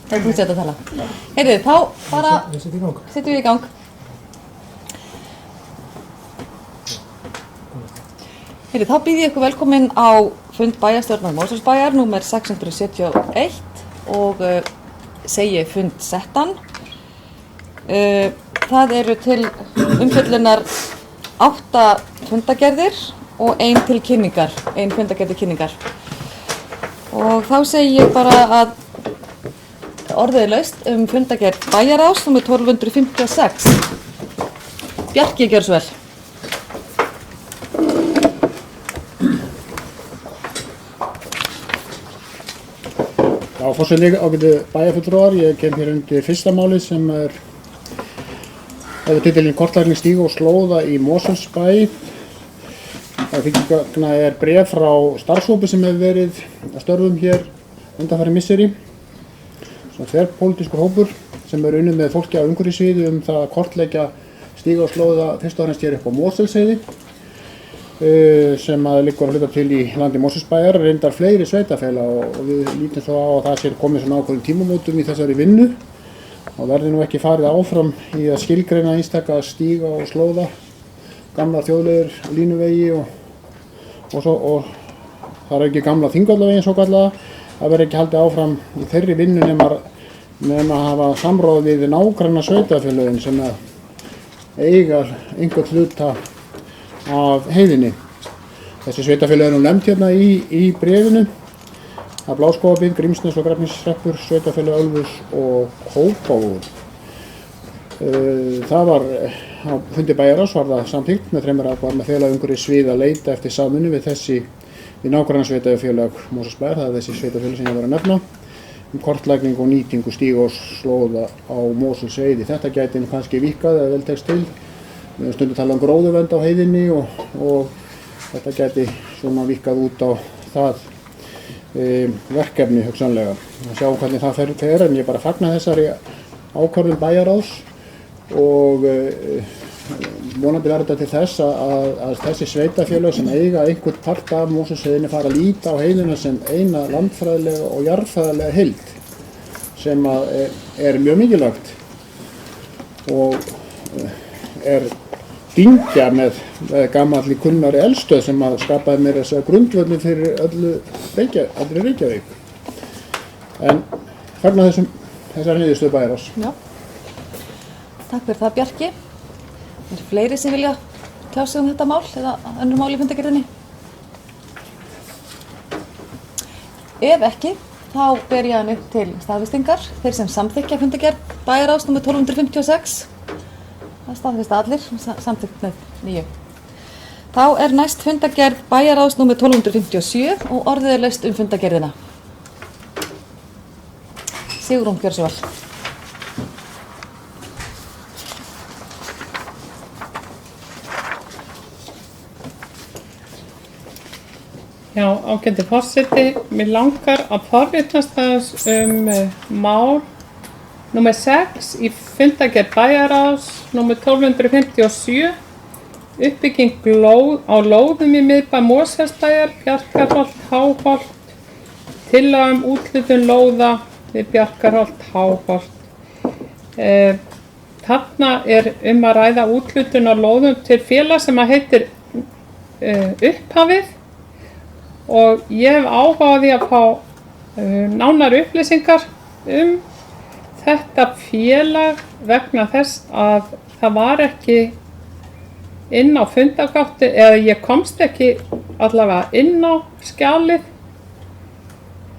Þegar þú setja að tala. Heyrðu, þá bara setjum við í gang. Heyrðu, þá býð ég ykkur velkomin á fund bæjarstjórnar Mosfellsbæjar númer 671 og segi fund settan. Það eru til umfjöllunar 8 fundagerðir og 1 til kynningar, 1 fundagerð til kynningar. Og þá segi ég bara að orðið er laust fundagerð bæjarráðs númer 1256. Bjarki, gjörðu svo vel. Já, forseti ágætu bæjarfulltrúar, ég kem hér undir fyrsta málið sem hefur titilinn kortlagning stíga og slóða í Mosfellsbæ. Það fylgigagna bréf frá starfshópi sem hefur verið að störfum hér undanfarin misseri. Svona þverpólitískur hópur sem unnið með fólki á umhverfissviði það að kortleggja stíga og slóða fyrst og fremst hér upp á Mosfellsheiði sem liggur að hluta til í landi Mosfellsbæjar, reyndar fleiri sveitarfélaga og við lítum svo á að það sé komið svona ákveðnum tímamótum í þessari vinnu og verði nú ekki farið áfram í að skilgreina einstaka stíga og slóða, gamla þjóðleiðir, línuvegi og það er ekki gamla Þingvallaveginn svo kallaða. Það verði ekki haldið áfram í þeirri vinnu nema að hafa samráð við nágranna sveitarfélögin sem eiga einhvern hluta af heiðinni. Þessi sveitarfélög nú nefnd hérna í bréfinu. Það Bláskógabyggð, Grímsnes og Grafningshreppur, sveitarfélög Ölfus og Kópavogur. Það var á fundi bæjarráðs var það samþykkt með 3 atkvæðum með félagi umhverfissvið að leita eftir samvinnu við nágranna sveitarfélag Mosfellsbæjar, það þessi sveitarfélög sem ég var að nefna, kortlagning og nýtingu stíga og slóða á Mosfellsheiði. Þetta gæti kannski víkkað eða vel tekst til. Við höfum stundum talað gróðurvernd á heiðinni og þetta gæti svona víkkað út á það verkefni hugsanlega. Sjá hvernig það fer en ég bara fagna þessari ákvörðun bæjarráðs og vonandi verður þetta til þess að þessi sveitarfélög sem eiga einhvern part af Mosfellsheiðinni fara að líta á heiðina sem eina landfræðilega og jarðfræðilega heild sem mjög mikilvægt og dyngja með gamalli kunnari eldstöð sem skapaði mér þessa grundvöldu fyrir allri Reykjavík. En fagna þessari niðurstöðu bæjarráðs. Já. Takk fyrir það, Bjarki. Er fleiri sem vilja tjá sig þetta mál eða önnur mál í fundagerðinni? Ef ekki, þá ber ég hann upp til staðfestingar. Þeir sem samþykkja fundagerð bæjarráðs númer 1256. Það staðfesta allir, samþykkt með 9. Þá næst fundagerð bæjarráðs númer 1257 og orðið er laust fundagerðina. Sigrún, gjörðu svo vel. Já, ágæti forseti, mér langar að forvitnast mál númer 6 í fundagerð bæjarráðs númer 1257, uppbygging á lóðum í miðbæ Mosfellsbæjar, Bjarkarholt, Háholt, tillaga úthlutun lóða við Bjarkarholt, Háholt. Þarna að ræða úthlutun á lóðum til félag sem heitir Upphafið og ég hef áhuga á því að fá nánari upplýsingar þetta félag vegna þess að það var ekki inn á fundagátti eða ég komst ekki allavega inn á skjalið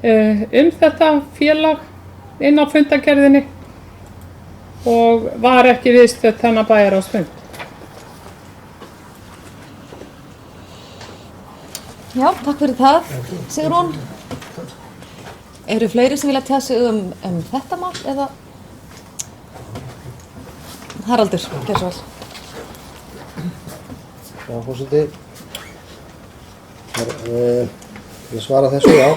þetta félag inn á fundagerðinni og var ekki viðstödd þennan bæjarráðsfund. Já, takk fyrir það, Sigrún. Eru fleiri sem vilja tjá sig þetta mál eða? Haraldur, gjörðu svo vel. Já, forseti. Ég svara þessu, já.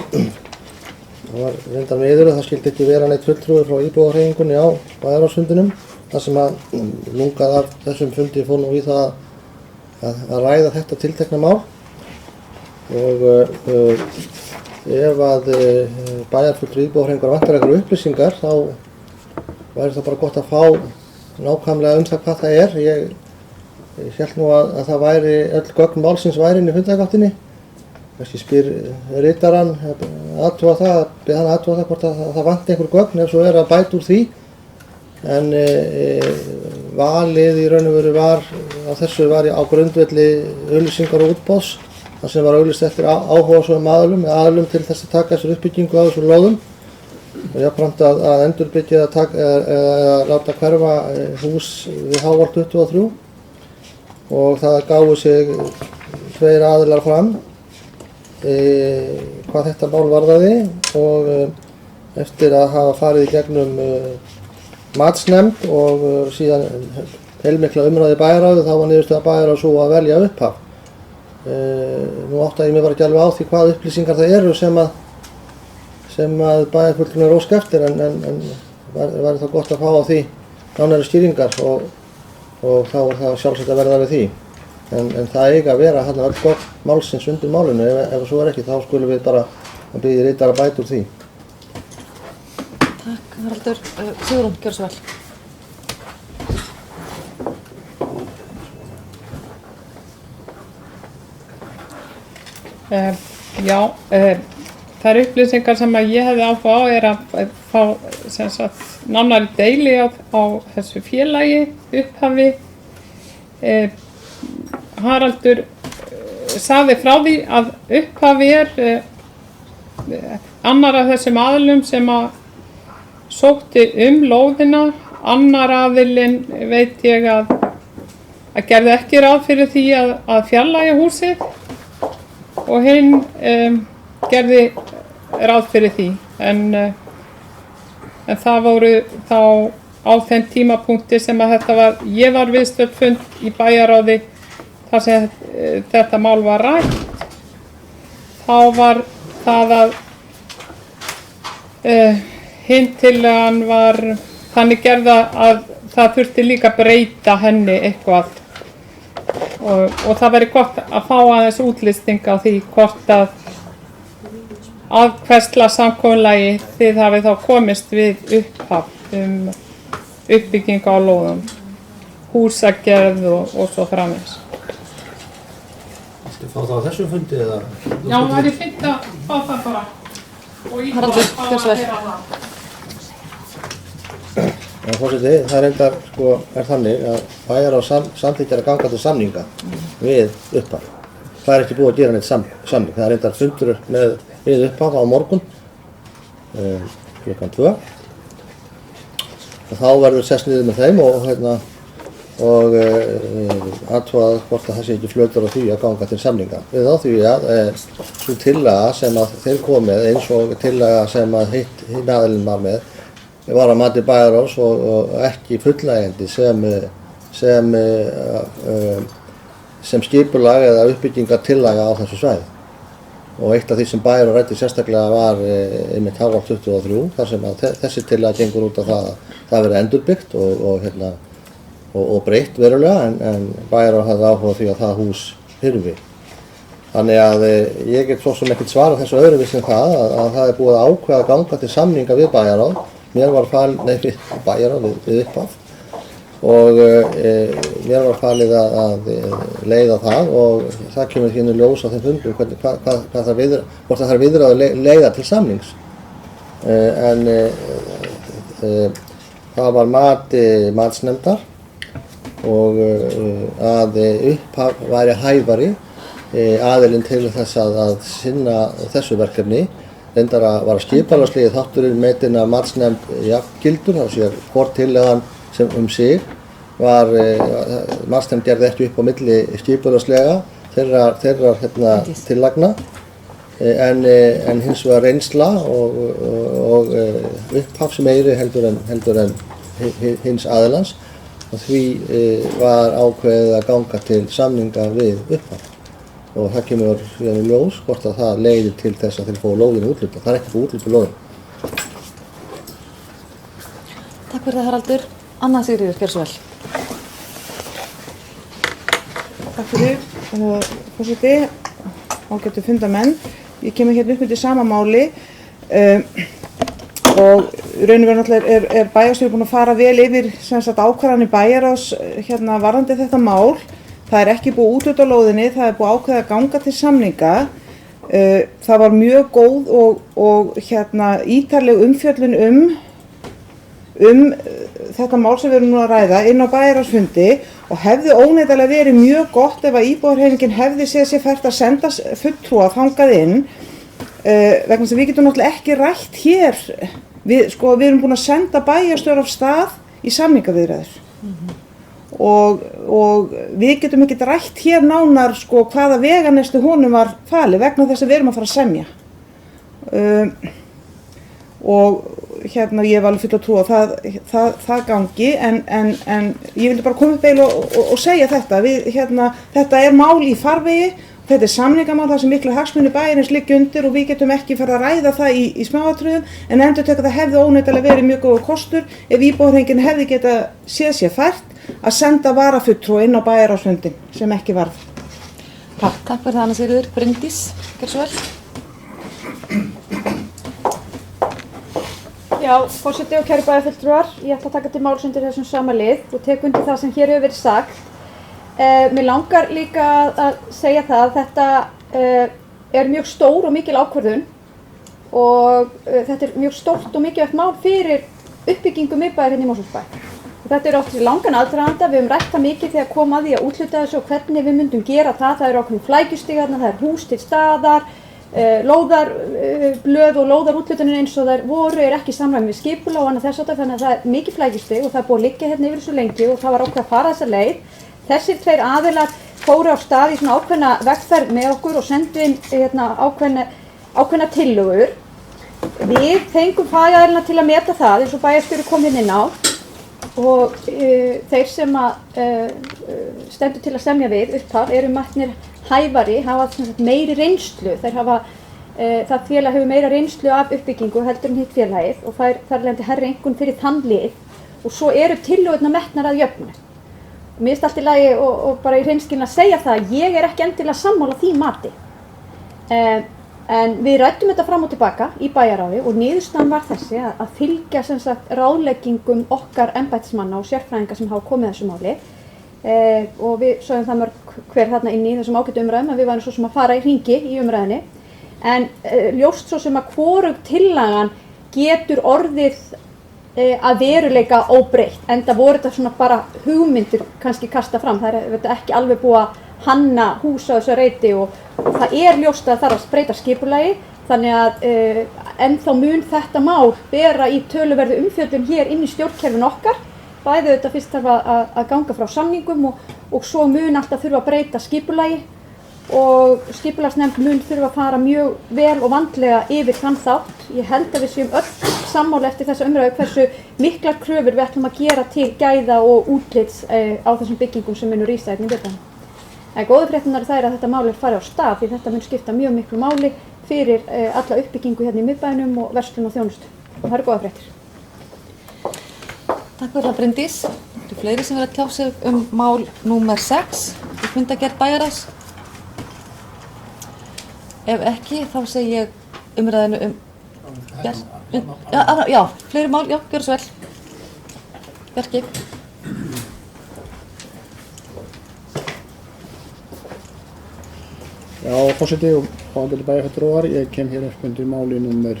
Það var reyndar miður að það skildi ekki vera neitt fulltrúi frá íbúahreyfingunni á bæjarráðsfundinum. Það sem lungað af þessum fundi fór nú í það að ræða þetta tiltekna mál. Og ef að bæjarfulltrúi íbúðarhreyfingar vantar einhverjar upplýsingar þá væri það bara gott að fá nákvæmlega það hvað það er. Ég hélt nú að það væri öll gögn málsins væri inn í fundargáttinni. Ég spyr ritarann athuga það, beð hann athuga það hvort að það vanti einhver gögn ef svo er að bæta úr því. En valið í raun og veru var á þessu var á grundvelli auglýsingar og útboðs þar sem var auglýst eftir áhugasömum aðilum til þess að taka þessar uppbyggingu á þessum lóðum og jafnframt að endurbyggja eða láta hverfa hús við Hávarl 23 og það gáfu sig tveir aðilar fram hvað þetta mál varðaði og eftir að hafa farið í gegnum matsnefnd og síðan heilmikla umræði bæjarráði þá var niðurstaða bæjarráðs svo að velja upphaf. Nú áttaði ég mig bara ekki alveg á því hvað upplýsingar það eru sem að bæjarfulltrúinn er óska eftir en væri þá gott að fá á því nánari skýringar og þá er það sjálfsagt að verða við því. En það eiga að vera hérna öll gögn málsins undir málinu, ef svo er ekki þá skulum við bara að biðja ritara að bæta úr því. Takk, Haraldur. Sigrún, gjörðu svo vel. Þær upplýsingar sem að ég hefði áhuga á er að fá sem sagt, nánari deili á þessu félagi, upphafi. Haraldur sagði frá því að upphafi annar af þessum aðilum sem að sótti lóðina, annar aðilinn veit ég að gerði ekki ráð fyrir því að fjarlægja húsið og hinn gerði ráð fyrir því en það voru þá á þeim tímapunkti sem að ég var viðstödd fund í bæjarráði þar sem þetta mál var rætt. Þá var það að hinn tillagan var þannig gerða að það þurfti líka að breyta henni eitthvað og það væri gott að fá aðeins útlisting á því hvort að hvers samkomulagi þið hafið þá komist við upphaf uppbyggingu á lóðum, húsagerð og svo framins. Viltu fá það á þessum fundi eða? Já, það er fint að fá það bara. Haraldur, gjörðu svo vel. Já, forseti, það er reyndar, er þannig að bæjarráð samþykkjar að ganga til samninga við upphaf. Það er ekki búið að gera neitt samning. Það er reyndar fundur við upphaf á morgun, klukkan 2. Og þá verður sest niður með þeim og athugað hvort að það sé ekki flötur á því að ganga til samninga. Við á því að sú tillaga sem að þeir kom með eins og tillaga sem að hinn aðilinn var með var að mati bæjarráðs og ekki fullnægjandi sem skipulag eða uppbyggingartillaga á þessu svæði. Og eitt af því sem bæjarráð ræddi sérstaklega var einmitt Hávarl 23 þar sem að þessi tillaga gengur út af það verið endurbyggt og breytt verulega en bæjarráð hafði áhuga því að það hús hyrfi. Þannig að ég get svo sem ekkert svarað þessu öðruvísi en það að það er búið að ákveða að ganga til samninga við bæjarráð. Mér var falið, bæjarráð við upphaf og mér var falið að leiða það og það kemur hérna ljós á þeim fundum hvort það þarf viðræði að leiða til samnings. En það var matsnefndar og að upphaf væri hæfari aðilinn til þess að sinna þessu verkefni. Reyndar var skipulagslegi þátturinn metinn af matsnefnd jafngildur, þar sé hvort tillagan sem sig var, matsnefnd gerði ekki upp á milli skipulagslega þeirra tillagna en hins vegar reynsla og upphafsmeiri heldur en hins aðilans og því var ákveðið að ganga til samninga við upphaf. Og það kemur í ljós hvort að það leiðir til þess að þeir fá lóðinu úthlutað. Það er ekki fór úthlutað lóðinu. Takk fyrir það, Haraldur. Anna Sigríður, gjörðu svo vel. Takk fyrir, forseti, ágætu fundamenn. ég kemur hérna upp undir sama máli og raun og veru náttúrulega er bæjarstjóri búinn að fara vel yfir sem sagt ákvarðanir bæjarráðs hérna varðandi þetta mál. Það er ekki búið útluta lóðinni, það er búið ákveðið að ganga til samninga. Það var mjög góð og hérna ítarleg umfjöllun um þetta mál sem við erum nú að ræða inn á bæjarráðsfundi og hefði óneitanlega verið mjög gott ef að íbúahreyfingin hefði séð sér fært að senda fulltrúa þangað inn vegna þess að við getum náttúrulega ekki rætt hér, við erum búin að senda bæjarstjóra af stað í samningaviðræður og við getum ekki rætt hér nánar hvaða veganesti honum var falið vegna þess að við erum að fara að semja og hérna ég hef alveg full að trúa það gangi en ég vildi bara koma upp og segja þetta, þetta er mál í farvegi, þetta er samningamál þar sem miklu hagsmunir bæjarins liggja undir og við getum ekki farið að ræða það í smáatriðum en endurtek að það hefði óneitanlega verið mjög góður kostur ef íbúahreyfingin hefði getað séð sér fært að senda varafulltrúa inn á bæjarráðsfundinn sem ekki varð. Takk fyrir það, Anna Sigríður. Bryndís, gjörðu svo vel. Já, forseti og kæru bæjarfulltrúar, ég ætla að taka til máls undir þessum sama lið og tek undir það sem hér hefur verið sagt. Mér langar líka að segja það að þetta er mjög stór og mikil ákvörðun og þetta er mjög stórt og mikilvægt mál fyrir uppbyggingu miðbæjar hérna í Mosfellsbæ. Þetta er oft í langan aðdraganda, við höfum rætt það mikið þegar kom að því að úthluta þessu og hvernig við myndum gera það. Það eru ákveðin flækjustig þarna, það er hús til staðar, lóðarblöð og lóðarúthlutanir eins og þær voru er ekki í samræmi við skipulag og annað þess háttar þannig að það er mikið flækjustig og það er búið að liggja hérna yfir þessu lengi og það var ákveðið að fara þessa leið. Þessir tveir aðilar fóru á stað í svona ákveðna vegferð með okkur og sendu inn hérna, ákveðna tillögur. Við fengum fagaðilina til að meta það eins og bæjarstjóri kom hérna inn á og þeir sem stendur til að semja við upphaf eru matnir hæfari, hafa meiri reynslu, þeir hafa það félag hefur meira reynslu af uppbyggingu heldur en hitt félagið og þar lendi herri einhvern fyrir þann lið og svo eru tillögurnar metnar að jöfnu. Mér finnst allt í lagi og bara í hreinskilni að segja það að ég er ekki endilega sammála því mati. En við ræddum þetta fram og tilbaka í bæjarráði og niðurstaðan var þessi að fylgja sem sagt ráðleggingum okkar embættismanna og sérfræðinga sem hafa komið þessu máli og við sögum það mörg hver þarna inn í þessum ágætu umræðum að við værum svo sem að fara í hringi í umræðinni en ljóst svo sem að hvorug tillagan getur orðið að veruleika óbreytt enda voru þetta svona bara hugmyndir kannski kasta fram, það er þetta ekki alveg búið að hanna hús á þessu reiti og það er ljóst að það þarf að breyta skipulagi þannig að ennþá mun þetta mál bera í töluverðu umfjöllun hér inn í stjórnkerfinu okkar bæði þetta fyrst þarf að ganga frá samningum og svo mun alltaf þurfa að breyta skipulagi og skipulagsnefnd mun þurfa að fara mjög vel og vandlega yfir þann þátt. Ég held að við séum öll sammála eftir þessa umræðu hversu miklar kröfur við ætlum að gera til gæða og útlits á þessum byggingum sem munu rísa hérna í miðbænum. En góðu fréttirnar það er að þetta mál er farið á stað því þetta mun skipta mjög miklu máli fyrir alla uppbyggingu hérna í miðbænum og verslun og þjónustu. Og það eru góða fréttir. Takk fyrir það Bryndís. Það eru fleiri sem verða að tjá sig mál númer 6 í fundargerð bæjarráðs. Ef ekki, þá segi ég umræðinu já, fleiri mál, já, gjörðu svo vel. Bjarki. Já, forseti og ágætu bæjarfulltrúar, ég kem hér upp undir máli númer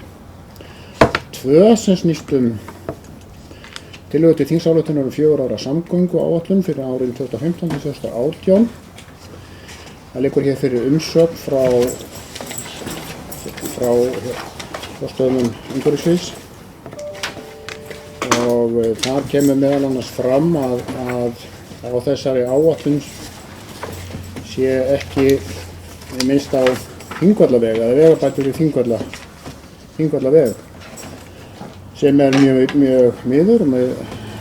2 sem snýst tillögu til þingsályktunar 4 ára samgönguáætlun fyrir árin 2015 til 2018. Það liggur hér fyrir umsögn frá stöðum umhverfissviðs og þar kemur meðal annars fram að á þessari áætlun sé ekki minnst á Þingvallaveg eða vegabætur í Þingvallaveg sem er mjög miður og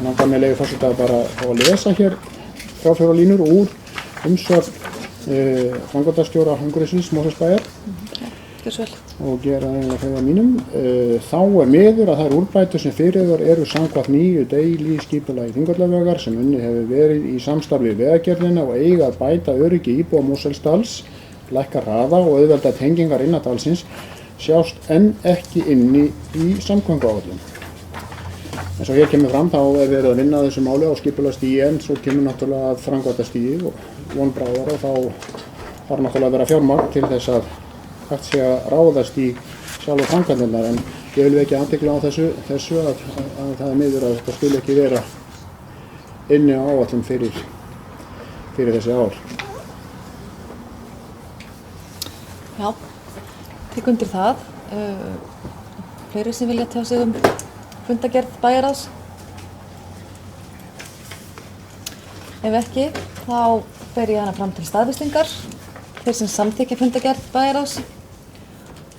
langar með leyfi forseta bara að lesa hér 3-4 línur úr umsögn framkvæmdastjóra umhverfissviðs Mosfellsbæjar og gera eiginlega fyrir mínum. Þá er miður að þær úrbætur sem fyrirhugaðar eru samkvæmt nýju deiliskipulagi Þingvallavegar sem unnið hefur verið í samstarfi við Vegagerðina og eiga að bæta öryggi íbúa Mosfellsdals lækka hraða og auðvelda tengingar innan dalsins sjást enn ekki inni í samgönguáætlun. En svo hér kemur fram þá er verið að vinna þessu máli á skipulagsstigi en svo kemur náttúrulega að framkvæmdastigi og vonbráðar og þá þarf náttúrulega að vera fjármagn til þess að hægt sé að ráðast í sjálf framkvæmdirnar en ég vil vekja athygli á þessu að það er miður að þetta skuli ekki vera inni á áætlun fyrir þessi ár. Já, tek undir það. Fleiri sem vilja tjá sig fundargerð bæjarráðs? Ef ekki, þá ber ég hana fram til staðfestingar. Þeir sem samþykkja fundargerð bæjarráðs,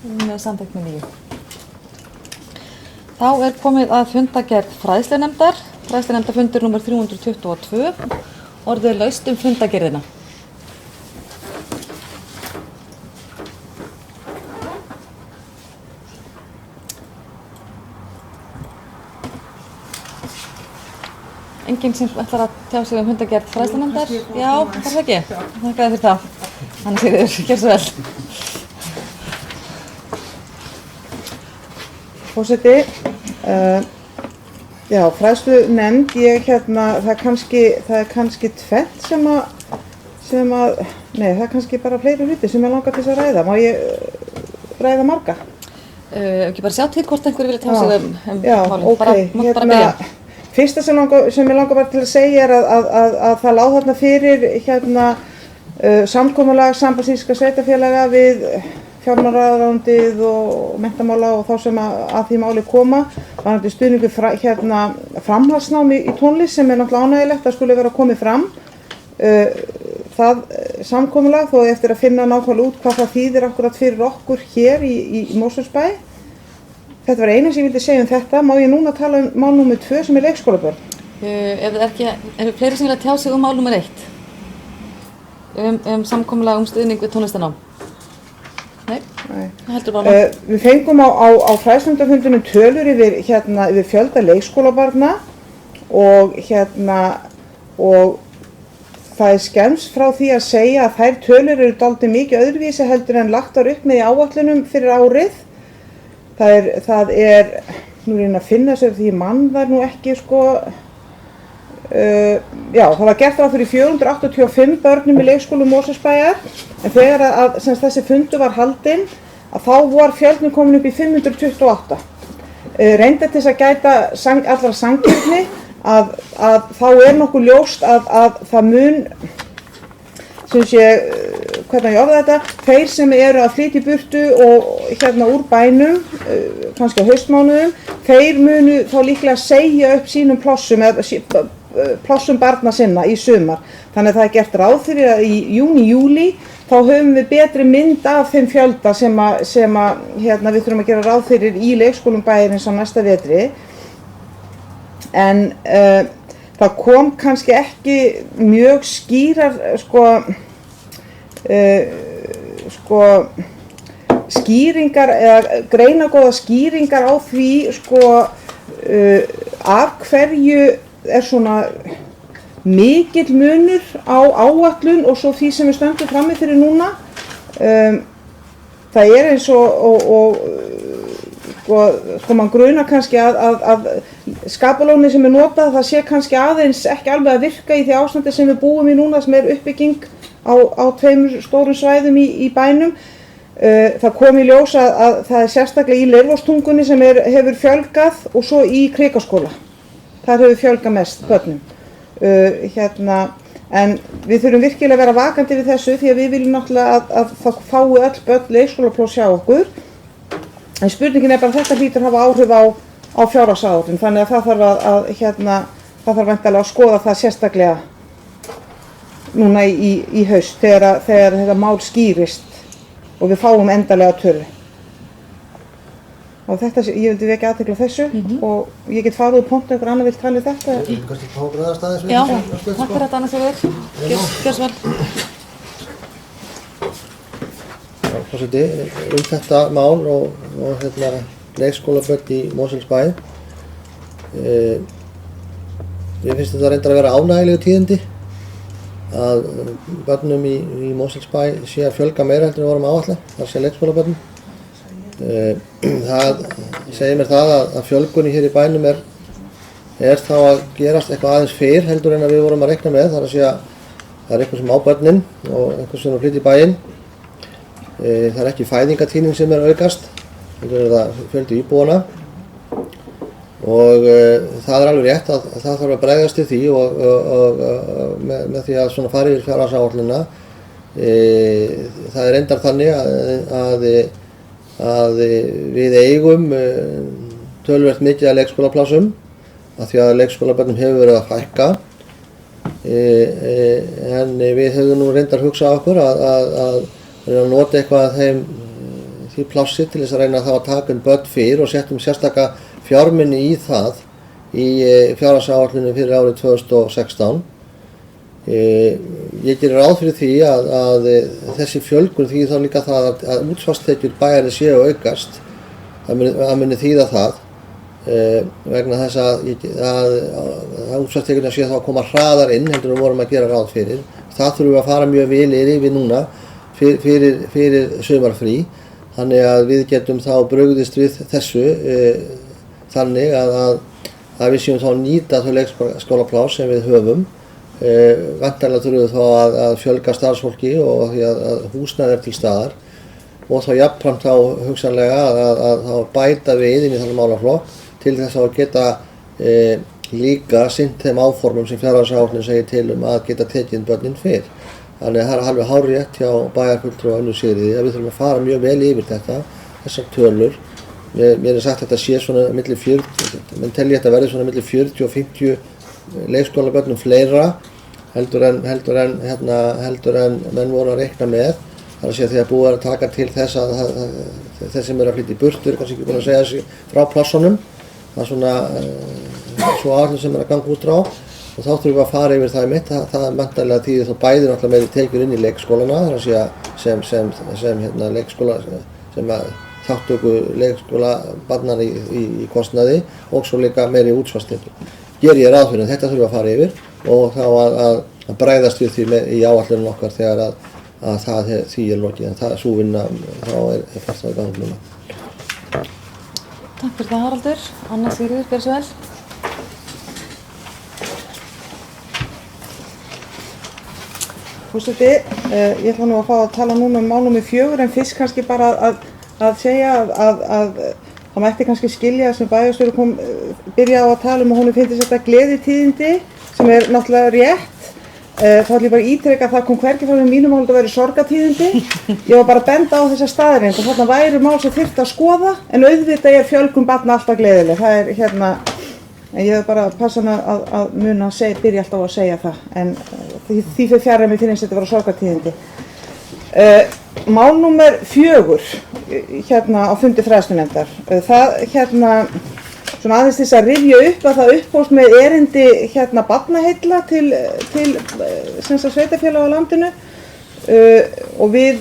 hún er samþykkt með 9. Þá er komið að fundargerð fræðslunefndar. Fræðslunefndarfundur nr. 322. Orðið er laust fundargerðina. Enginn sem ætlar að tjá sig fundargerð fræðslunefndar? Já, það er ekki. Þakka þér fyrir það. Hanna Sigríður, gjör svo vel. Forseti, já, fræðslunefnd, það er kannski tvennt það er kannski bara fleiri hluti sem ég langar til þess að ræða. Má ég ræða marga? Ekki bara sjá til hvort einhverju vilja tjá sig já, málin. Ok, Bara byrja. Fyrsta sem ég langar bara til að segja er að það lá þarna fyrir samkomulag Sambands íslenskra sveitarfélaga við fjármálaráðuneytið og menntamála og þá sem að því máli koma varðandi stuðningu framhaldsnámi í tónlist sem er náttúrulega ánægilegt að skuli vera komið fram. Það samkomulag þó eftir að finna nákvæmlega út hvað það þýðir akkurat fyrir okkur hér í Mosfellsbæ. Þetta var eina sem ég vildi segja þetta. Má ég núna tala mál númer 2 sem er leikskólabörn? Ef fleiri sem vilja tjá sig mál númer 1? Samkomulag stuðning við tónlistarnám? Nei? Það heldur bara. Við fengum á fræðslunefndarfundinum tölur yfir fjölda leikskólabarna og það er skemmst frá því að segja að þær tölur eru dálítið mikið öðruvísi heldur en lagt var upp með í áætlunum fyrir árið. Það er nú reyna að finna sér því mann þar nú ekki já, það var gert ráð fyrir 485 börnum í leikskólum Mosfellsbæjar en þegar þessi fundur var haldinn að þá var fjöldin komin upp í 528. Reyndar til þess að gæta allra sanngirni að þá er nokkuð ljóst að það mun hvernig ég orða þetta, þeir sem eru að flytja í burtu og úr bænum, kannski á haustmánuðum, þeir munu þá líklega segja upp sínum plássum barna sinna í sumar. Þannig að það er gert ráð fyrir að í júni-júlí þá höfum við betri mynd af þeim fjölda sem við þurfum að gera ráð fyrir í leikskólum bæjarins á næsta vetri. En það kom kannski ekki mjög skýrar skýringar eða greinagóða skýringar á því af hverju er svona mikill munur á áætlun og svo því sem við stöndum frammi fyrir núna. Það er eins og mann grunar kannski að skapalónið sem er notað það sé kannski aðeins ekki alveg að virka í því ástandi sem við búum í núna sem er uppbygging á 2 stórum svæðum í bænum. Það kom í ljós að það er sérstaklega í Leirvogstungunni sem hefur fjölgað og svo í Krikaskóla. Þar hefur fjölgað mest börnum. En við þurfum virkilega að vera vakandi við þessu því að við viljum náttúrulega að það fái öll börn leikskólapróf hjá okkur. En spurningin er bara að þetta hlýtur hafa áhrif á fjárhagsáætlun, þannig að það þarf væntanlega að skoða það sérstaklega núna í haust þegar þetta mál skýrist og við fáum endanlega tölu. Og þetta, ég vildi vekja athygli á þessu og ég get farið úr pontu einhver annar vill tala um þetta. Kannski fá bregðast aðeins við Já, takk fyrir þetta Anna Sigríður. Gjör svo vel. Forseti, þetta mál og leikskólabörn í Mosfellsbæ. Ég finnst þetta reyndar að vera ánægilegu tíðindi að börnum í Mosfellsbæ sé að fjölga meira heldur en við vorum áætla, þar sé leikskólabörnum. Það segir mér það að fjölgunni hér í bænum er þá að gerast eitthvað aðeins fyrr heldur en að við vorum að reikna með, þar að segja það er einhver sem á börnin og einhver sem er að flytja í bæinn. Það er ekki fæðingatíðnin sem er að aukast, heldur er það fjöldi íbúanna og það er alveg rétt að það þarf að bregðast til því og með því að svona fara yfir fjárhagsáætlunina. Það er reyndar þannig að við eigum töluvert mikið af leikskólaplássum af því að leikskólabörnum hefur verið að fækka en við höfum nú reyndar hugsað okkur að reyna að nota eitthvað af því plássi til þess að reyna þá að taka börn fyrr og setjum sérstaka fjármuni í það í fjárhagsáætlunum fyrir árið 2016. Ég gerir ráð fyrir því að þessi fjölgun því þá líka það að útsvarstekjur bæjarins séu að aukast. Það muni þýða það vegna þess að útsvarstekjurnar séu þá að koma hraðar inn heldur en við vorum að gera ráð fyrir. Það þurfum við að fara mjög vel yfir núna fyrir sumarfrí. Þannig að við getum þá brugðist við þessu þannig að við séum þá að nýta þau leikskólapláss sem við höfum. Væntanlega þurfum við þá að fjölga starfsfólki og því að húsnæði er til staðar og þá jafnframt þá hugsanlega að bæta við inn í þannig málaflokk til þess að geta líka sinnt þeim áformum sem fjárhagsáætlun segir til að geta tekið börnin fyrr. Þannig að það er alveg hárrétt hjá bæjarfulltrúa Önnu Sigríði að við þurfum að fara mjög vel yfir þessar tölur. Mér er sagt að þetta sé svona milli 40, menn telja þetta verði svona milli 40 og 50 leikskólabörnum fleira heldur en menn voru að reikna með. Það er að segja þegar búið að taka til þess að þeir sem eru að flytja í burtu er kannski ekki búin að segja sig frá plássunum. Það er svona svo áætlun sem er að ganga út frá og þá þurfum við að fara yfir það mitt. Það er mæntanlega tíðið þá bæði náttúrulega meiri tekjur inn í leikskólana, það er að segja sem leikskóla, sem þáttöku leikskólabarnanna í kostnaði og svo líka meiri útsvarstekjur. Ger ég ráð fyrir þetta þurfum við að fara yfir og þá að bregðast við því í áætlunum okkar þegar að því er lokið, en það er sú vinna þá er fast að ganga núna. Takk fyrir það Haraldur. Anna Sigríður, gjörðu svo vel. Forseti, ég ætla nú að fá að tala núna mál númer 4 en fyrst kannski bara að segja að það mætti kannski skilja sem bæjarstjóri byrjaði á að tala og honum finnst þetta gleðitíðindi sem er náttúrulega rétt. Þá ætlum ég bara að ítreka að það kom hvergi frá mínum mál að vera sorgatíðindi. Ég var bara að benda á þessa staðreynd og þarna væri mál sem þyrfti að skoða en auðvitað er fjölgun barna alltaf gleðileg. Það er en ég hef bara passað að muna að byrja alltaf á að segja það en því fyrir fjarr að mér finnst þetta vera sorgatíðindi. Mál númer 4 á fundi fræðslunefndar. Það svona aðeins þess að rifja upp að það upphófst með erindi barnaheilla til sveitarfélaga á landinu og við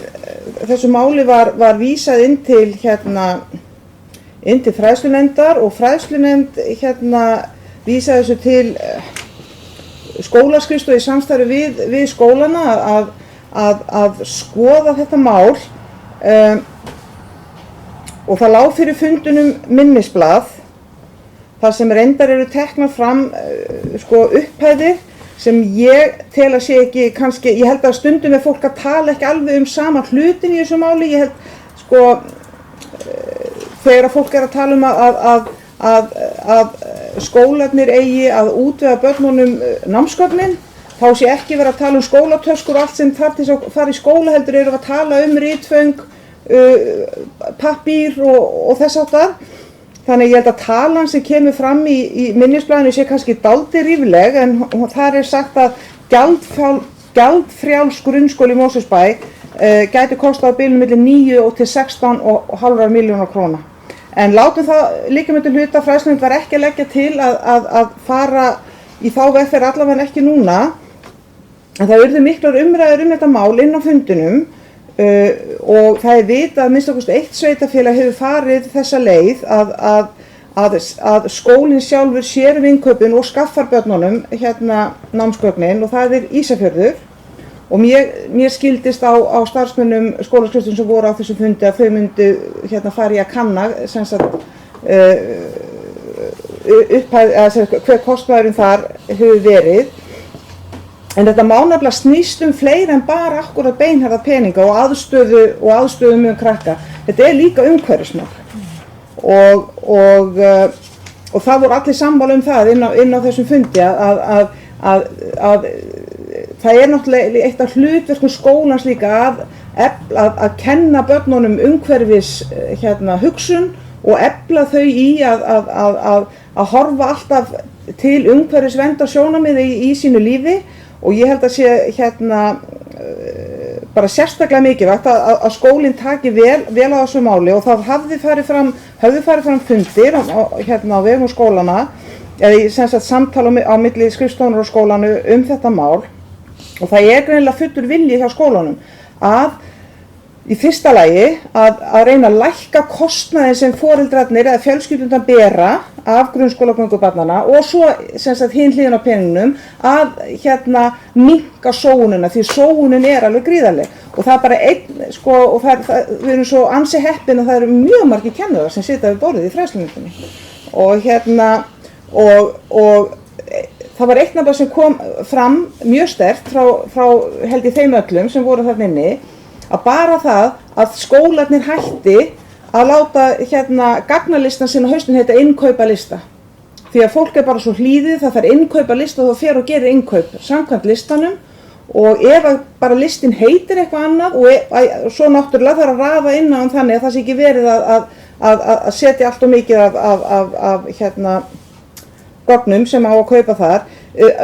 þessu máli var vísað inn til fræðslunefndar og fræðslunefnd vísaði þessu til skólaskrifstofu í samstarfi við skólana að skoða þetta mál og það lá fyrir fundunum minnisblað þar sem reyndar eru teknar fram upphæðir sem ég tel að sé ekki kannski, ég held að stundum er fólk að tala ekki alveg sama hlutin í þessu máli, ég held þegar fólk er að tala að skólarnir eigi að útvega börnunum námsgögnin, þá sé ekki verið að tala skólatöskur og allt sem þarf til að fara í skóla heldur eru að tala ritföng, pappír og þess háttar. Þannig ég held að talan sem kemur fram í minnisblaðinu sé kannski dálítið rífleg en þar er sagt að gjaldfrjáls grunnskóli í Mosfellsbæ gæti kostað á bilinu milli 9 og til 16,5 milljóna króna. En látum það líka með til hluta, fræðslunefnd var ekki að leggja til að fara í þá vegferð allavega ekki núna. En það urðu miklar umræður þetta mál inn á fundinum og það er vitað að minnst okkur eitt sveitarfélag hefur farið þessa leið að skólinn sjálfur sér um innkaupin og skaffar börnunum námsgögnin og það er Ísafjörður og mér skildist á starfsmönnum skólaskrifstofum sem voru á þessum fundi að þau myndu fara í að kanna sem sagt hver kostnaðurinn þar hefur verið. En þetta má nefnilega snýst fleira en bara akkúrat beinharða peninga og aðstöðu mjög krakka. Þetta líka umhverfismál og það voru allir sammála það inn á þessum fundi að það náttúrulega eitt af hlutverkum skólans líka að kenna börnunum umhverfis hugsun og efla þau í að horfa alltaf til umhverfisverndar sjónarmiða í sínu lífi. Og ég held að sé bara sérstaklega mikilvægt að skólinn taki vel á þessu máli og það höfðu farið fram fundir á vegum skólana eða í samtala á milli skrifstofunar og skólanu þetta mál og það greinilega fullur vilji hjá skólanum að í fyrsta lagi að reyna að lækka kostnaðinn sem foreldrarnir eða fjölskyldurnar bera af grunnskólagöngu barnanna og svo hinn hliðin á peningnum að minnka sóunina því sóunin alveg gríðarleg og það bara og við erum svo ansi heppin að það eru mjög margir kennarar sem sitja við borðið í fræðslunefndinni og það var eitt nefnilega sem kom fram mjög sterkt frá held ég þeim öllum sem voru þarna inni að bara það að skólarnir hætti að láta gagnalistan sinna haustin heita innkaupalista. Því að fólk bara svo hlýðið, það þarf innkaupalista og þá fer og gerir innkaup samkvæmt listanum og ef bara listin heitir eitthvað annað og svo náttúrulega þarf að raða inn á þannig að það sé ekki verið að setja allt og mikið af gögnum sem á að kaupa þar.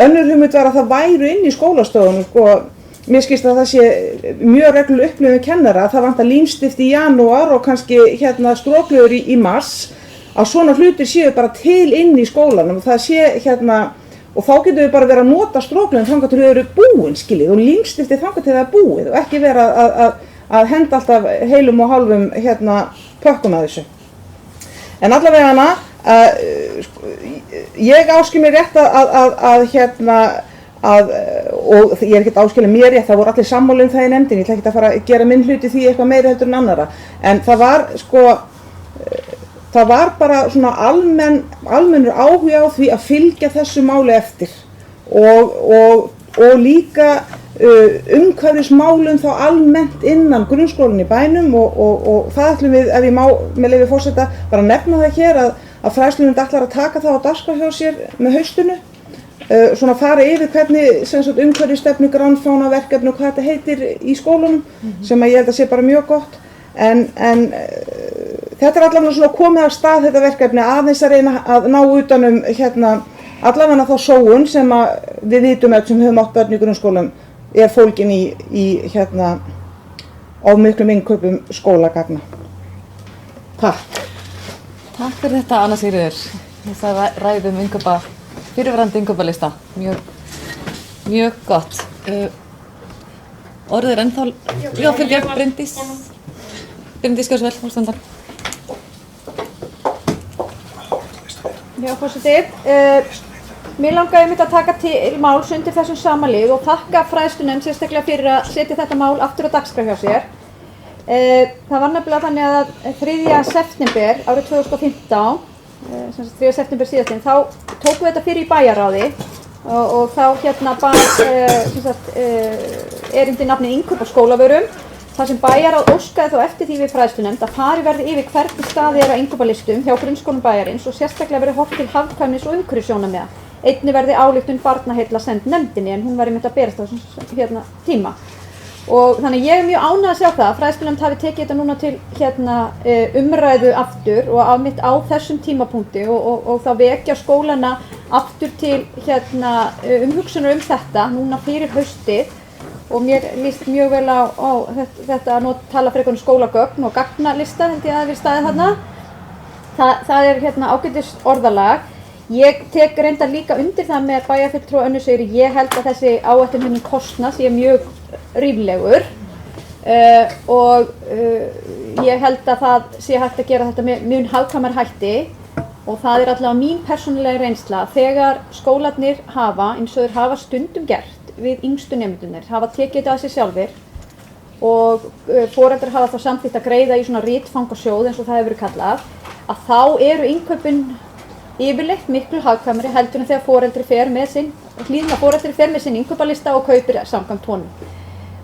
Önnur hugmynd var að það væru inn í skólastofunum Mér skilst að það sé mjög regluleg upplifun kennara að það vantar límstift í janúar og kannski strokleður í mars að svona hlutir séu bara til inn í skólanum og það sé og þá getum við bara verið að nota strokleðin þangað til þau eru búin skiljið og límstiftið þangað til það er búið og ekki vera að henda alltaf heilum og hálfum pökkum að þessu. En allavega ég áskil mér rétt og ég ekkert áskilja mér rétt, það voru allir sammála það í nefndinni, ég ætla ekki að fara að gera minn hluti því eitthvað meira heldur en annara, en það var bara svona almennur áhuga á því að fylgja þessu máli eftir og líka umhverfismálum þá almennt innan grunnskólann í bænum og það ætlum við, ef ég má með leyfi forseta, bara nefna það hér að fræðslunefnd ætlar að taka það á dagskrá hjá sér með haustinu svona fara yfir hvernig umhverfisstefnu, grannfána verkefni og hvað þetta heitir í skólunum sem að ég held að sé bara mjög gott en þetta allavega svona komið af stað þetta verkefni aðeins að reyna að ná utanum allavega þá sóun sem að við vitum öll sem höfum átt börn í grunnskólum fólgin í of miklum innkaupum skólagagna. Takk fyrir þetta Anna Sigríður. Það ræðum fyrirverandi innkaupalista, mjög gott. Orðið ennþá, fyrir Bryndís Gjörsvel, úrstundar. Já, forseti, mér langaði einmitt að taka til máls undir þessum sama lið og þakka fræðslunefnd sérstaklega fyrir að setja þetta mál aftur á dagskrá hjá sér. Það var nefnilega þannig að 3. september árið 2015 3. september síðastliðinn, þá tókum við þetta fyrir í bæjarráði og þá bar erindi nafnið innkaup á skólavörum þar sem bæjarráð óskaði þá eftir því við fræðslunefnd að farið verði yfir hvernig staðið á innkaupalistum hjá grunnskólum bæjarins og sérstaklega verði horft til hagkvæmnis og umhverfissjónarmiða. Einnig verði ályktun barnaheilla send nefndinni en hún var einmitt að berast á þessum tíma. Og þannig ég mjög ánægð að sjá það að fræðslunefnd hafi tekið þetta núna til umræðu aftur og mitt á þessum tímapunkti og þá vekja skólana aftur til umhugsunar þetta núna fyrir haustið og mér líst mjög vel á þetta að tala frekar skólagögn og gagnalista held ég að það við staðið þarna. Það ágætis orðalag. Ég tek reyndar líka undir það með bæjarfulltrúa Önnu Sigríði, ég held að þessi áætlun kostnað sé mjög ríflegur og ég held að það sé hægt að gera þetta með mjög hagkvæmari hætti og það allavega mín persónulega reynsla þegar skólarnir hafa, eins og þeir hafa stundum gert, við yngstu nemendurnir hafa tekið þetta að sér sjálfir og foreldrar hafa þá samþykkt að greiða í svona ritfangasjóð eins og það hefur verið kallað, að þá eru innkaupin yfirleitt miklu hagkvæmari heldur en þegar foreldri fer með sinn innkaupalista og kaupir samkvæmt honum.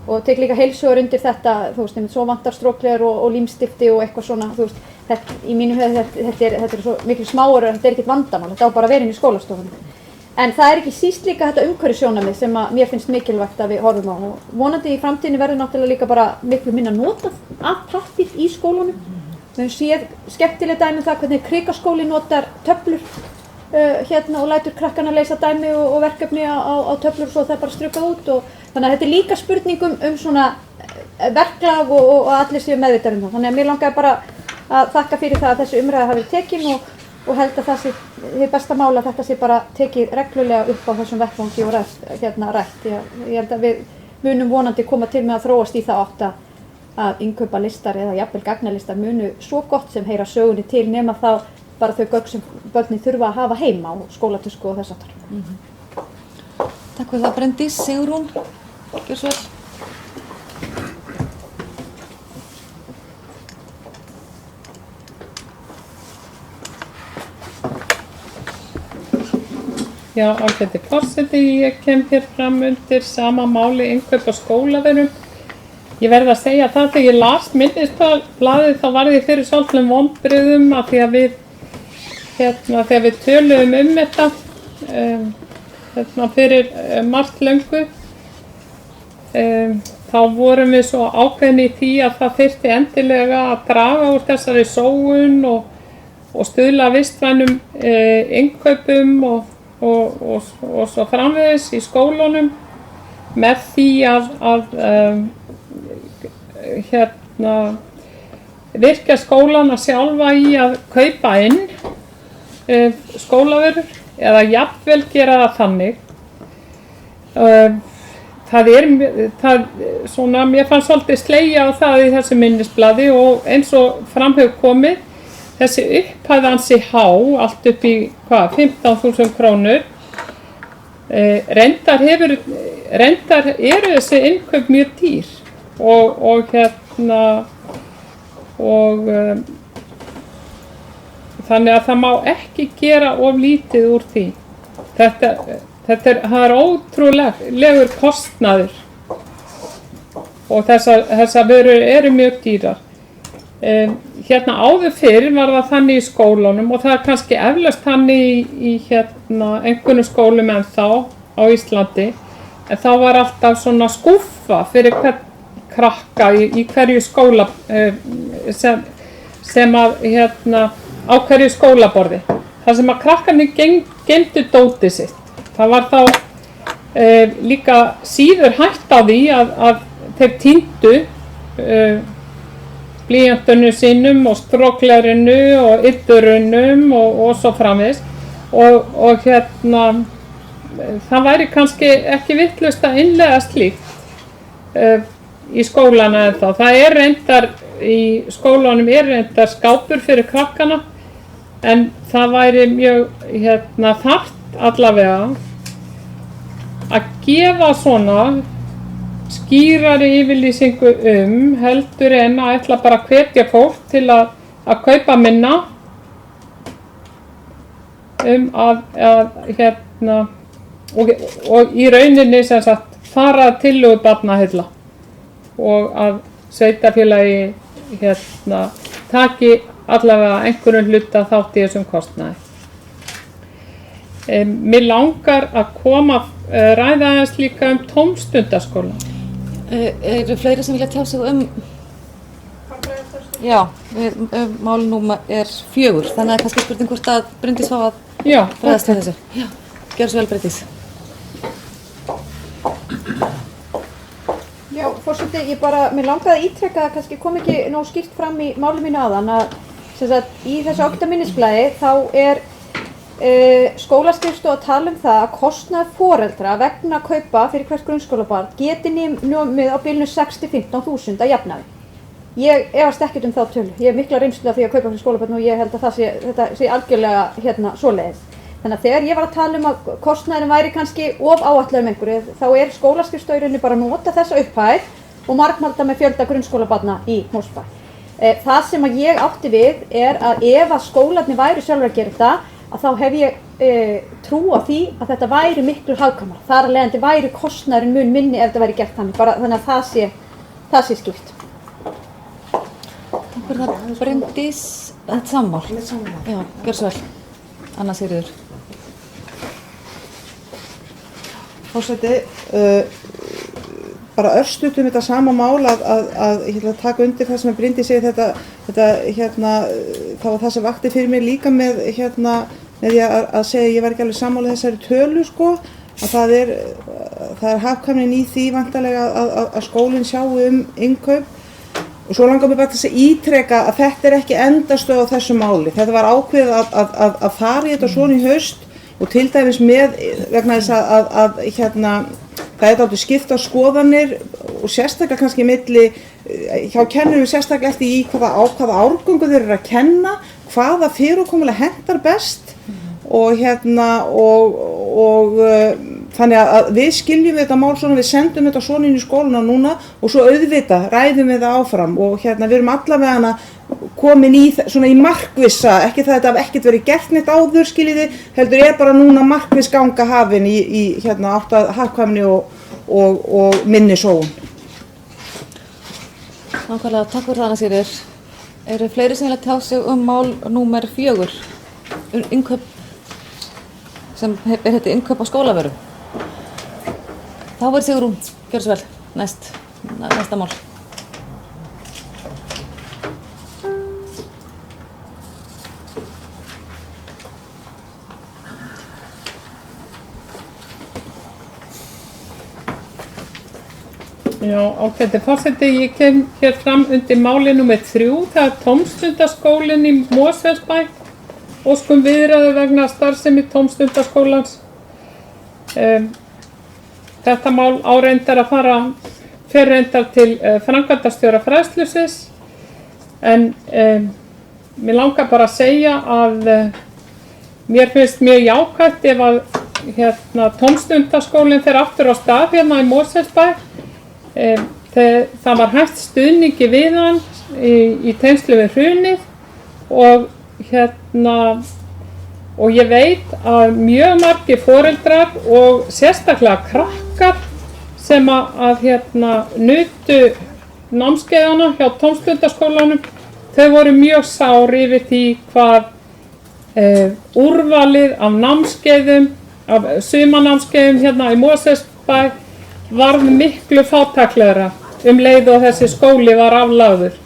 Og tek líka heilsugur undir þetta, þú veist, svo vantar stróklegar og límstifti og eitthvað svona, þú veist, í mínu höfði þetta er svo miklu smáur, þetta ekkert vandamál, þetta á bara að vera inn í skólastofunum. En það ekki síst líka þetta umhverfissjónarmið sem að mér finnst mikilvægt að við horfum á. Og vonandi í framtíðinni verður náttúrulega líka bara miklu minna notað af pappír í skólunum. Við höfum séð skemmtileg dæmi það hvernig Krikaskóli notar töflur og lætur krakkana leysa dæmi og verkefni á töflur svo það bara strjúkað út. Og þannig að þetta er líka spurningum svona verklag og allir séu meðvitaðir það. Þannig að mér langaði bara að þakka fyrir það að þessi umræða hafi verið tekin og held að það sé hið besta mála að þetta sé bara tekið reglulega upp á þessum vettvangi og rætt. Ég held að við munum vonandi koma til með að þróast í það átt að innkaupalistar eða jafnvel gagnalistar munu svo gott sem heyra sögunni til nema þá bara þau gögn sem börnin þurfa að hafa heima og skólatösku og þess aftar. Takk fyrir það Bryndís, Sigrún, gjör svo vel. Já, ágæti forseti, ég kem hér fram undir sama máli innkaup á skólavörum. Ég verð að segja það þegar ég las minnisblaðið þá varð ég fyrir svolítlum vonbrigðum af því að þegar við töluðum þetta fyrir margt löngu þá vorum við svo ákveðin í því að það þyrfti endilega að draga úr þessari sóun og stuðla vistvænum innkaupum og svo framvegis í skólunum með því að virkja skólana sjálfa í að kaupa inn skólavörur eða jafnvel gera það þannig. Mér fannst svolítið slegja á það í þessu minnisblaði og eins og fram hefur komið þessi upphæð ansi há, allt upp í 15.000 krónur. Reyndar eru þessi innkaup mjög dýr og þannig að það má ekki gera of lítið úr því. Það er ótrúlegur kostnaður og þessar vörur eru mjög dýrar. Áður fyrr var það þannig í skólunum og það er kannski eflaust þannig í einhvernum skólum ennþá á Íslandi, en þá var alltaf svona skúffa fyrir hvern krakka í hverju skóla sem á hverju skólaborði, þar sem að krakkarnir geymdu dótið sitt. Það var þá líka síður hætt á því að þeir týndu blýantunum sínum og stróklerinu og yddurunum og svo framvegis og það væri kannski ekki vitlaust að innleiða slíkt í skólana ennþá. Það er reyndar í skólanum reyndar skápur fyrir krakkana en það væri mjög þarft allavega að gefa svona skýrari yfirlýsingu heldur en að ætla bara að hvetja fólk til að kaupa minna og í rauninni sem sagt fara tillögu barnaheilla og að sveitarfélagi taki allavega einhverjum hluta þátt í þessum kostnaði. Mér langar að ræða aðeins líka tómstundaskóla. Eru fleiri sem vilja tjá sig Já, mál númer 4, þannig að kannski spurning hvort að Bryndís fá að bregðast við þessu. Já, gjör svo vel Bryndís. Já, forseti, mér langaði að ítreka að kannski kom ekki nóg skýrt fram í máli mínu áðan að í þessu ágæta minnisblaði þá skólaskrifstofa að tala það að kostnaður foreldra vegna kaupa fyrir hvert grunnskólabarn geti numið á bilinu 6-15.000 að jafnaði. Ég efast ekkert þá tölu. Ég hef mikla reynslu af því að kaupa fyrir skólabarn og ég held að þetta sé algjörlega svoleiðis. Þannig að þegar ég var að tala að kostnaðurinn væri kannski of áætlaður einhverju, þá skólaskrifstofurinn bara að nota þessa upphæð og margmalda með fjölda grunnskólabarna í Mosfellsbæ. Það sem að ég átti við að ef að skólarnir væru sjálfur að gera þetta, að þá hef ég trú á því að þetta væri miklu hagkvæmara. Þar af leiðandi væri kostnaðurinn mun minni ef þetta væri gert þannig, bara þannig að það sé skýrt. Takk fyrir það, Bryndís. Þetta sammál. Já, gjör svo vel. Anna Sigríður. Forseti, bara örstutt þetta sama mál að ég ætla að taka undir það sem Bryndís segir það var það sem vakti fyrir mig líka með því að segja ég var ekki alveg sammála þessari tölu sko, að það er hagkvæmnin í því vantarlega að skólinn sjái innkaup. Og svo langar mér bara til að ítreka að þetta ekki endastöð á þessu máli. Þetta var ákveðið að fara í þetta svona í haust og til dæmis vegna þess að það er dálítið skipt á skoðanir og sérstaklega kannski milli, hjá kennurum sérstaklega eftir í hvaða árgöngu þeir eru að kenna, hvaða fyrirkomulag hentar best og þannig að við skiljum þetta mál svona, við sendum þetta svona inn í skóluna núna og svo auðvitað ræðum við það áfram og við erum allavega komin í markvissa, ekki það að þetta hafi ekkert verið gert neitt áður skiljiði, heldur bara núna markviss ganga hafin í átt að hagkvæmni og minni sóun. Nákvæmlega, takk fyrir það Anna Sigríður. Eru fleiri sem vilja tjá sig mál númer 4, innkaup sem heitir innkaup á skólavöru? Þá verður Sigrún, gjör svo vel, næsta mál. Já, ágæti forseti, ég kem hér fram undir máli númer 3, það er tómstundaskólinn í Mosfellsbæ, óskum viðræðu vegna starfsemi tómstundaskólans. Þetta mál áreindar að fer reyndar til framkvæmdastjóra fræðslusins, en mér langar bara að segja að mér finnst mjög jákvætt ef að tómstundaskólinn fer aftur á stað hérna í Mosfellsbæ. Það var hægt stuðningi við hann í tengslu við hrunið og ég veit að mjög margir foreldrar og sérstaklega krakkar sem nutu námskeiðana hjá tómstundaskólanum, þau voru mjög sár yfir því hvað úrvalið af námskeiðum, af sumarnámskeiðum hérna í Mosfellsbæ varð miklu fátæklegra leið og þessi skóli var aflagður.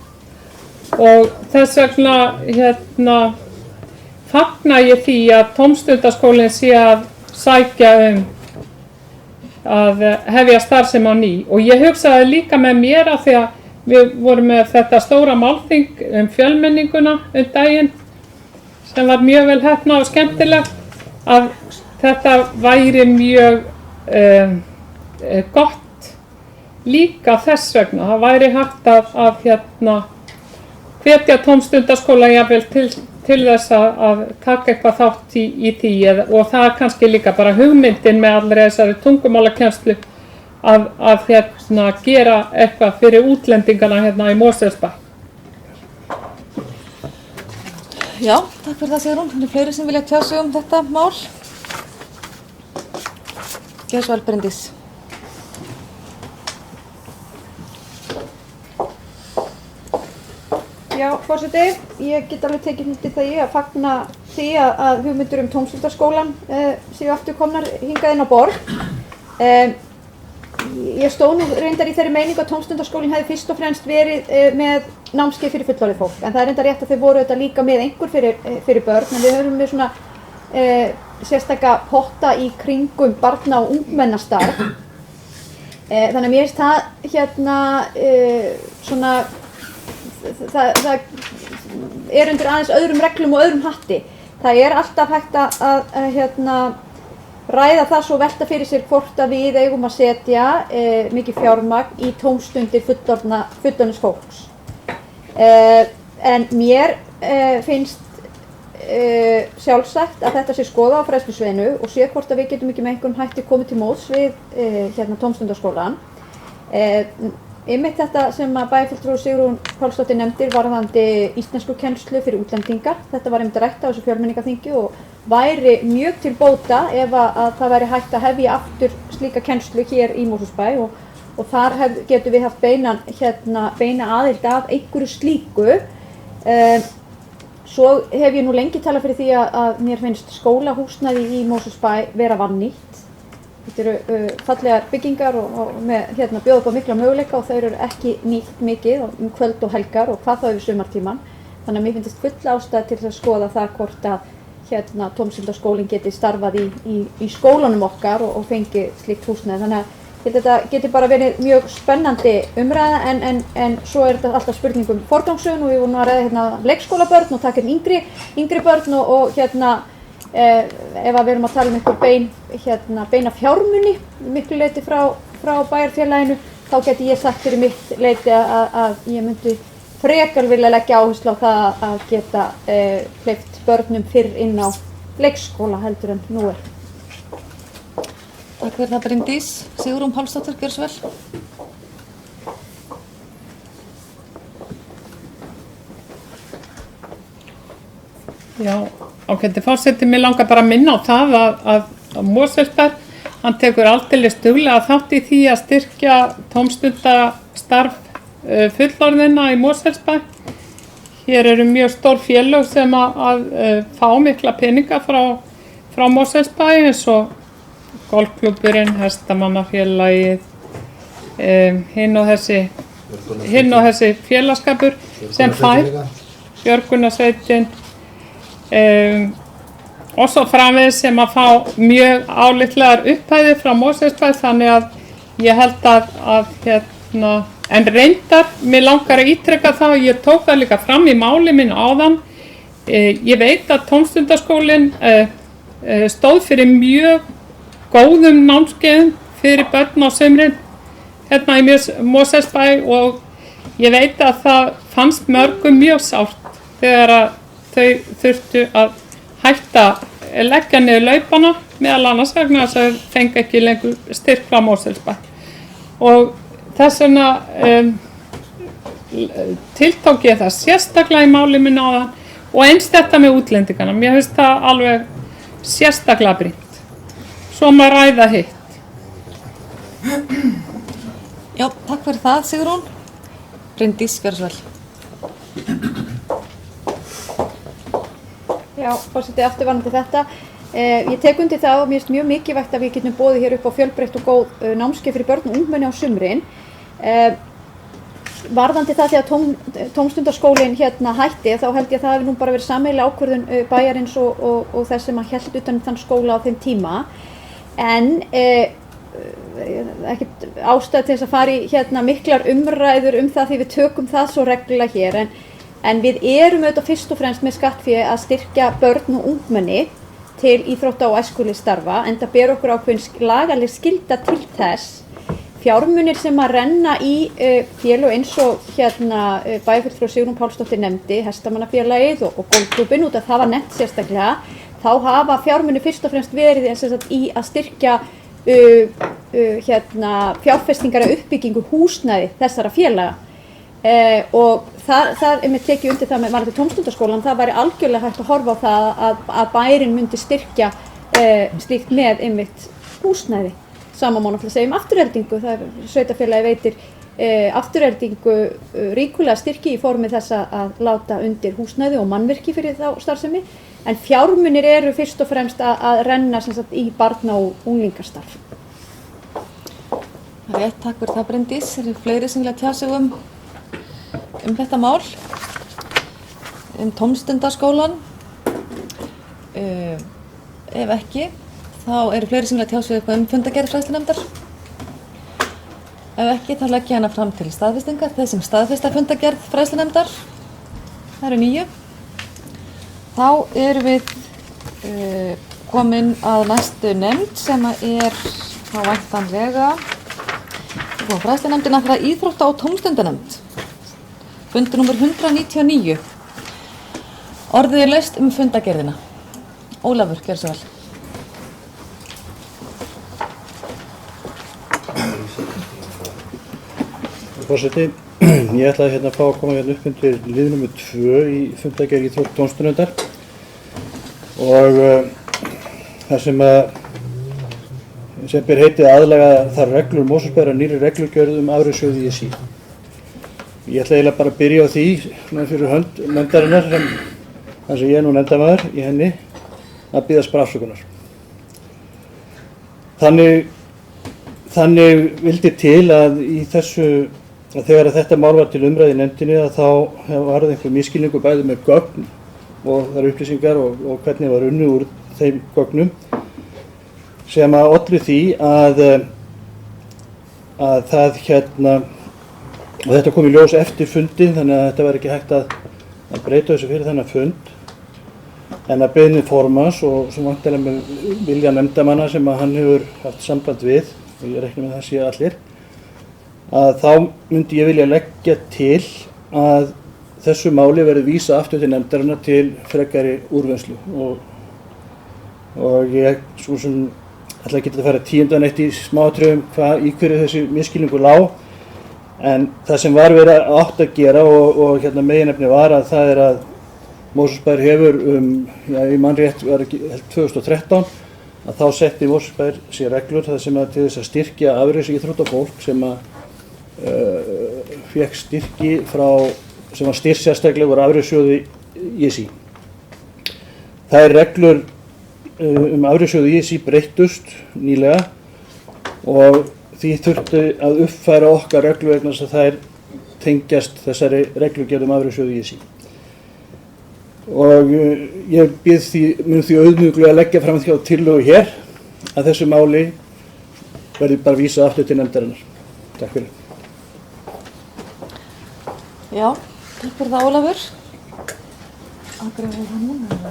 Og þess vegna fagna ég því að tómstundaskólinn sé að sækja að hefja starfsemi á ný. Og ég hugsaði líka með mér að því að við vorum með þetta stóra málþing fjölmenninguna daginn sem var mjög vel heppnað og skemmtilegt, að þetta væri mjög gott líka þess vegna. Það væri hægt að hvetja tómstundaskóla jafnvel til þess að taka eitthvað þátt í því og það er kannski líka bara hugmyndin með allri þessari tungumálakennslu að gera eitthvað fyrir útlendingana hérna í Mosfellsbæ. Já, takk fyrir það Sigrún. Það eru fleiri sem vilja tjá sig þetta mál. Gjör svo vel, Bryndís. Já, forseti, ég get alveg tekið undir það að fagna því að hugmyndir tómstundaskólann séu aftur komnar hingað inn á borð. Ég stóð nú reyndar í þeirri meiningu að tómstundaskólinn hefði fyrst og fremst verið með námskeið fyrir fullorðið fólk, en það er reyndar rétt að þau voru þetta líka með einhver fyrir börn, en við höfum með svona sérstaka potta í kringum barna- og ungmennastarf. Þannig að mér finnst það það er undir aðeins öðrum reglum og öðrum hatti. Það er alltaf hægt að ræða það svo velta fyrir sér hvort að við eigum að setja mikið fjármagn í tómstundir fullorðins fólks. En mér finnst sjálfsagt að þetta sé skoða á fræðslusviðinu og sé hvort að við getum ekki með einhverjum hætti komið til móts við tómstundaskólann. Einmitt þetta sem að bæjarfulltrúi Sigrún Pálsdóttir nefndir varðandi íslenskukennslu fyrir útlendinga. Þetta var einmitt rætt á þessu fjölmenningarþingi og væri mjög til bóta ef að það væri hægt að hefja aftur slíka kennslu hér í Mosfellsbæ og þar getum við haft beina aðild af einhverju slíku. Svo hef ég nú lengi talað fyrir því að mér finnst skólahúsnæði í Mosfellsbæ vera vannýtt. Þetta eru fallegar byggingar og með bjóða upp á mikla möguleika og þau eru ekki nýtt mikið kvöld og helgar og hvað þá yfir sumartíman. Þannig að mér finnst full ástæða til að skoða það hvort að tómstundaskólinn geti starfað í skólanum okkar og fengi slíkt húsnæði. Þannig að þetta geti bara verið mjög spennandi umræða en svo er þetta alltaf spurning forgangsröðun og við vorum að ræða leikskólabörn og taka yngri börn og ef við erum að tala einhver beina fjármuni miklu leyti frá bæjarfélaginu þá geti ég sagt fyrir mitt leyti að ég myndi frekar vilja leggja áherslu á það að geta hleypt börnum fyrr inn á leikskóla heldur en nú er. Takk fyrir það Bryndís. Sigrún Pálsdóttir, gjörðu svo vel. Já, ágæti forseti, mér langar bara að minna á það að Mosfellsbær, hann tekur aldeilis duglega þátt í því að styrkja tómstundastarf fullorðinna í Mosfellsbæ. Hér eru mjög stór félög sem að fá mikla peninga frá Mosfellsbæ eins og golfklúbburinn, hestamannafélagið, hinn og þessi félagskapur sem fær, björgunarsveitin, og svo framvegis sem að fá mjög álitlegar upphæðir frá Mosfellsbæ þannig að ég held en reyndar, mér langar að ítreka það og ég tók það líka fram í máli mínu áðan, ég veit að tómstundaskólinn stóð fyrir mjög góðum námskeiðum fyrir börn á sumrin í Mosfellsbæ og ég veit að það fannst mörgum mjög sárt þegar að þau þurftu að hætta leggja niður laupana meðal annars vegna þess að þau fengi ekki lengur styrk frá Mosfellsbæ og þess vegna tiltók ég það sérstaklega í máli mínu áðan og eins þetta með útlendingana, mér finnst það alveg sérstaklega brýnt. Svo maður ræða hitt. Já, takk fyrir það Sigrún. Bryndís, gjörðu svo vel. Já, forseti afturvarandi þetta. Ég tek undir það og mér finnst mjög mikilvægt að við getum boðið hér upp á fjölbreytt og góð námskeið fyrir börn og ungmenni á sumrin. Varðandi það þegar tómstundaskólinn hætti þá held ég að það hefði nú bara verið sameiginleg ákvörðun bæjarins og þess sem að hélt utan þann skóla á þeim tíma. En ekkert ástæða til þess að fara í miklar umræður það því við tökum það svo reglulega hér. En við erum auðvitað fyrst og fremst með skattfé að styrkja börn og ungmenni til íþrótta- og æskulýðsstarfa enda ber okkur ákveðin lagaleg skylda til þess. Fjármunir sem að renna í félög eins og bæjarfulltrúi Sigrún Pálsdóttir nefndi, hestamannafélagið og golfklúbbinn út af það var nefnt sérstaklega, þá hafa fjármunir fyrst og fremst verið í að styrkja fjárfestingar og uppbyggingu húsnæði þessara félaga. Og það tekið undir það með varðandi tómstundaskólan, það væri algjörlega hægt að horfa á það að bærinn myndi styrkja slíkt með einmitt húsnæði. Sama má náttúrulega segja afturheldingu, það er sveitarfélagi veitir afturheldingu ríkulega styrki í formi þess að láta undir húsnæði og mannvirki fyrir þá starfsemi, en fjármunir eru fyrst og fremst að renna í barna- og unglingastarf. Rétt, takk fyrir það Bryndís. Það eru fleiri sem vilja tjá sig um þetta mál, tómstundaskólann. Ef ekki, þá eru fleiri sem vilja tjá sig eitthvað fundargerð fræðslunefndar. Ef ekki, þá legg ég hana fram til staðfestingar. Þeir sem staðfesta fundargerð fræðslunefndar, það eru 9. Þá erum við komin að næstu nefnd sem er þá væntanlega fræðslunefndin allra íþrótta- og tómstundanefnd. Fundur númer 199. Orðið er laust fundagerðina. Ólafur, gjörðu svo vel. Forseti, ég ætlaði hérna að fá að koma hérna upp undir lið nr. 2 í fundagerð íþrótta- og tómstundanefndar og þar sem ber heitið aðlaga þar reglur Mosfellsbæjar nýrri reglugerð afreksjóð ISÍ. Ég ætla eiginlega bara að byrja á því fyrir hönd nefndarinnar þar sem ég er nú nefndarmaður í henni að biðjast bara afsökunar. Þannig vildi til að í þessu að þegar þetta mál var til umræðu í nefndinni að þá var það einhver misskilningur bæði með gögn og þær upplýsingar og hvernig var unnið úr þeim gögnum sem að ollu því að það og þetta kom í ljós eftir fundin þannig að þetta var ekki hægt að breyta þessu fyrir þennan fund en að beiðni formans og sem vantilega með vilja nefndarmanna sem að hann hefur haft samband við og ég reikna með það séu allir að þá myndi ég vilja leggja til að þessu máli verði vísað aftur til nefndarinnar til frekari úrvinnslu og ég svo sem ætla ekki að fara tíundan eitt í smáatriðum í hverju þessi misskilningur lá en það sem var verið átt að gera og hérna meginefni var að það er að Mosfellsbær hefur í mannrétt var ekki 2013 að þá setti Mosfellsbær sér reglur það sem að til þess að styrkja afreksíþróttafólk sem að fékk styrki sem var styrkt sérstaklega voru afreksjóði ISÍ. Þær reglur afreksjóði ISÍ breyttust nýlega og því þurfti að uppfæra okkar reglur vegna þess að þær tengjast þessari reglugerð afreksjóði ISÍ. Og ég mun því auðmjúklega að leggja fram því á tillögu hér að þessu máli verði bara vísað aftur til nefndarinnar. Takk fyrir. Já, takk fyrir það Ólafur. Afgreiðum við það núna eða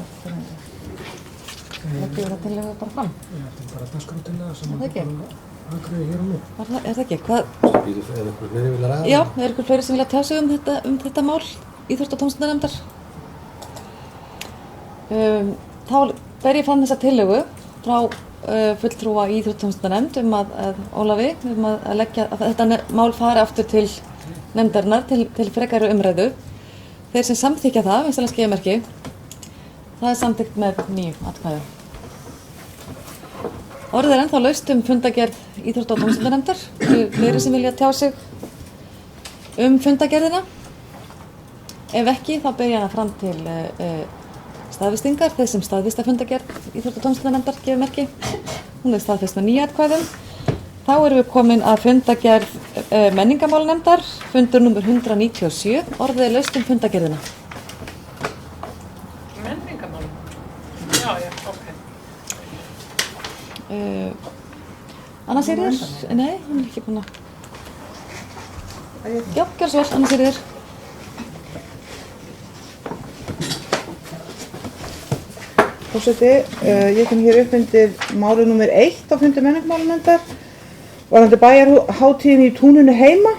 leggjum við það tillögu bara fram? Já, þetta er bara dagskrártillaga sem Er það ekki? afgreiði hér og nú. Er það ekki? Hvað? Er einhver fleiri vilja ræða? Já, er ykkur fleiri sem vilja tjá sig um þetta mál íþrótta- og tómstundanefndar? Þá ber ég fram þessa tillögu frá fulltrúa í íþrótta- og tómstundanefnd að Ólafi að leggja að þetta mál fari aftur til nefndarinnar til frekari umræðu. Þeir sem samþykja það, vinsamlega skeiðmerki, það er samþykkt með 9 atkvæðum. Orðið er ennþá laust fundagerð íþrótta- og tómstundanefndar. Fleiri sem vilja tjá sig fundagerðina? Ef ekki, þá ber ég hana fram til staðfestingar. Þeir sem staðfesta fundagerð íþrótta- og tómstundanefndar gefur merki. Hún er staðfest með 9 atkvæðum. Þá erum við komin að fundagerð menningarmálanefndar, fundur nr. 197, orðið er laust fundagerðina. Menningarmálum? Já, ok. Anna Sigríður? Nei, hún er ekki búin að... Já, gjör svo vel, Anna Sigríður. Forseti, ég kem hér upp undir máli nr. 1 á fundi menningarmálanefndar varðandi bæjarhátíðin í túninu heima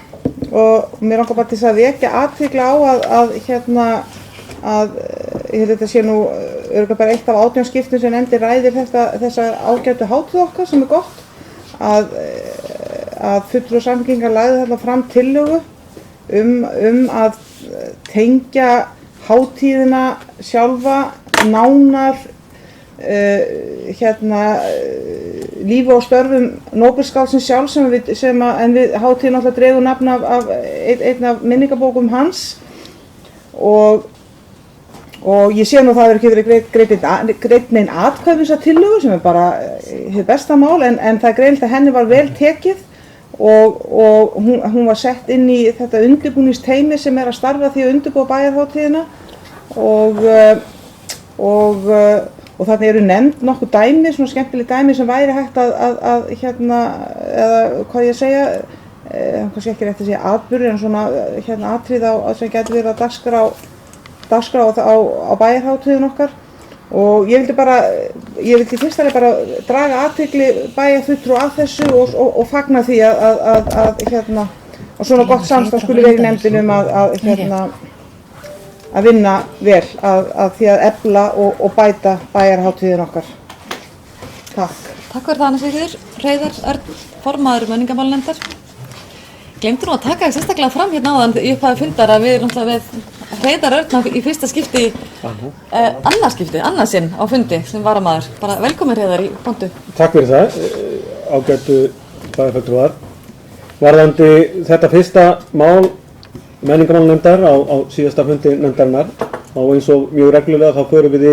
og mér langar bara til þess að vekja athygli á að ég held þetta sé nú örugglega bara eitt af 18 skiptum sem nefndin ræðir þessa ágætu hátíð okkar sem er gott að fulltrúi Samfylkingar lagði þarna fram tillögu að tengja hátíðina sjálfa nánar lífi og störfum Nóbelsskáldsins sjálfs en við hátíðin alltaf dregur nafn af einn af minningabókum hans og ég sé nú það hefur ekki verið greidd nein atkvæði þessa tillögu sem er bara hið besta mál en það er greinilegt að henni var vel tekið og hún var sett inn í þetta undirbúningsteymi sem er að starfa því að undirbúa bæjarhátíðina og þannig eru nefnd nokkuð dæmi, svona skemmtileg dæmi sem væri hægt að eða hvað ég segja, kannski ekki rétt að segja atburðir en svona atrið sem getur verið að dagskrá á bæjarhátíðin okkar og ég vildi fyrst alveg bara draga athygli bæjarfulltrúa að þessu og fagna því að svona gott samstarf skuli verið í nefndinni að vinna vel að því að efla og bæta bæjarhátíðin okkar. Takk. Takk fyrir það, Anna Sigríður. Hreiðar Örn, formaður menningarmálanefndar. Gleymdu nú að taka það sérstaklega fram hérna áðan í upphafi fundar að við erum náttúrulega með Hreiðar Örn í fyrsta skipti, annað sinn á fundi sem varamaður. Bara velkomin Hreiðar í pontu. Takk fyrir það, ágætu bæjarfulltrúar. Varðandi þetta fyrsta mál menningarmálanefndar á síðasta fundi nefndarinnar og eins og mjög reglulega þá förum við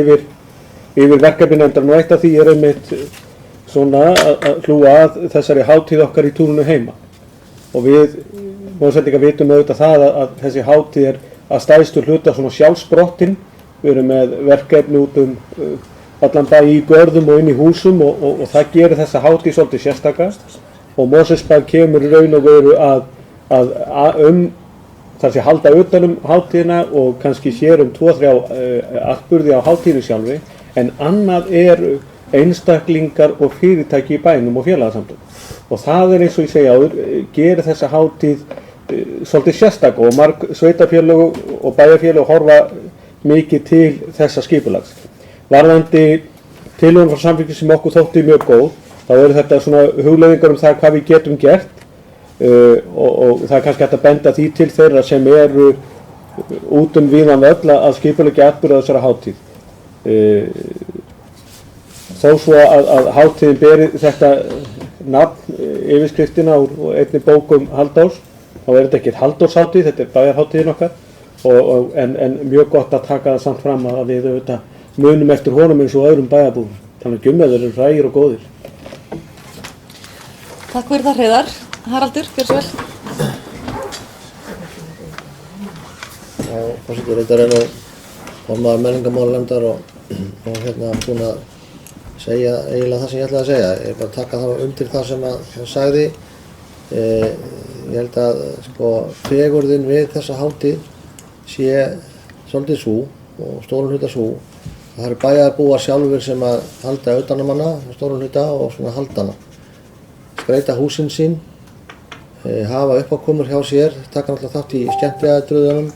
yfir verkefni nefndarinnar og eitt af því er einmitt svona að hlúa að þessari hátíð okkar í túninu heima. Og við Mosfellingar vitum auðvitað það að þessi hátíð er að stærstu hluta svona sjálfsbrottin. Við erum með verkefni út allan bæ í görðum og inn í húsum og það gerir þessa hátíð svolítið sérstaka. Og Mosfellsbær kemur í raun og veru að þar sé halda utan hátíðina og kannski sér 2-3 atburði á hátíðinu sjálfi, en annað einstaklingar og fyrirtæki í bænum og félagasamtök. Og það eins og ég segja áður, gerir þessa hátíð svolítið sérstaka og marg sveitarfélög og bæjarfélög horfa mikið til þessa skipulags. Varðandi tillögur frá Samfylkingunni sem okkur þótti mjög góð, þá eru þetta svona hugleiðingar það hvað við getum gert og það er kannski hægt að benda því til þeirra sem eru út víðan völl að skipuleggja atburði þessara hátíð. Þó svo að hátíðin beri þetta nafn yfirskriftina úr einni bókum Halldórs, þá er þetta ekki Halldórshátíð, þetta er bæjarhátíðin okkar en mjög gott að taka það samt fram að við auðvitað munum eftir honum eins og öðrum bæjarbúum. Þannig að þeir eru rægir og góðir. Takk fyrir það Hreiðar. Haraldur, gjör svo vel. Já, forseti reyndar nú formaður menningarmálanefndar og búinn að segja eiginlega það sem ég ætlaði að segja. Ég bara taka það undir það sem hann sagði. Ég held að fegurðin við þessa hátíð sé svolítið sú og stórum hluta sú. Það eru bæjarbúar sjálfur sem að halda utan hana, stórum hluta og svona halda hana. Skreyta húsin sín, hafa uppákomur hjá sér, taka náttúrulega þátt í skemmtiatriðunum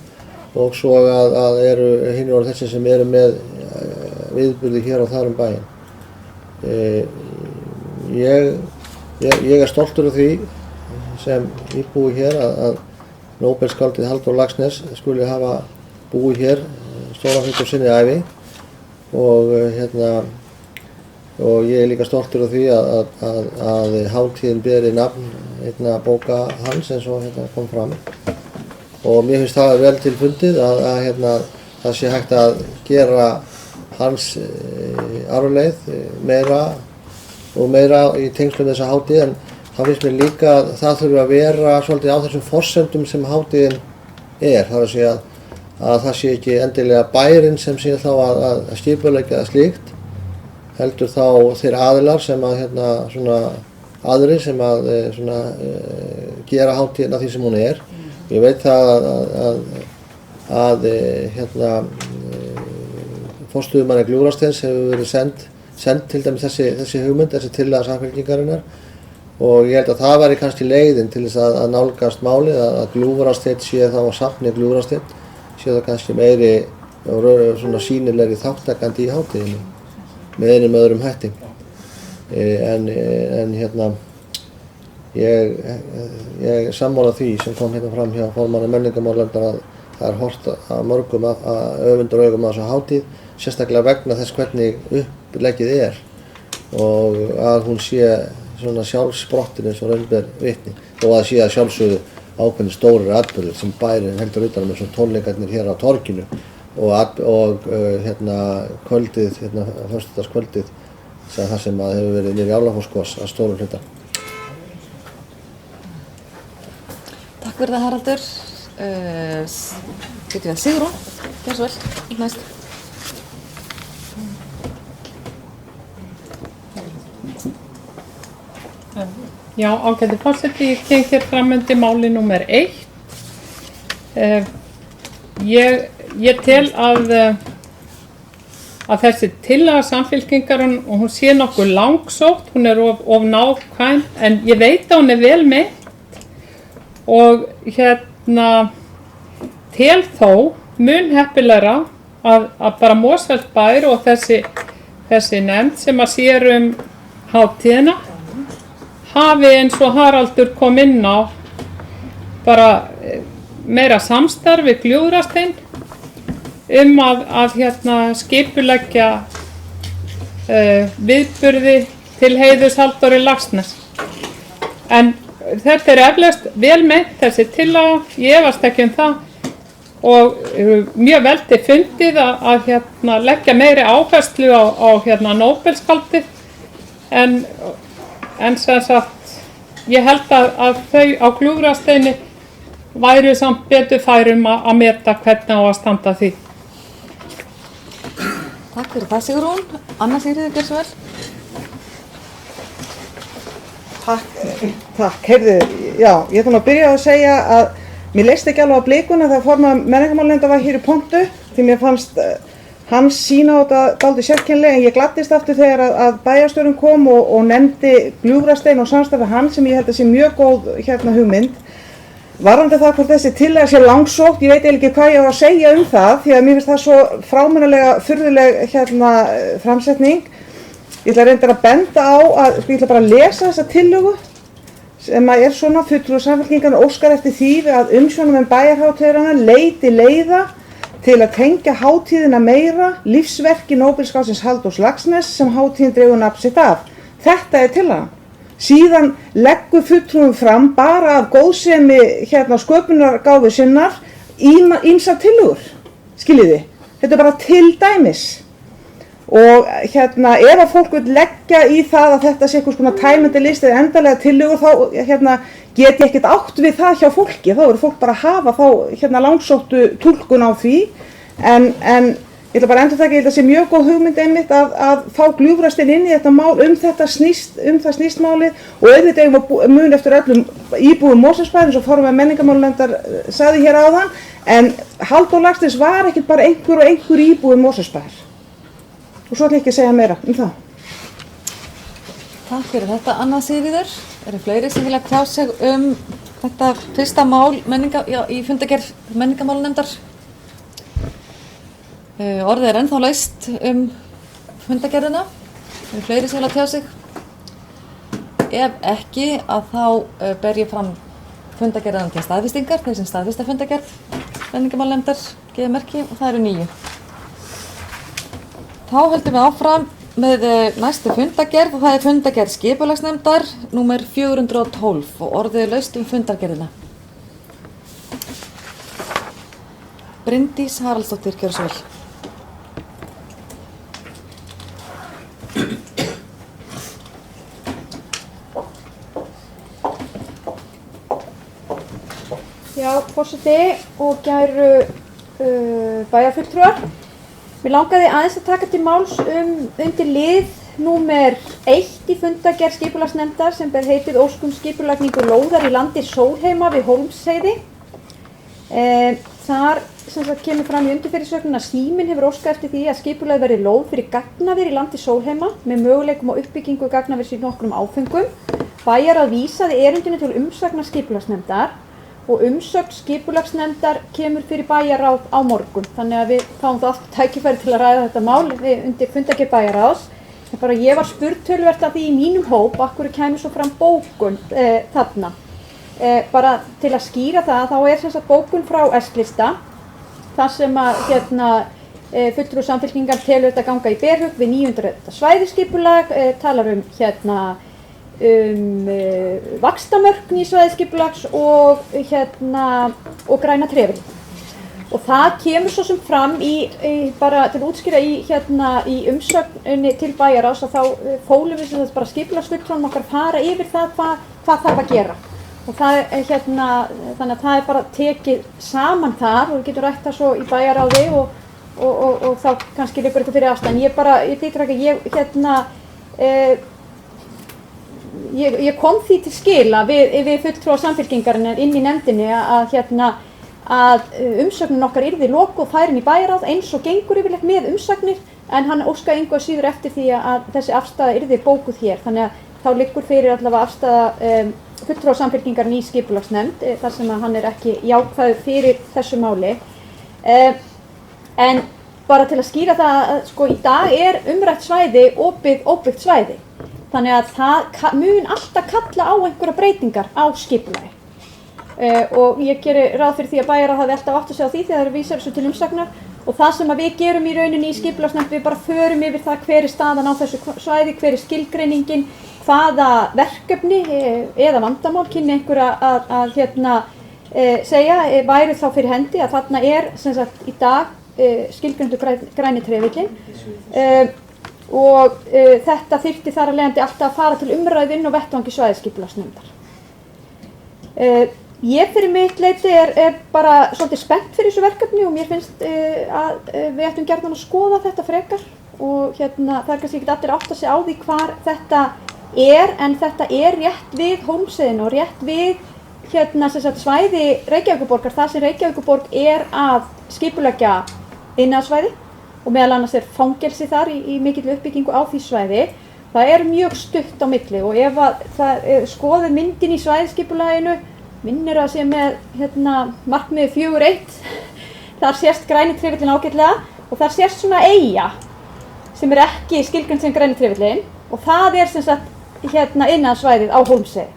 og svo að eru hinir orðið þessi sem eru með viðburði hér og þar bæinn. Ég er stoltur af því sem íbúi hér að Nóbelsskáldið Halldór Laxness skuli hafa búið hér stóran hluta af sinni ævi og ég er líka stoltur af því að hátíðin beri nafn einna bóka hans eins og kom fram. Og mér finnst það vel til fundið að það sé hægt að gera hans arfleið meira og meira í tengslum með þessa hátíð, en það finnst mér líka að það þurfi að vera svolítið á þessum forsendum sem hátíðin er. Það er að segja að það sé ekki endilega bærinn sem sé þá að skipuleggja slíkt, heldur þá þeir aðilar sem að svona aðrir sem að gera hátíðina því sem hún er. Ég veit það að forstöðumanni Gljúfrasteins hefur verið send til dæmis þessi hugmynd, þessi tillaga Samfylkingarinnar, og ég held að það væri kannski leiðin til þess að nálgast málið, að Gljúfrasteinn sé þá á safni Gljúfrasteinn, sé það kannski meiri og svona sýnilegri þáttakandi í hátíðinni með einum öðrum hætti. Ég er sammála því sem kom fram hjá formanni menningarmálanefndar að það er horft að mörgum öfundaraugum að þessu hátíð, sérstaklega vegna þess hvernig uppleggið er og að hún sé svona sjálfsprottin eins og raun ber vitni, og að sé að sjálfsögðu ákveðnir stórir atburðir sem bærinn heldur utan um eins og tónleikarnir hér á torginu og kvöldið, föstudagskvöldið, það sem að hefur verið niður í Álafossgoss að stórum hluta. Takk fyrir það Haraldur. Getum við Sigrún, gjör svo vel, næst. Já, ágæti forseti, ég kem hér fram undir máli númer 1. Ég tel að þessi tillaga Samfylkingarinnar, og hún sé nokkuð langsótt, hún er of nákvæm, en ég veit að hún er vel meint og tel þó mun heppilegra að bara Mosfellsbær og þessi nefnd sem að sér hátíðina hafi eins og Haraldur kom inn á bara meira samstarf við Gljúfrastein að skipuleggja viðburði til heiðurs Halldóri Laxness. En þetta eflaust vel meint þessi tillaga, ég efast ekki það og mjög vel til fundið að leggja meiri áherslu á Nóbelskaldið en sem sagt ég held að þau á Gljúfrasteini væru samt betur færum að meta hvernig á að standa því. Takk fyrir það Sigrún. Anna Sigríður, gjörðu svo vel. Takk, heyrðu, já, ég ætla að byrja að segja að mér leist ekki alveg á blikuna þegar formaður menningarmálanefndar var hér í pontu því mér fannst hans sýna á þetta dálítið sérkennilega en ég gladdist aftur þegar að bæjarstjórinn kom og nefndi Gljúfrastein og samstarfi hans sem ég held að sé mjög góð hugmynd. Varðandi það hvort þessi tillaga sé langsótt, ég veit ekki hvað ég á að segja það því að mér finnst það svo frámunalega furðuleg framsetning. Ég ætla reyndar að benda á að ég ætla bara að lesa þessa tillögu sem er svona fulltrúi Samfylkingarinnar óskar eftir því að umsjónarmenn bæjarhátíðarinnar leiti leiða til að tengja hátíðina meira lífsverki Nóbelskáldsins Halldórs Laxness sem hátíðin dregur nafn sitt af. Þetta er tillagan. Síðan leggur fulltrúum fram bara af góðsemi sköpunargáfu sinnar ýmsar tillögur, skiljiði. Þetta er bara til dæmis. Og ef að fólk vil leggja í það að þetta sé einhvers konar tæmandi listi eða endanlega tillögur þá get ég ekkert átt við það hjá fólki. Þá verður fólk bara að hafa þá langsóttu túlkun á því en ég ætla bara að endurtaka, ég held að sé mjög góð hugmynd einmitt að fá Gljúfrastein inn í þetta mál það snýst málið og auðvitað eigum að muna eftir öllum íbúum Mosfellsbæjar eins og formaður menningarmálanefndar sagði hér áðan en Halldór Laxness var ekkert bara einhver íbúum Mosfellsbæjar. Og svo ætla ég ekki að segja meira það. Takk fyrir þetta, Anna Sigríður. Eru fleiri sem vilja tjá sig þetta fyrsta mál í fundargerð menningarmálanefndar? Orðið er ennþá laust fundargerðina. Eru fleiri sem vilja tjá sig? Ef ekki, að þá ber ég fram fundargerðina til staðfestingar, þeir sem staðfesta fundargerð menningarmálanefndar gefa merki og það eru 9. Þá höldum við áfram með næstu fundargerð og það er fundargerð skipulagsnefndar númer 412 og orðið er laust fundargerðina. Bryndís Haraldsdóttir, gjörðu svo vel. Já, forseti og kæru bæjarfulltrúar. Mér langaði aðeins að taka til máls undir lið númer 1 í fundargerð skipulagsnefndar sem ber heitið ósk skipulagningu lóðar í landi Sólheima við Hólmsheiði. Þar kemur fram í undirferðisögnin að Síminn hefur óskað eftir því að skipulagið verði lóð fyrir gagnaver í landi Sólheima með möguleikum á uppbyggingu gagnavers í nokkrum áföngum. Bæjarráð vísaði erindinu til umsagnar skipulagsnefndar og umsögn skipulagsnefndar kemur fyrir bæjarráð á morgun. Þannig að við fáum það aftur tækifæri til að ræða þetta mál undir fundargerð bæjarráðs. Ég var spurð töluvert að því í mínum hóp af hverju kæmi svo fram bókun þarna. Bara til að skýra það, þá er sem sagt bókun frá S-lista þar sem að fulltrúi Samfylkingar telur þetta ganga í berhögg við 900 svæðisskipulag, talar vaxtamörk í svæðisskipulags og græna trefil. Og það kemur svo sem fram bara til að útskýra í umsögninni til bæjarráðs að þá fólum við sem bara skipulagsfulltrúum okkar fara yfir það hvað þarf að gera. Og það er þannig að það er bara tekið saman þar og við getum rætt það svo í bæjarráði og þá kannski liggur eitthvað fyrir afstæðan. Ég kom því til skila við fulltrúa Samfylkingarinnar inn í nefndinni að umsögnin okkar yrði lokuð og færin í bæjarráð eins og gengur yfirleitt með umsagnir en hann óskaði engu að síður eftir því að þessi afstaða yrði bókuð hér. Þannig að þá liggur fyrir allavega afstaða fulltrúa Samfylkingarinn í skipulagsnefnd þar sem að hann er ekki jákvæður fyrir þessu máli. En bara til að skýra það að sko í dag umrætt svæði óbyggt svæði. Þannig að það mun alltaf kalla á einhverja breytingar á skipulagi. Og ég geri ráð fyrir því að bæjarráð hafi alltaf átt að segja á því þegar það eru vísar þessu til umsagnar. Og það sem við gerum í rauninni í skipulagsnefnd, við bara förum yfir það hver staðan á þessu svæði, hver skilgreiningin, hvaða verkefni eða vandamál kynni einhverja að segja væri þá fyrir hendi að þarna sem sagt í dag skilgreindur græni trefillinn og þetta þyrfti þar að leiðandi alltaf að fara til umræðu inn á vettvangi svæðisskipulagsnefndar. Ég fyrir mitt leyti bara svolítið spennt fyrir þessu verkefni og mér finnst að við ættum gjarnan að skoða þetta frekar og það kannski ekki allir átta sig á því hvar þetta en þetta rétt við Hólmsheiðina og rétt við sem sagt, svæði Reykjavíkurborgar, það sem Reykjavíkurborg að skipuleggja iðnaðarsvæði og meðal annars fangelsi þar í mikilli uppbyggingu á því svæði. Það mjög stutt á milli og ef það skoðið myndin í svæðisskipulaginu minnir að sé með markmiði 4.1, þar sést græni trefillinn ágætlega og þar sést svona eyja sem ekki skilgreind sem græni trefillinn og það sem sagt iðnaðarsvæðið á Hólmsheiði.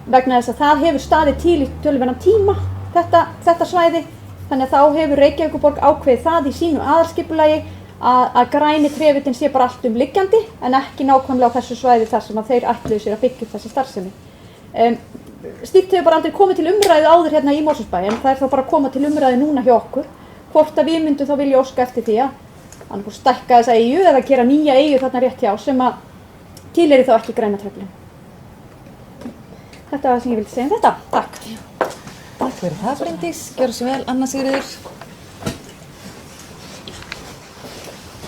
Vegna þess að það hefur staðið til í töluverðan tíma þetta svæði, þannig að þá hefur Reykjavíkurborg ákveðið það í sínu aðalskipulagi að græni trefillinn sé bara allt liggjandi en ekki nákvæmlega á þessu svæði þar sem að þeir ætluðu sér að byggja upp þessa starfsemi. Slíkt hefur bara aldrei komið til umræðu áður í Mosfellsbæ en það þá bara að koma til umræðu núna hjá okkur hvort að við myndum þá vilja óska eftir því að annarkoð stækka þessa eyju eða gera nýja eyju þarna rétt hjá sem að tilheyrir þá ekki græna trefillinn. Þetta var það sem ég vildi segja þetta. Takk. Takk fyrir það, Bryndís. Gjörðu svo vel, Anna Sigríður.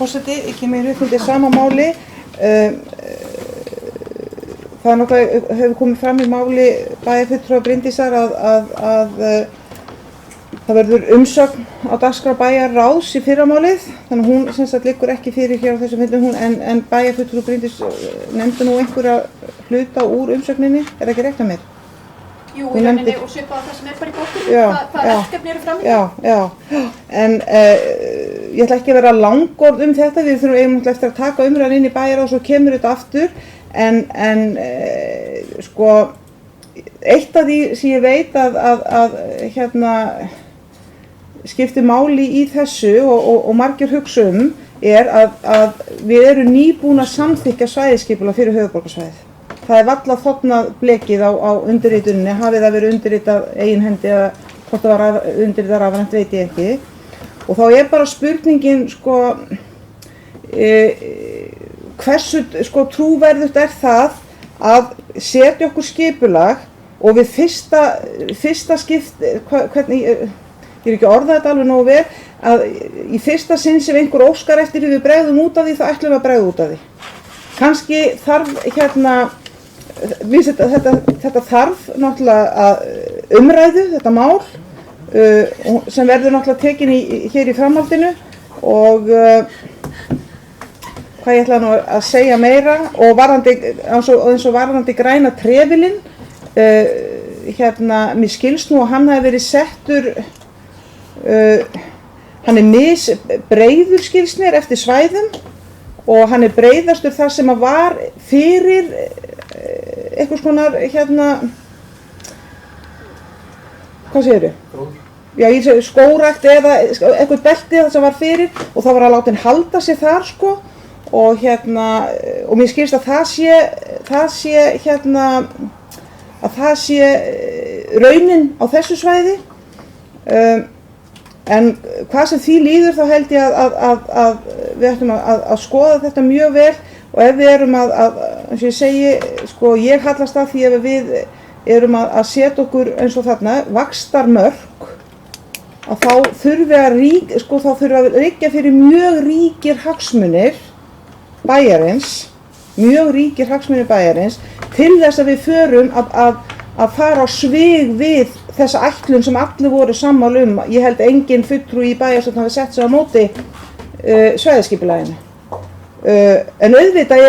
Forseti, ég kemur upp undir sama máli. Það náttúrulega hefur komið fram í máli bæjarfulltrúa Bryndísar að það verður umsögn á dagskrá bæjarráðs í fyrramálið, þannig að hún sem sagt liggur ekki fyrir hér á þessum fundum en bæjarfulltrúa Bryndís nefndi nú einhverja hluta úr umsögninni, það ekki rétt að mér? Jú, í rauninni og svipað á það sem bara í bókinni, hvað verkefni eru framöndan? Já, en ég ætla ekki að vera langorð þetta, við eigum eftir að taka umræðan inn í bæjarráð og svo kemur þetta aftur, en sko, eitt af því sem ég veit að skiptir máli í þessu og margir hugsa að við erum nýbúin að samþykkja svæðisskipulag fyrir höfuðborgarsvæðið. Það varla þotnað blekið á undirrituninni, hafi það verið undirritað eigin hendi eða hvort það var undirritað rafrænt veit ég ekki. Og þá bara spurningin sko, hversu sko, trúverðugt það að setja okkur skipulag og við fyrsta skipt, hvernig, ég ekki orðað þetta alveg nógu vel, að í fyrsta sinn sem einhver óskar eftir því við bregðum út af því, þá ætlum við að bregða út af því. Kannski þarf þetta þarf náttúrulega umræðu, þetta mál, sem verður náttúrulega tekin hér í framhaldinu og hvað ég ætla nú að segja meira og eins og varðandi græna trefilinn, mér skilst nú að hann hafi verið settur, hann misbreiður skilst mér eftir svæðum og hann breiðastur þar sem að var fyrir einhvers konar hvað segirðu? Já, ég segi skógrækt eða eitthvað belti það sem var fyrir og það var að láta hann halda sig þar sko og og mér skilst að það sé raunin á þessu svæði en hvað sem því líður þá held ég að við ættum að skoða þetta mjög vel og ef við erum eins og ég segi, sko ég hallast að því ef við erum að setja okkur eins og þarna vaxtarmörk að þá þurfi að liggja fyrir mjög ríkir hagsmunir bæjarins, til þess að við förum að fara á svig við þessa ætlun sem allir voru sammála ég held engin fulltrúi í bæjarstjórn hafi sett sig á móti svæðisskipulaginu. En auðvitað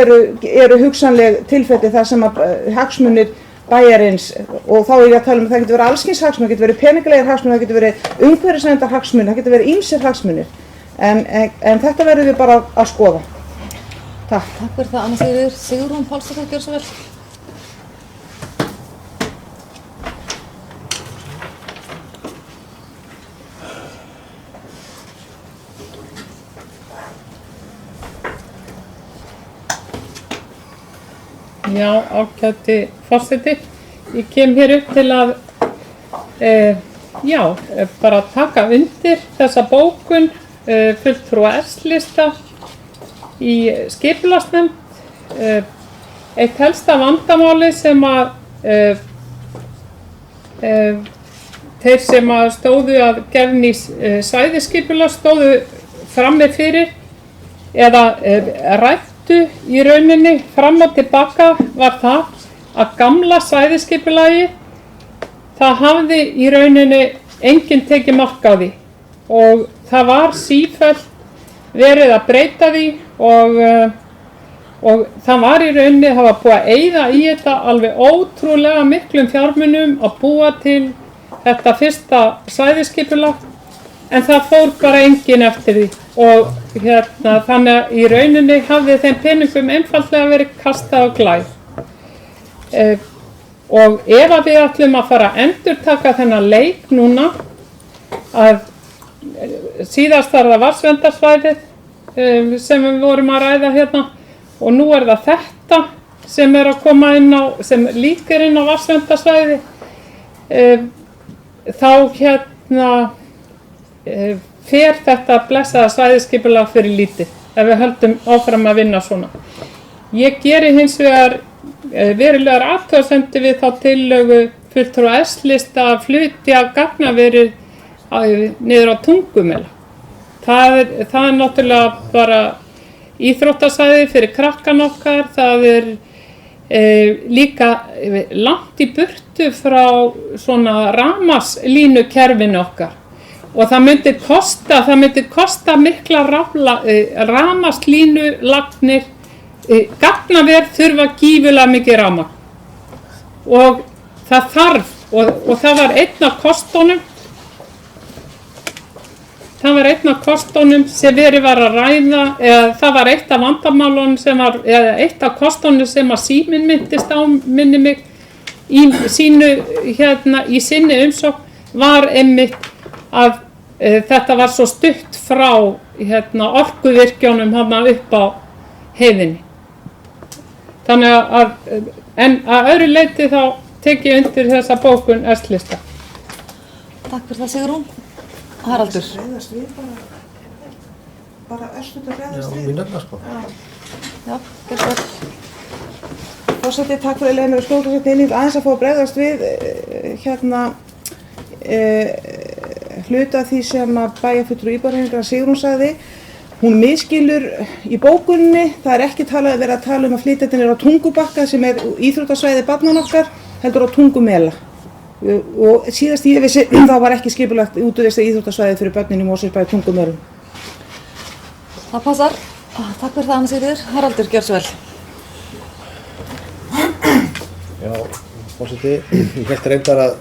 eru hugsanleg tilfelli þar sem að hagsmunir bæjarins, og þá er ég að tala um að það getur verið allskyns hagsmunir, það getur verið peningalegir hagsmunir, það getur verið umhverfisverndar hagsmunir, það getur verið ýmsir hagsmunir, en þetta verðum við bara að skoða. Takk. Takk fyrir það, Anna Sigríður. Sigrún Pálsdóttir, gjörðu svo vel. Já, ágæti forseti. Ég kem hér upp til að bara taka undir þessa bókun fulltrúa S-lista í skipulagsnefnd. Eitt helsta vandamáli sem að þeir sem að stóðu að gerð nýs svæðisskipulags stóðu frammi fyrir eða ræddu í rauninni fram og tilbaka var það að gamla svæðisskipulagi það hafði í rauninni enginn tekið mark á því og það var sífellt verið að breyta því og það var í rauninni, það var búið að eyða í þetta alveg ótrúlega miklum fjármunum að búa til þetta fyrsta svæðisskipulag en það fór bara enginn eftir því og þannig að í rauninni hafði þeim peningum einfaldlega verið kastað á glæð. Og ef að við ætlum að fara að endurtaka þennan leik núna að síðast var það vatnsverndarsvæðið sem við vorum að ræða hérna og nú er það þetta sem er að koma inn á, sem líkir inn á vatnsverndarsvæði, þá fer þetta blessaða svæðisskipulag fyrir lítið ef við höldum áfram að vinna svona. Ég geri hins vegar verulegar athugasemdir við þá tillögu fulltrúa S-lista að flytja gagnaverið niður á Tungumela. Það er náttúrulega bara íþróttasvæði fyrir krakkan okkar, það er líka langt í burtu frá svona rafmagnslínukerfinu okkar. Og það myndi kosta mikla rafmagnslínulagnir, gagnaver þurfa gífurlega mikið rafmagn. Og það þarf, og það var einn af kostunum sem verið var að ræða, eða það var eitt af vandamálunum eða eitt af kostunum sem að Síminn minntist á, minni mig, í sinni umsókn var einmitt að þetta var svo stutt frá orkuvirkjónum upp á heiðinni. Þannig en að öðru leyti þá tek ég undir þessa bókun S-lista. Takk fyrir það, Sigrún. Haraldur. Bregðast við bara örstutt að bregðast við. Já, mínutna sko. Já, gjörðu svo vel. Forseti, takk fyrir að leiða mér að skjóta þetta inn í aðeins að fá að bregðast við hluta því sem að bæjarfulltrúi íbúahreyfingarinnar Sigrún sagði. Hún misskilur í bókunni, það er ekki verið að tala um að flytja þetta niður á Tungubakka sem er íþróttasvæði barnanna okkar, heldur á Tungumela. Og síðast ég vissi þá var ekki skipulagt útivista íþróttasvæði fyrir börnin í Mosfellsbæ Tungumölum. Það passar. Takk fyrir það, Anna Sigríður. Haraldur, gjörðu svo vel. Já, forseti, ég hélt reyndar að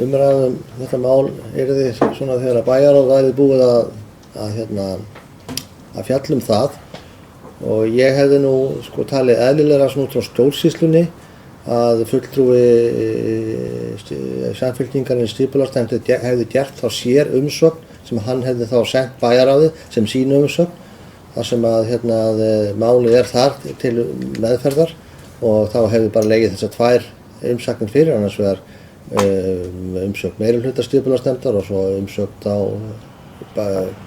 umræðum þetta mál yrði svona þegar að bæjarráð væri búið að fjalla um það og ég hefði nú sko talið eðlilegra svona út frá stjórnsýslunni að fulltrúi Samfylkingarins skipulagsnefnd hefði gert þá sér umsögn sem hann hefði þá sent bæjarráði sem sín umsögn þar sem að málið er þar til meðferðar og þá hefði bara legið þessar tvær umsagnir fyrir annars vegar umsögn meirihluta skipulagsnefndar og svo umsögn á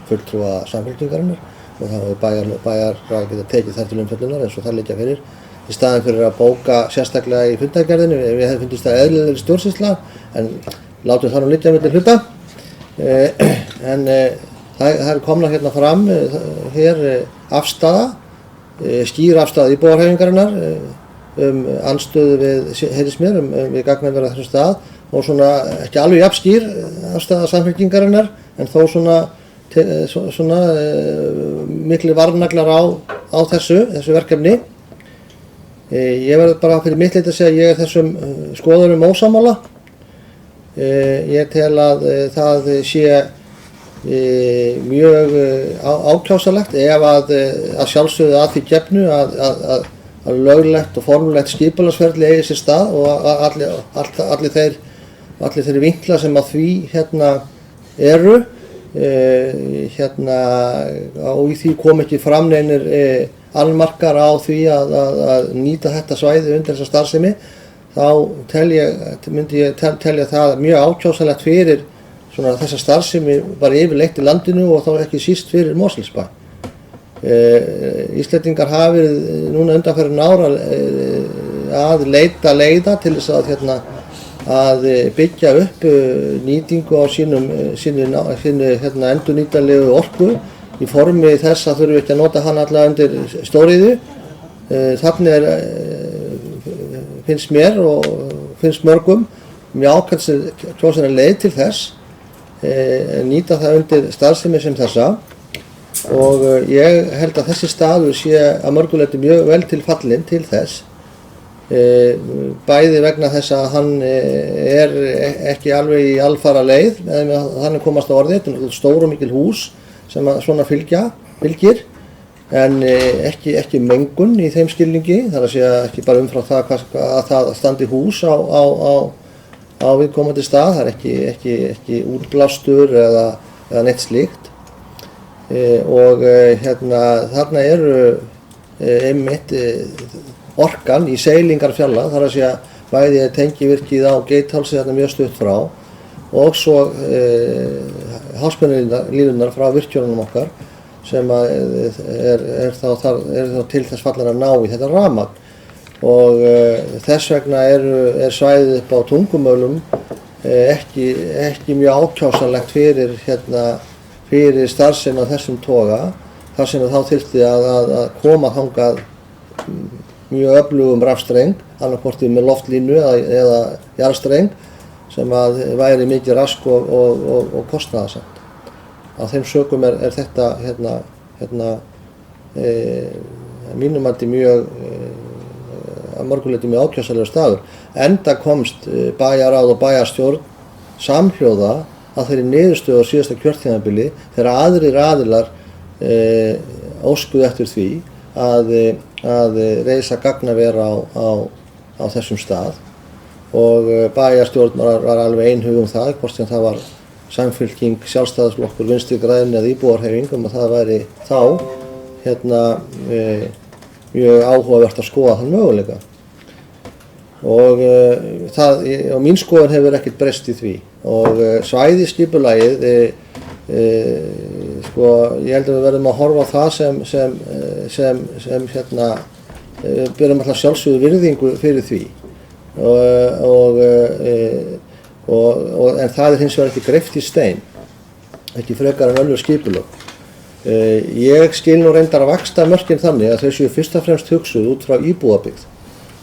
fulltrúa Samfylkingarinnar og þá hefur bæjarráð getað tekið þær til umfjöllunar eins og það liggja fyrir í staðinn fyrir að bóka sérstaklega í fundargerðinni. Við hefði fundist það eðlilegri stjórnsýsla en látum það nú liggja milli hluta. En það er komna hérna fram afstaða, skýr afstaða íbúahreyfingarinnar andstöðu við, heyrðist mér, við gagnaverið á þessum stað og svona ekki alveg jafn skýr afstaða Samfylkingarinnar en þó svona miklir varnaglar á þessu verkefni. Ég verð bara fyrir mitt leyti að segja að ég er þessum skoðunum ósammála. Ég tel að það sé mjög ákjásanlegt ef að sjálfsögðu að því gefnu að löglegt og formlegt skipulagsferli eigi sér stað og allir þeir vinklar sem að því eru og í því kom ekki fram neinir annmarkar á því að nýta þetta svæði undir þessa starfsemi, þá myndi ég telja það mjög ákjásanlegt fyrir svona þessa starfsemi bara yfirleitt í landinu og þá ekki síst fyrir Mosfellsbæ. Íslendingar hafa verið núna undanfarin ára að leita leiða til þess að byggja upp nýtingu á sinni endurnýtanlegu orku í formi þess að þurfi ekki að nota hann alla undir stóriðju. Þannig finnst mér og finnst mörgum mjög ákvæmlega leið til þess nýta það undir starfsemi sem þessa. Og ég held að þessi staður sé að mörguleyti mjög vel til fallinn til þess, bæði vegna þess að hann er ekki alveg í alfara leið, þannig komast á orðið, þetta er stór og mikil hús sem að svona fylgir, en ekki mengun í þeim skilningi, þar að segja ekki bara umfram það að það standi hús á viðkomandi stað, það er ekki útblástur eða neitt slíkt. Og þarna eru einmitt orkan í seilingarfjalla, þar að segja bæði tengivirkið á Geithálsi þarna mjög stutt frá og svo háspennulínunar frá virkjunum okkar sem er þá til þess fallan að ná í þetta rafmagn. Og þess vegna er svæðið upp á Tungumölum ekki mjög ákjásanlegt fyrir starfsemi af þessum toga, þar sem þá þyrfti að koma þangað mjög öflugum rafstreng, annarkvort með loftlínu eða jarðstreng, sem að væri mikið rask og kostnaðarsamt. Af þeim sökum er þetta mínum mati mjög að mörguleyti mjög ákjósanlegur staður. Enda komst bæjarráð og bæjarstjórn samhljóða að þeirri niðurstöðu á síðasta kjörtímabili þegar aðrir aðilar óskuðu eftir því að reisa gagnaver á þessum stað og bæjarstjórn var alveg einhug það, hvort sem það var Samfylking, Sjálfstæðisflokkur, Vinstri græn eða íbúarhreyfing, að það væri þá mjög áhugavert að skoða þann möguleika. Og mín skoðun hefur ekkert breyst í því og svæðisskipulagið, ég held að við verðum að horfa á það sem berum alltaf sjálfsögðu virðingu fyrir því en það er hins vegar ekki greypt í stein, ekki frekar en önnur skipulög. Ég skil nú reyndar að vaxtamörkin þannig að þau séu fyrst og fremst hugsuð út frá íbúabyggð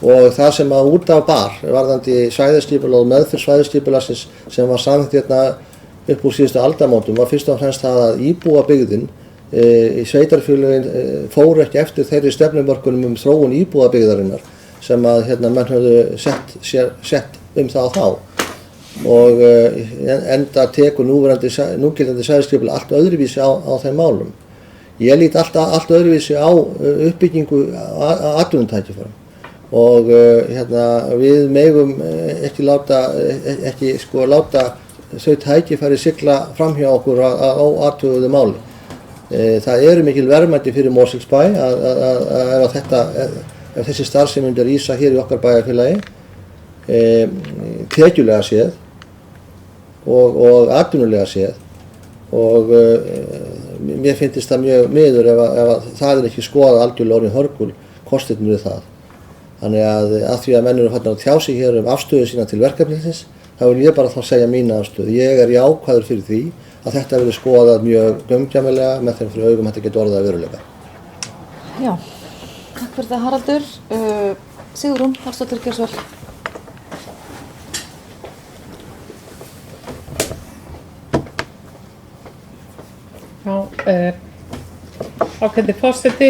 og það sem að út af bar varðandi svæðisskipulag og meðferð svæðisskipulagsins sem var samþykkt hérna upp úr síðustu aldamótum var fyrst og fremst það að íbúabyggðin í sveitarfélögin fóru ekki eftir þeirri stefnumörkunum þróun íbúabyggðarinnar sem að menn höfðu sett það þá og enda tekur núgildandi svæðisskipulag allt öðruvísi á þeim málum. Ég lít allt öðruvísi á uppbyggingu atvinnutækifærum og við megum ekki láta þau tækifæri sigla framhjá okkur á athuguðu máli. Það eru mikil verðmæti fyrir Mosfellsbæ ef þessi starfsemi myndi rísa hér í okkar bæjarfélagi, tekjulega séð og atvinnulega séð og mér finnst það mjög miður ef það er ekki skoðað algjörlega orðin hörgul kostirnir við það. Þannig að því að menn eru farnir að tjá sig hér afstöðu sína til verkefnisins, þá vil ég bara þá segja mína afstöðu. Ég er jákvæður fyrir því að þetta verði skoðað mjög gaumgæfilega með þeim fyrir augum þetta getur orðið að veruleika. Já, takk fyrir það Haraldur. Sigrún Hallsdóttir, gjörðu svo vel. Já, ágæti forseti.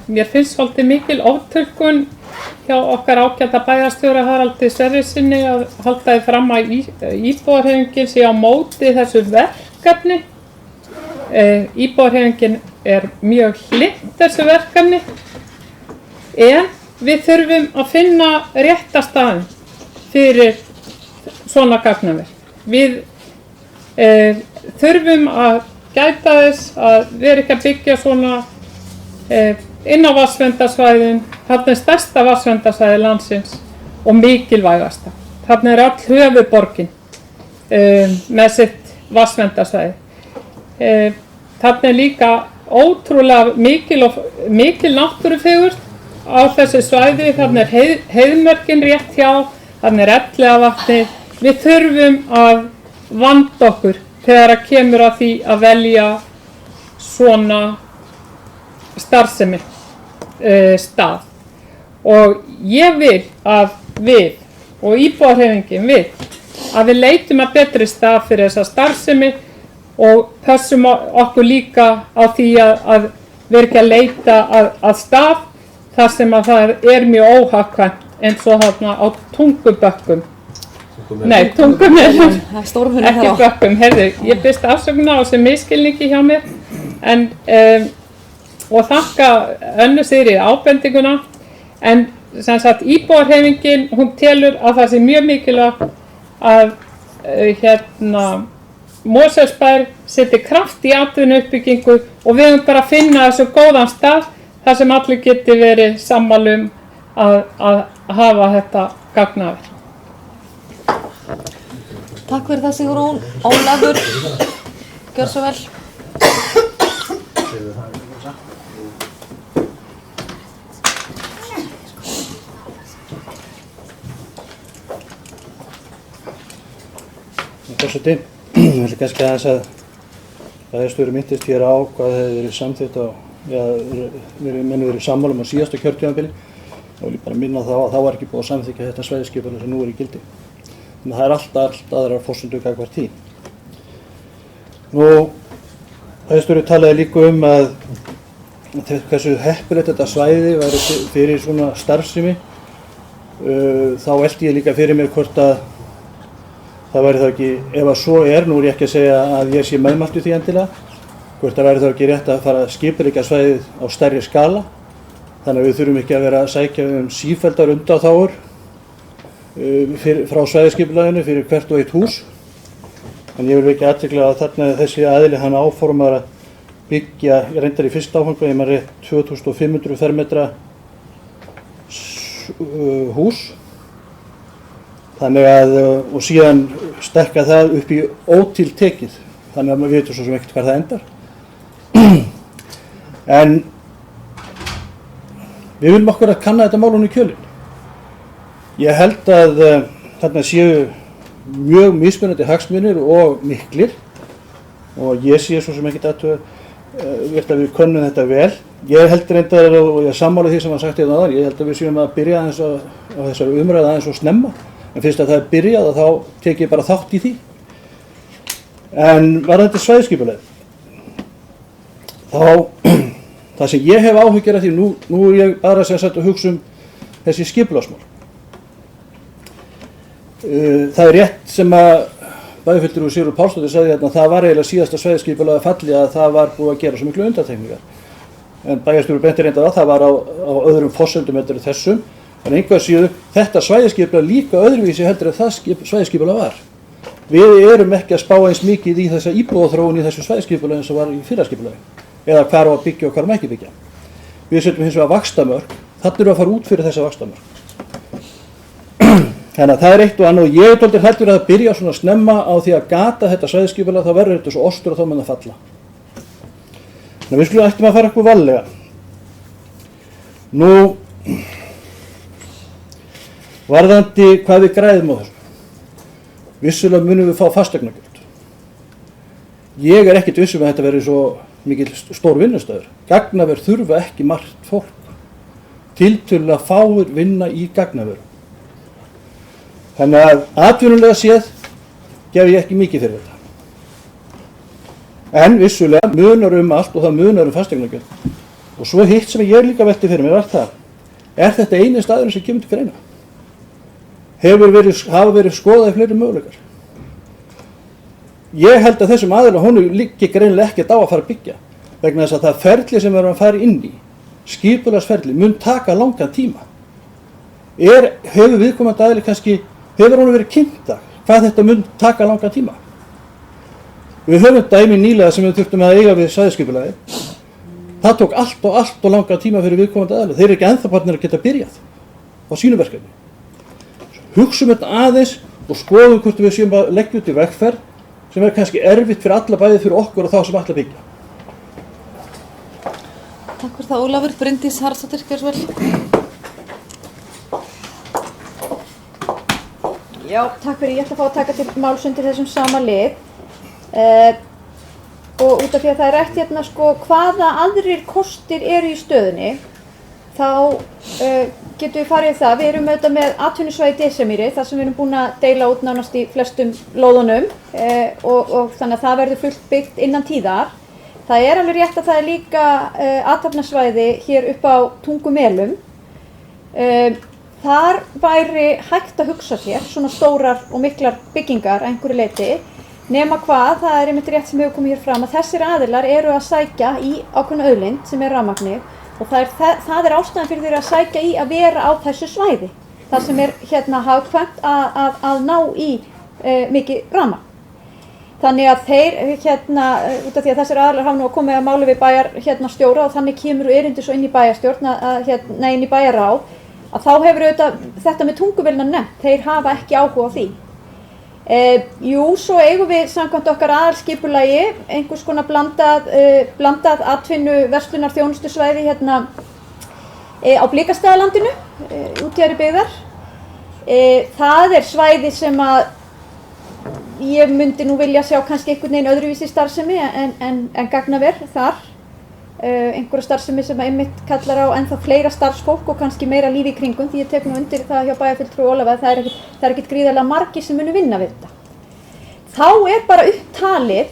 mér finnst svolítið mikil oftulkun hjá okkar ágæta bæjarstjóra Haraldi Sverrissyni að halda því fram að íbúahreyfingin sé á móti þessu verkefni. Íbúahreyfingin mjög hlynnt þessu verkefni, en við þurfum að finna rétta staðinn fyrir svona gagnaver. Við þurfum að gæta þess að vera ekki að byggja svona inn á vatnsverndarsvæðin. Þarna stærsta vatnsverndarsvæði landsins og mikilvægasta. Þarna öll höfuðborgin með sitt vatnsverndarsvæði. Þarna líka ótrúlega mikil náttúrufegurð á þessu svæði. Þarna heiðmörkin rétt hjá, þarna Elliðavatnið. Við þurfum að vanda okkur þegar að kemur að því að velja svona starfsemi stað. Og ég vil að við og íbúahreyfingin vil að við leitum að betri stað fyrir þessa starfsemi og pössum okkur líka á því að vera ekki að leita að stað þar sem að það mjög óhagkvæmt eins og þarna á Tungubökkum. Nei, Tungumelur, ekki Bökkum. Heyrðu, ég byrst afsökunar á þessu misskilningi hjá mér og þakka Önnu Sigríði ábendinguna. En sem sagt íbúahreyfingin, hún telur að það sé mjög mikilvægt að Mosfellsbær setji kraft í atvinnuuppbyggingu og við höfum bara að finna þessu góðan stað þar sem allir geti verið sammála að hafa þetta gagnaver. Takk fyrir það, Sigrún. Ólafur, gjör svo vel. Forseti, ég vil kannski aðeins að bæjarstjóri minntist hér á hvað hefði verið samþykkt menn verið sammála á síðasta kjörtímabili og vil bara minna þá að þá var ekki búið að samþykkja þetta svæðisskipulag sem nú í gildi. Þannig að það allt aðrar forsendur gagnvart því. Nú, bæjarstjóri talaði líka að hversu heppilegt þetta svæði væri fyrir svona starfsemi. Þá velti ég líka fyrir mér hvort að það væri þá ekki, ef að svo nú ég ekki að segja að ég sé meðmæltur því endilega, hvort það væri þá ekki rétt að fara að skipuleggja svæðið á stærri skala, þannig að við þurfum ekki að vera að sækja sífelldar undanþágur frá svæðisskipulaginu fyrir hvert og eitt hús. En ég vil vekja athygli að þarna þessi aðili hann áformar að byggja, ég reyndar í fyrsta áfanga, ég man rétt 2500 fermetra hús. Þannig að, og síðan stekka það upp í ótiltekið, þannig að maður veitur svo sem ekkert hvað það endar. En við viljum okkur að kanna þetta mál í kjölinn. Ég held að þarna séu mjög mismunandi hagsmunir og miklir og ég sé svo sem ekkert að við könnum þetta vel. Ég held reyndar, og ég sammála því sem var sagt hérna áðan, ég held að við séum að byrja aðeins á þessari umræðu aðeins og snemma. En fyrst að það byrjað þá tek ég bara þátt í því. En varðandi svæðisskipulag, það sem ég hef áhyggjur af því, nú ég bara að hugsa þessi skipulagsmál. Það rétt sem að bæjarfulltrúi Sigurður Pálsdóttir sagði hérna, það var eiginlega síðasta svæðisskipulag að falli að það var búið að gera svo miklu undantekningar. En bæjarstjóri benti reyndar að það var á öðrum forsendum eftir þessum. En einhvað síðu, þetta svæðisskipulag líka öðruvísi heldur að það svæðisskipulag var. Við erum ekki að spá eins mikið í þessa íbúðaþróun í þessu svæðisskipulagi eins og var í fyrra skipulagi. Eða hvar á að byggja og hvar má ekki byggja. Við setjum hins vegar vaxtamörk, þarna erum við að fara út fyrir þessa vaxtamörk. Þannig að það er eitt og annað og ég er dálítið hræddur að byrja svona snemma á því að gata þetta svæðisskipulag, þá verður þetta svo ostur og þá mun það falla. Þannig að við skulum ættum að fara eitthvað varlega. Nú, varðandi hvað við græðum á þessu. Vissulega munum við fá fasteignagjöld. Ég er ekkert viss að þetta verður svo mikil stór vinnustöður. Gagnaver þurfa ekki margt fólk. Tiltölulega fáir vinna í gagnaveru. Þannig að atvinnulega séð gef ég ekki mikið fyrir þetta. En vissulega munar allt og það munar fasteignagjöld. Og svo hitt sem ég líka velti fyrir mér var það, er þetta eini staðurinn sem kemur til greina? Hafa verið skoðaði fleiri möguleikar? Ég held að þessum aðila honum liggi greinilega ekkert á að fara að byggja, vegna þess að það ferli sem við erum að fara inn í, skipulagsferli, mun taka langan tíma. Hefur viðkomandi aðili kannski, hefur honum verið kynnt hvað þetta mun taka langan tíma? Við höfum dæmi nýlega sem við þurftum að eiga við svæðisskipulagi. Það tók allt og langan tíma fyrir viðkomandi aðili. Þeir eru ekki ennþá farnir að geta byrjað á sínu verkefni. Hugsum þetta aðeins og skoðum hvort við séum að leggja út í vegferð sem er kannski erfitt fyrir alla, bæði fyrir okkur og þá sem ætla að byggja. Takk fyrir það, Ólafur. Bryndís Haraldsdóttir, gjörðu svo vel. Já, takk fyrir. Ég ætla að fá að taka til máls undir þessum sama lið. Og út af því að það er rætt hérna sko hvaða aðrir kostir eru í stöðunni, þá getum við farið í það. Við erum auðvitað með atvinnusvæði Desemýri, þar sem við erum búin að deila út nánast í flestum lóðunum og þannig að það verður fullt byggt innan tíðar. Það er alveg rétt að það er líka athafnasvæði hér upp á Tungumelum. Þar væri hægt að hugsa sér svona stórar og miklar byggingar að einhverju leyti, nema hvað, það er einmitt rétt sem hefur komið hér fram, að þessir aðilar eru að sækja í ákveðna auðlind sem er rafmagnið og það er ástæðan fyrir þeirra að sækja í að vera á þessu svæði, þar sem er hérna hagkvæmt að ná í mikið rafmagn. Þannig að þeir hérna, út af því að þessir aðilar hafa nú að komið að máli við bæjarstjóra og þannig kemur erindi svo inn í bæjarstjórn, inn í bæjarráð, að þá hefur auðvitað þetta með Tungumélina nefnt, þeir hafa ekki áhuga á því. Svo eigum við samkvæmt okkar aðalskipulagi einhvers konar blandað atvinnu verslunar þjónustusvæði hérna á Blikastaðalandinu, útjaðri byggðar. Það er svæði sem að ég myndi nú vilja sjá kannski einhvern veginn öðruvísi starfsemi en gagnaver þar. Einhverja starfsemi sem að einmitt kallar á ennþá fleira starfsfólk og kannski meira lífi í kringum, því ég tek nú undir það hjá bæjarfulltrúa Ólafur að það er ekkert gríðarlega margir sem munu vinna við þetta. Þá er bara upptalið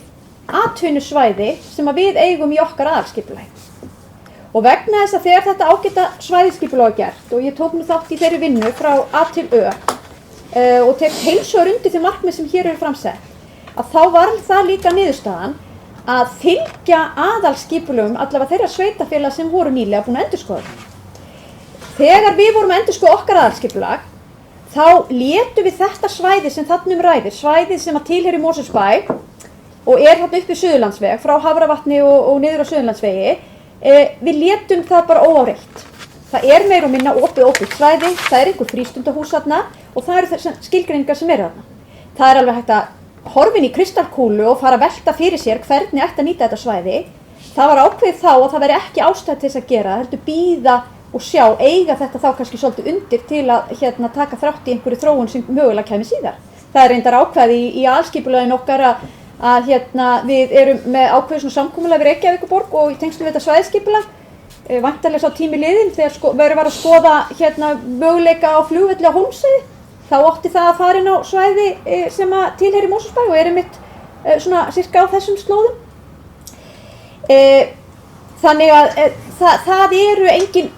atvinnusvæði sem að við eigum í okkar aðalskipulagi. Og vegna þess að þegar þetta ágæta svæðisskipulag er gert og ég tók nú þátt í þeirri vinnu frá A til Ö og tek heils hugar undir þau markmið sem hér eru framsett, að þá var það líka niðurstaðan að fylgja aðalskipulögum allavega þeirra sveitafélag sem voru nýlega búin að endurskoða. Þegar við vorum að endurskoða okkar aðalskipulag, þá létum við þetta svæði sem þarna ræðir, svæðið sem að tilheyrir Mosfellsbæ og er þarna uppi Suðurlandsveg, frá Hafravatni og niður á Suðurlandsvegi, við létum það bara óáreitt. Það er meira og minna opið svæði, það er einhver frístundahús þarna og það eru þessar skilgreiningar sem eru þarna. Það er alveg hægt að horfin í kristalkúlu og fara að velta fyrir sér hvernig ætti að nýta þetta svæði. Það var ákveðið þá að það veri ekki ástæð til þess að gera, heldur bíða og sjá, eiga þetta þá kannski svolítið undir til að taka þátt í einhverju þróun sem mögulega kæmi síðar. Það er reyndar ákveðið í aðalskipulaginu okkar að við erum með ákveðið svona samkomulag við Reykjavíkurborg og í tengslum við þetta svæðisskipulag. Væntanlega sá tími liðinn þegar verið var að skoða möguleika á flugvelli á Hólmsheiði. Þá átti það að fara inn á svæði sem að tilheyrir Mosfellsbæ og er einmitt svona sirka á þessum slóðum. Þannig að það eru engin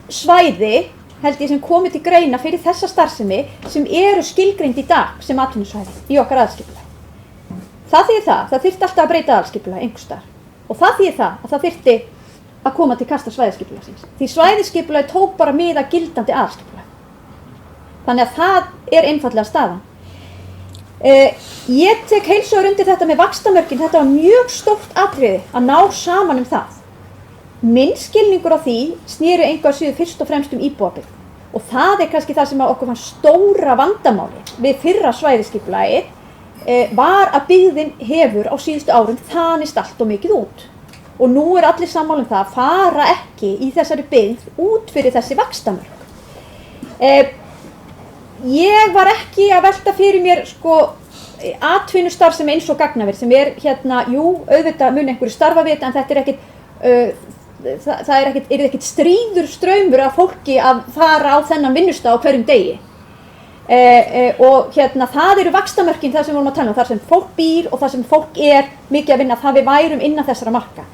svæði, held ég, sem komið til greina fyrir þessa starfsemi sem eru skilgreind í dag sem atvinnusvæði í okkar aðalskipulagi. Það þýðir það þyrfti alltaf að breyta aðalskipulagi einhvers staðar og það þýðir það að það þyrfti að koma til kasta svæðisskipulagsins. Því svæðisskipulagi tók bara mið af gildandi aðalskipulagi. Þannig að það er einfaldlega staðan. Ég tek heils hugar undir þetta með vaxtamörkin, þetta var mjög stórt atriði að ná saman það. Minn skilningur á því sneri engu að síður fyrst og fremst íbúabyggð og það er kannski það sem okkur fannst stóra vandamáli við fyrra svæðisskipulagið var að byggðin hefur á síðustu árum þanist allt og mikið út. Og nú er allir sammála það að fara ekki í þessari byggð út fyrir þessi vaxtamörk. Ég var ekki að velta fyrir mér atvinnustarfsemi eins og gagnaver sem er auðvitað mun einhverju starfa við þetta en þetta er ekkit, það er ekkit stríður straumur af fólki að fara á þennan vinnustað á hverjum degi. Og það eru vaxtamörkin það sem við vorum að tala um, þar sem fólk býr og þar sem fólk er mikið að vinna, það við værum innan þessara marka.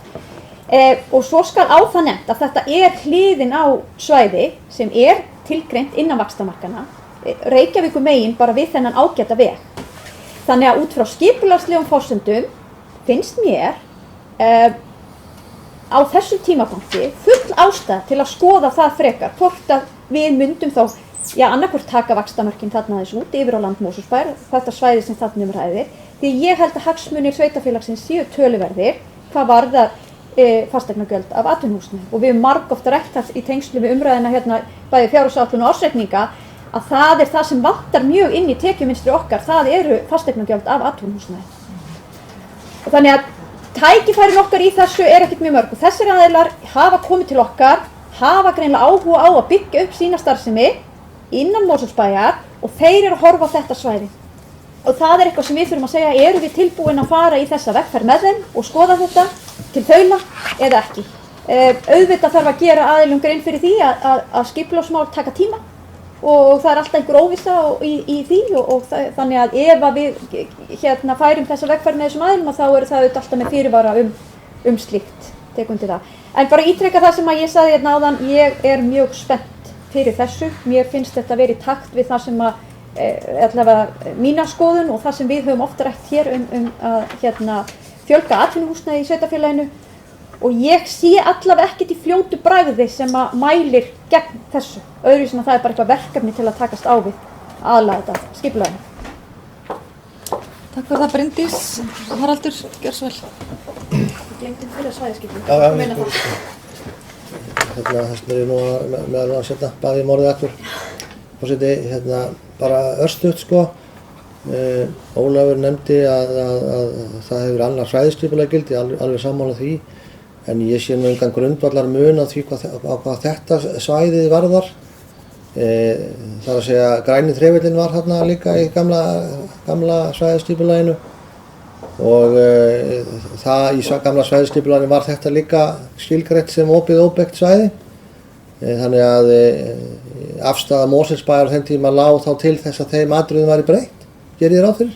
Og svo skal á það nefnt að þetta hliðin á svæði sem tilgreint innan vaxtarmarkanna, Reykjavíkur megin bara við þennan ágæta veg. Þannig að út frá skipulagslegum forsendum finnst mér á þessum tímapunkti full ástæða til að skoða það frekar hvort að við myndum þá annarkvort taka vaxtarmörkin þarna aðeins út yfir á land Mosfellsbæjar, þetta svæði sem þarna ræðir, því ég held að hagsmunir sveitarfélagsins séu töluverðir hvað varðar fasteignagjöld af atvinnuhúsnæði og við höfum margoft rætt það í tengslum við umræðina hérna bæði fjárhagsáætlun og ársreikninga að það það sem vantar mjög inn í tekjumynstri okkar, það eru fasteignagjöld af atvinnuhúsnæði. Og þannig að tækifærin okkar í þessu ekkert mjög mörg og þessir aðilar hafa komið til okkar, hafa greinilega áhuga á að byggja upp sína starfsemi innan Mosfellsbæjar og þeir eru að horfa á þetta svæði. Og það eitthvað sem við þurfum að segja, eru við tilbúin að fara í þessa vegferð með þeim og skoða þetta til þaula eða ekki. Auðvitað þarf að gera aðilum grein fyrir því að skipulagsmál taka tíma og það alltaf einhver óvissa í því og þannig að ef að við færum þessa vegferð með þessum aðilum þá það auðvitað alltaf með fyrirvara slíkt, tek undir það. En bara ítreka það sem að ég sagði hérna áðan, ég mjög spennt fyrir þessu. Mér finnst þetta verið í takt við það sem að allavega mína skoðun og það sem við höfum ofta rætt hér að fjölga atvinnuhúsnæði í sveitarfélaginu og ég sé allavega ekkert í fljótu bragði sem að mælir gegn þessu, öðru sem að það bara eitthvað verkefni til að takast á við aðlaga þetta skipulaginu. Takk fyrir það Bryndís. Haraldur, gjör svo vel. Ég glemdi fyrir svæðaskipulaginu. Þess mér nú meðal að setja bæði morðið aftur. Forseti, bara örstutt sko. Ólafur nefndi að það hefur annar svæðaskipulagið, alveg sammála því. En ég sé nú engan grundvallar mun á því hvað þetta svæðið varðar. Það að segja græni þrefillinn var þarna líka í gamla svæðaskipulaginu og það í gamla svæðaskipulaginu var þetta líka skilgreint sem opið óbyggt svæði. Þannig að afstaða Mosfellsbæjar á þeim tíma lá þá til þess að þeim atriðum væri breytt, gerir ég ráð fyrir.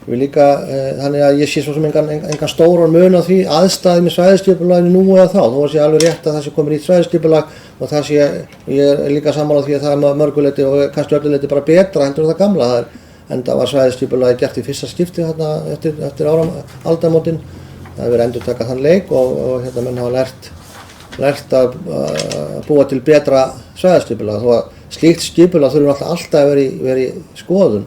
Þannig að ég sé svo sem engan stóran mun á því aðstæðum í svæðaskipulaginu nú eða þá. Þó sé alveg rétt að það sé komið nýtt svæðaskipulag og það sé, ég líka sammála því að það mörguleyti og kannski ölluleyti bara betra heldur en það gamla. Enda var svæðaskipulagið gert í fyrsta skipti þarna eftir aldamótin. Það hefur endurtakað þann leik og menn hafa lært að búa til betra svæðaskipulag. Þó að slíkt skipulag þurfum alltaf að vera í skoðun.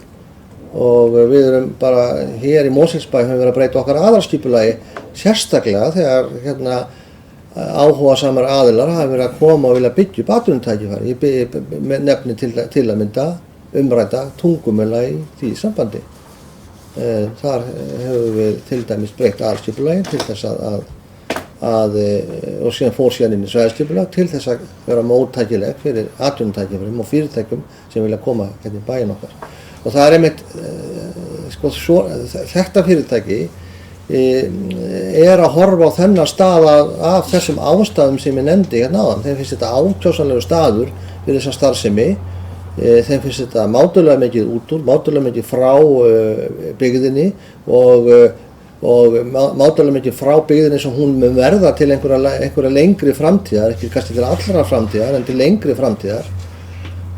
Og við erum bara hér í Mosfellsbæ höfum verið að breyta okkar aðalskipulagi sérstaklega þegar áhugasamar aðilar hafa verið að koma og vilja byggja upp atvinnutækifæri. Ég nefni til að mynda umrædda Tungumela í því sambandi. Þar höfum við til dæmis breytt aðalskipulagi til þess og síðan fór síðan inn í svæðaskipulag til þess að vera móttækileg fyrir atvinnutækifærum og fyrirtækjum sem vilja koma hérna í bæinn okkar. Og það einmitt, þetta fyrirtæki að horfa á þennan stað af þessum ástæðum sem ég nefndi hérna áðan. Þeim finnst þetta ákjósanlegur staður fyrir þessa starfsemi. Þeim finnst þetta mátulega mikið út úr, mátulega mikið frá byggðinni og mátulega mikið frá byggðinni sem hún mun verða til einhverja lengri framtíðar, ekki kannski til allra framtíðar en til lengri framtíðar.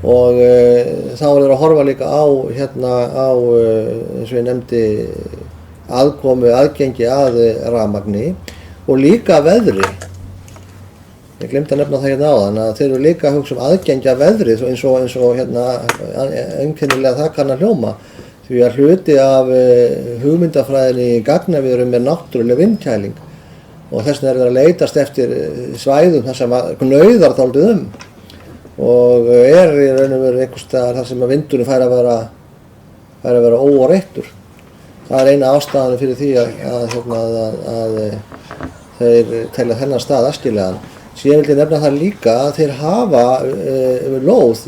Og þá er að horfa líka á eins og ég nefndi aðgengi að rafmagni og líka veðri. Ég glemdi að nefna það hérna áðan að þeir eru líka að hugsa aðgengi að veðri eins og einkennilega það kann að hljóma. Því að hluti af hugmyndafræðinni í gagnaverum náttúruleg vindkæling og þess vegna verið að leitast eftir svæðum þar sem gnauðar dálítið og í raun og veru einhvers staðar þar sem að vindurinn fær að vera óáreittur. Það eina ástæðan fyrir því að þeir telja þennan stað æskilegan. Síðan vil ég nefna það líka að þeir hafa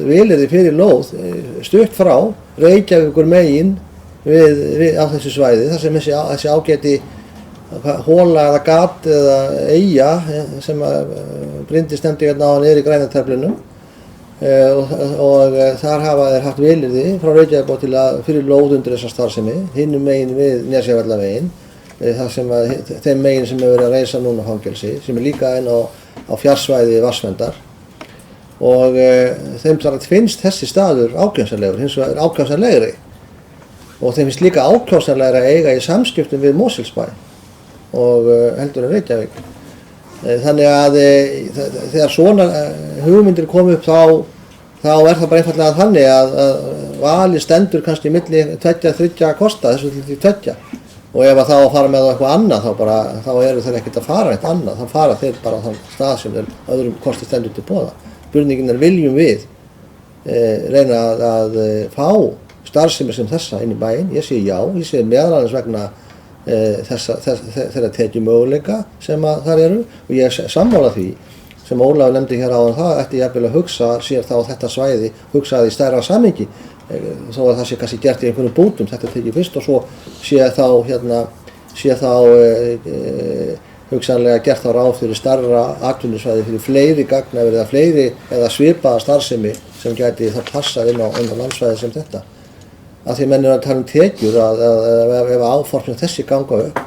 vilyrði fyrir lóð stutt frá Reykjavíkur megin á þessu svæði þar sem þessi ágæti hóla eða gat eða eyja sem að Bryndís nefndi hérna áðan í grænateflinum. Og þar hafa þeir haft vilyrði frá Reykjavík fyrir lóð undir þessa starfsemi, hinum megin við Nesjavellaveginn það sem að, þeim megin sem hefur verið að reisa núna fangelsi, sem líka inn á fjarsvæði Vatnsvendar. Og þeim finnst þessi staður ákjósanlegur, hins vegar ákjósanlegri. Og þeim finnst líka ákjósanlegri að eiga í samskiptum við Mosfellsbæ og heldur en Reykjavík. Þannig að þegar svona hugmyndir kom upp þá er það bara einfallega þannig að valið stendur kannski milli 2-3 kosta, þessu til 2. Og ef að þá að fara með eitthvað annað þá eru þeir ekkert að fara eitthvað annað, þá fara þeir bara á þann stað sem þeir öðrum kosti stendur til boða. Spurningin er, viljum við reyna að fá starfsemi sem þessa inn í bæinn? Ég segi já, ég segi meðal annars vegna þeirra tekjumöguleika sem að þar eru, og ég er sammála því sem Ólafur nefndi hér áðan, það ætti jafnvel að hugsa sér þá þetta svæði, hugsa það í stærra samhengi, þó að það sé kannski gert í einhvern bútum, þetta tekið fyrst og svo sé þá hugsanlega gert þá ráð fyrir stærra atvinnusvæði fyrir fleiri gagnaver eða fleiri eða svipaða starfsemi sem gæti það passað inn á landsvæði sem þetta. Af því menn eru að tala tekjur að ef áformið þessi ganga upp,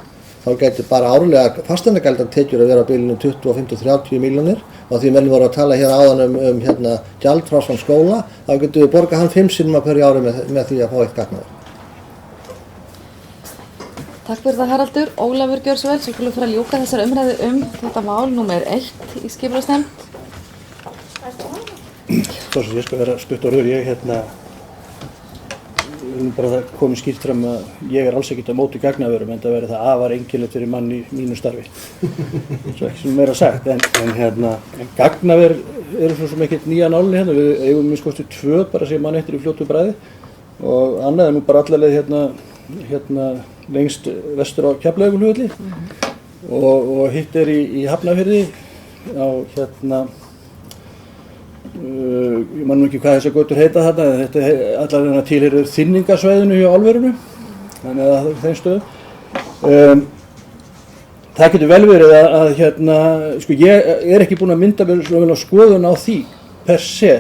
þá gæti bara árlega fasteignagjaldan tekjur að vera á bilinu 25-30 milljónir, og því menn voru að tala hér áðan um gjaldfrjálsan skóla, þá getum við borgað hann 5 sinnum á hverju ári með því að fá eitt gagnaver. Takk fyrir það, Haraldur. Ólafur, gjörðu svo vel, svo skulum við fara að ljúka þessari umræðu þetta mál númer 1 í skipulagsnefnd. Svo sem ég skal vera stutt og rör, ég bara það komið skýrt fram að ég er alls ekkert á móti gagnaverum, en það verður það afar einkennilegt fyrir mann í mínu starfi. Svo ekki sem meira sagt, en gagnaver eru svo sem ekkert nýja nálinni hérna, við eigum minnst kosti 2 bara sem mann eftir í fljótu bræði, og annað er nú bara allarleið hérna lengst vestur á Keflavíkurflugvelli, og hitt er í Hafnarfirði á ég man nú ekki hvað þessar götur heita þarna, þetta allar tilheyrir þynningarsvæðinu hjá álverinu, þannig að þeim stöðum. Það getur vel verið að sko ég er ekki búinn að mynda mér svona vel á skoðun á því per se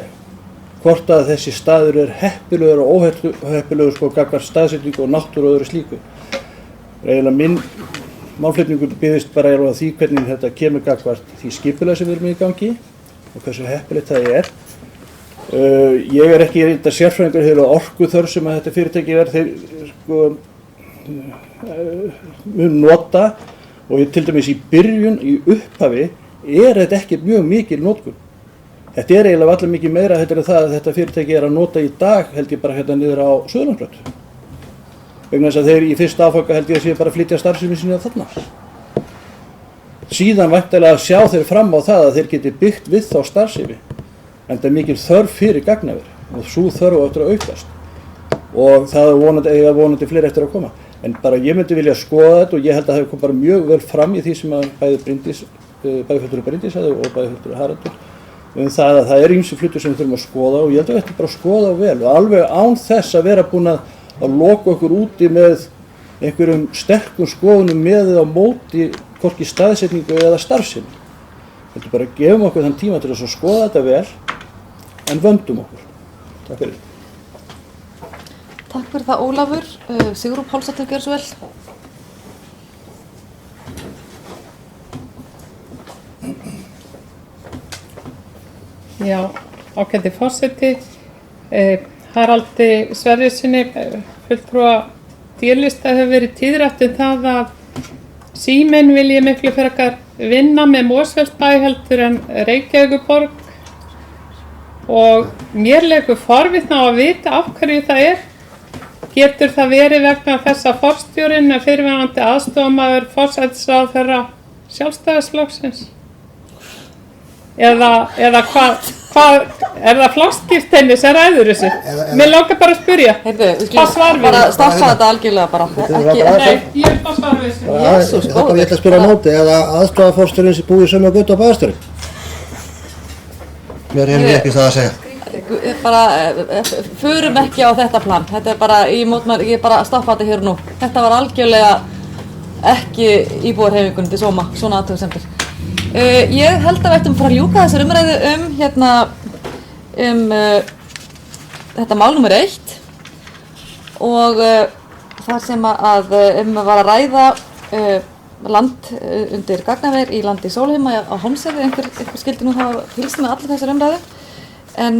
hvort að þessi staður er heppilegur og óheppilegur sko gagnvart staðsetningu og náttúru og öðru slíku. Eiginlega minn málflutningur byggðist bara á því hvernig þetta kemur gagnvart því skipulag sem við erum í gangi og hversu heppilegt það er. Ég er ekki þetta sérfræðingur hefur á orkuþörf sem að þetta fyrirtæki þeir sko mun nota, og til dæmis í byrjun, í upphafi, er þetta ekki mjög mikil notkun. Þetta er eiginlega allir mikið meira þetta það að þetta fyrirtæki er að nota í dag, held ég bara hérna niður á Suðurlandsbraut. Vegna þess að þeir í fyrsta áfanga held ég að sé bara að flytja starfsemi sinni þarna. Síðan væntanlega að sjá þeir fram á það að þeir geti byggt við þá starfsemi, en það er mikil þörf fyrir gagnaver og svo þörf á eftir að aukast, og það er vonandi fleiri eftir að koma. En bara ég myndi vilja skoða þetta, og ég held að það hefur komið bara mjög vel fram í því sem að bæði Bryndís og bæði Haraldur, það að það er ýmsir hlutir sem við þurfum að skoða, og ég held að þetta bara að skoða vel, og alveg án þess að vera búin að loka okkur úti með einhverjum sterkum skoðunum með eða á móti hvorki staðsetningu eða starfsemi. Þetta bara gefum okkur þann tíma til þess að skoða þetta vel, en vöndum okkur. Takk fyrir. Takk fyrir það, Ólafur. Sigrún Pálsdóttir, gjörðu svo vel. Já, ágæti forseti, Haraldi Sverrissyni, fulltrúa D-lista, hefur verið tíðrætt það að Síminn vilji miklu frekar vinna með Mosfellsbæ heldur en Reykjavíkurborg, og mér leikur forvitni á að vita af hverju það er. Getur það verið vegna þess að forstjórinn er fyrrverandi aðstofamaður forsætisráðherra Sjálfstæðisflokksins? Eða hvað er það flokksskírteini sem ræður þessu? Mér langar bara að spyrja. Hvað svar við? Bara stoppa þetta algjörlega bara. Nei, ég vil bara svara við þessu. Ég ætla að spyrja á móti, eða aðstofaforstjórinn sem búið í sömu götu á bæjarstjórinn? Mér hefur ekki það að segja. Bara, förum ekki á þetta plan. Þetta er bara, ég er bara að stoppa þetta hér og nú. Þetta var algjörlega ekki íbúarhreyfingunni til sóma, svona athugasemdir. Ég held að við ættum að fara að ljúka þessar umræðu þetta mál nummer 1, og þar sem að var að ræða land undir gagnaver í landi Sólheima á Hólmsheiði, einhver skildi nú hafa fylgst með allir þessar umræðu. En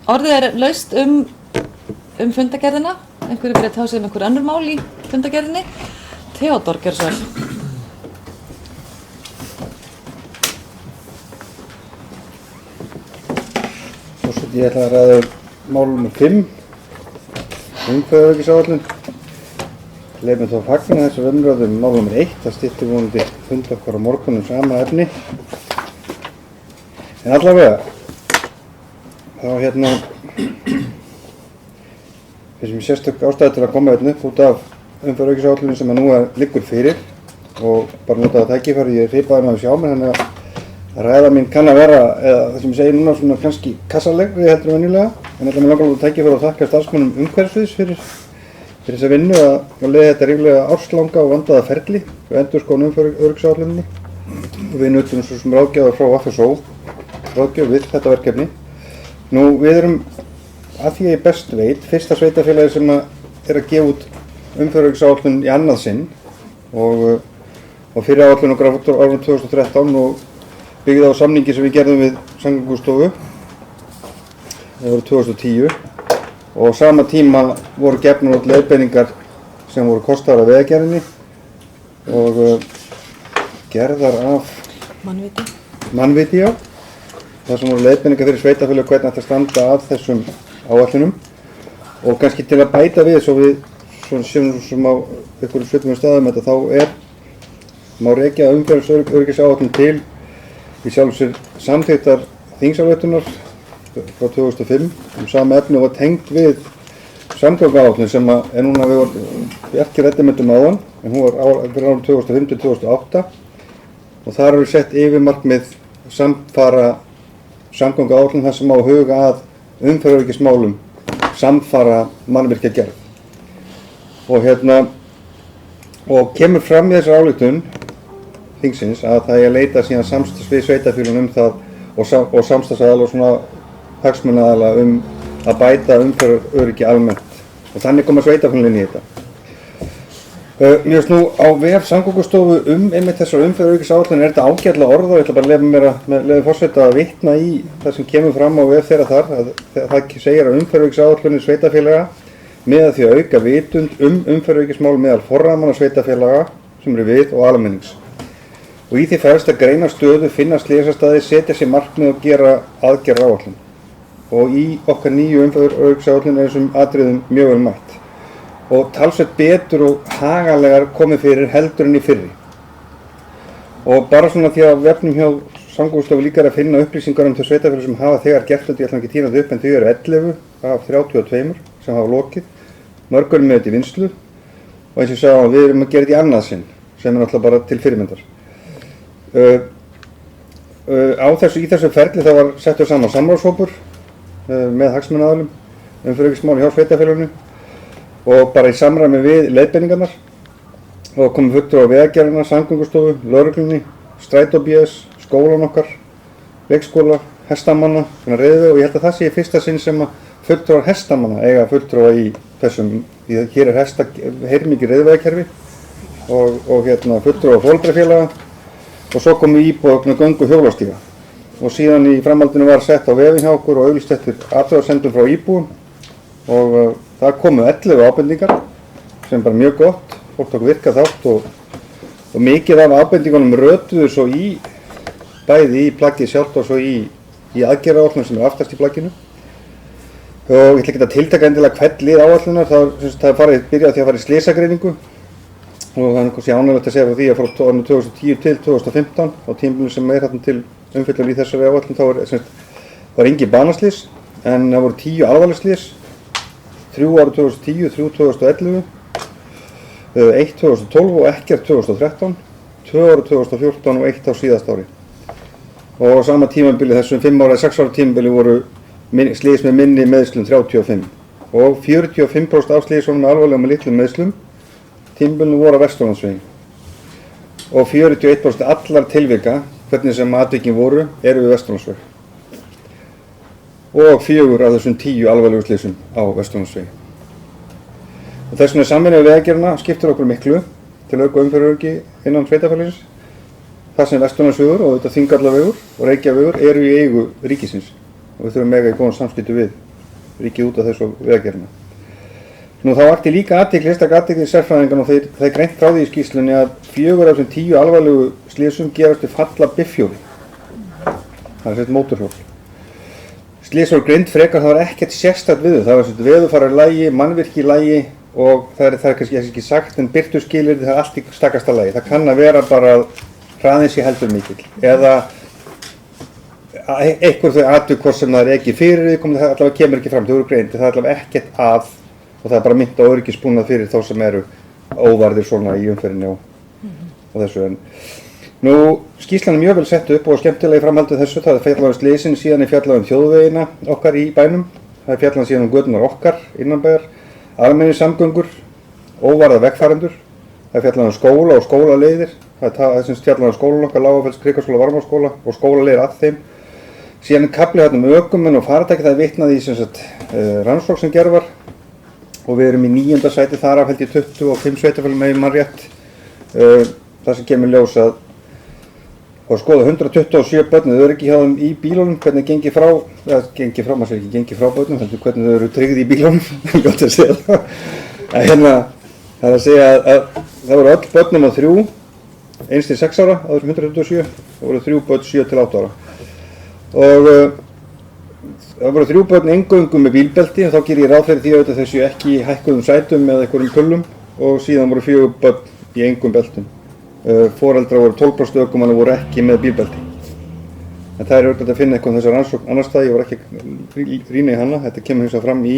orðið er laust fundagerðina, einhverju verið tásið einhver önnur mál í fundagerðinni. Theodór, gjörðu svo vel. Ég ætla að ræða mál nr. 5, umferðaröryggisáætlun. Leyfum við þá að fagna þessar umræðu mál nr. 1, það styttir vonandi fund okkar á morgun sama efni. En allavega, þá finnst mér sérstök ástæða til að koma upp út af umferðaröryggisáætlunin sem nú liggur fyrir og bara nota það tækifæri, ég hripaði maður sjá mér, þannig að ræða mín kann að vera, eða það sem ég segi núna svona kannski kassalegri heldur en venjulega, en ætla mér langar að tækifæri og þakka starfsmönnum umhverfisviðs fyrir þessa vinnu að leiða þetta ríflega árslanga og vandaða ferli og endurskoðun umferðaröryggisáætluninni og við nutum svo sem ráðgjafar frá FSO, ráðgjöf við þetta verkefni. Nú við erum, að því ég best veit, fyrsta sveitarfélagi sem er að gefa út umferðaröryggisáætlun í annað sinn og fyrir áætlun okkar árið 2013 og byggði á samningi sem við gerðum við Samgöngustofu, það voru 2010 og á sama tíma voru gefnar út leiðbeiningar sem voru kostaðar af vegagerðinni og gerðar af mannviti, já. Það sem voru leiðbeiningar fyrir sveitarfélög hvernig ætti að standa að þessum áætlunum og kannski til að bæta við svo við sem á einhverjum svipum staðum þetta þá má rekja umferðaröryggisáætlun til í sjálf sér samþykktar þingsályktunar frá 2005 sama efni og var tengt við samgönguáætlun sem er núna við ekki reddimyndum áðan en hún var fyrir árum 2005 til 2008 og þar eru sett yfirmarkmið samfara samgönguáætlun þar sem á huga að umferðaröryggismálum samfara mannvirkjagerð og kemur fram í þessari ályktun þingsins að það er að leita síðan samstarfs við sveitarfélögin það og samstarfsaðala og svona hagsmunaaðala að bæta umferðaröryggi almennt og þannig koma sveitarfélögin í þetta. Mér finnst nú á vef Samgöngustofu einmitt þessar umferðaröryggisáætlun er þetta ágætlega orð og ég ætla bara að leyfa mér með leyfi forseta að vitna í það sem kemur fram á vef þeirra þar að það segir að umferðaröryggisáætlunin sveitarfélaga með því að auka vitund umferðaröryggismál meðal forráðamanna sveitarfélaga sem eru við og almennings. Og í því felst að greina stöðu, finna slysastaði, setja sér markmið og gera aðgerðaáætlun. Og í okkar nýju umferðaröryggisáætlun er þessum atriðum mjög vel mætt. Og talsvert betur og hagalegar komið fyrir heldur en í fyrri. Og bara svona því að vefnum hjá Samgöngustofu líka er að finna upplýsingar þau sveitarfélög sem hafa þegar gert þetta, ég ætla ekki að tína þetta upp en þau eru 11 af 32 sem hafa lokið. Mörg eru með þetta í vinnslu og eins og ég sagði við erum að gera þetta í annað sinn sem er náttúrulega bara til fyrirmyndar. Í þessu ferli þá var settur saman samráðshópur með hagsmunaaðilum umferðaröryggismál hjá sveitarfélaginu og bara í samræmi við leiðbeiningarnar og komið fulltrúar vegagerðarinnar, Samgöngustofu, lögreglunni, Strætó BS, skólan okkar, leikskóla, hestamanna, reiðveg og ég held að það sé í fyrsta sinn sem að fulltrúar hestamanna eiga fulltrúa í þessum, hér er heilmikið reiðvegakerfi og fulltrúar fólksfélaga og svo komum við íbúa göngu hjólastíga og síðan í framhaldinu var sett á vefinn hjá okkur og auglýst eftir athugasemdum frá íbúum og það komu 11 ábendingar sem bara mjög gott, fólk tók virkað þátt og mikið af ábendingunum rötuðu svo í bæði í plaggið sjálft og svo í aðgerðaáætlun sem er aftast í plagginu og ég ætla ekki að tiltaka endilega hvern lið áætlunar, það byrjaði því að fara í slysagreiningu og það er kannski ánægilegt að segja frá því að frá árinu 2010 til 2015 á tímabilinu sem er hérna til umfjöllun í þessari áætlun þá var engin banaslys en það voru 10 alvarleg slys 3 árið 2010, 3 2011 1 2012 og ekkert 2013 2 árið 2014 og 1 á síðast ári og á sama tímabili þessum 5 ára eða 6 ára tímabili voru slys með minni meiðslum 35 og 45% af slysunum alvarlega með litlum meiðslum tímabilinu voru á Vesturlandsvegi og 41% allar tilvika, hvernig sem atvikin voru, eru við Vesturlandsveg og 4 af þessum 10 alvarlegu slysum á Vesturlandsvegi. Og þess vegna samvinna við vegagerðina skiptir okkur miklu til auka umferðaröryggi innan sveitarfélagsins. Það sem Vesturlandsvegur og þetta Þingallavegur og Reykjavegur eru í eigu ríkisins og við þurfum mega í góðan samskipti við ríkið út af þessu vegagerðina. Nú þá vakti líka sérstaklega athygli sérfræðingan og þeir greint frá því í skýrslunni að 4 af þessum 10 alvarlegu slysum gerast við falla bifhjóli. Það er sett mótorhjól. Slys voru greint frekar, það var ekkert sérstakt við þau. Það var sett veðurfarar í lagi, mannvirki í lagi og það er kannski ekki sagt en birtuskilyrði það er allt í stakasta lagi. Það kann að vera bara að hraðinn sé heldur mikill eða einhver þau atvik hvort sem það er ekki fyrir því, það allavega kemur ekki fram, þau eru greint, það er allavega ekkert að og það er bara mynd á öryggisbúnað fyrir þá sem eru óvarðir svona í umferðinni og þessu. Nú, skýrslan er mjög vel sett upp og skemmtilega í framhaldi þessu, það er fjallað slysin, síðan er fjallað þjóðvegina okkar í bænum, það er fjallað síðan göturnar okkar innanbæjar, almennir samgöngur, óvarða vegfarendur, það er fjallað skóla og skólaleiðir, það er sem fjallað skólan okkar, Lágafells, Krikaskóla, Varmárskóla og skólaleiðir að þeim. Síðan er kafli hérna ökumenn og faratæki, það er vitnað í rannsókn sem gerð var og við erum í 9. sæti þar af held ég 25 sveitarfélögum ef ég man rétt. Það sem kemur ljós að skoða 127 börn þau eru ekki hjá þeim í bílunum, hvernig gengi frá, maður sér ekki gengi frá börnum, heldur hvernig þau eru tryggð í bílunum, gott að segja það. Það er að segja að það voru öll börnum á 3, 1-6 ára á þessum 127 og voru 3 börn 7-8 ára. Og það voru 3 börn eingöngu með bílbelti og þá ger ég ráð fyrir því að þessu ekki í hækkuðum sætum eða einhverjum pullum og síðan voru 4 börn í engum beltum. Foreldrar voru 12% ökumanna voru ekki með bílbelti. En það er auðvitað að finna eitthvað þessar rannsókn annars staðar, ég var ekki að rýna í hana, þetta kemur hins vegar fram í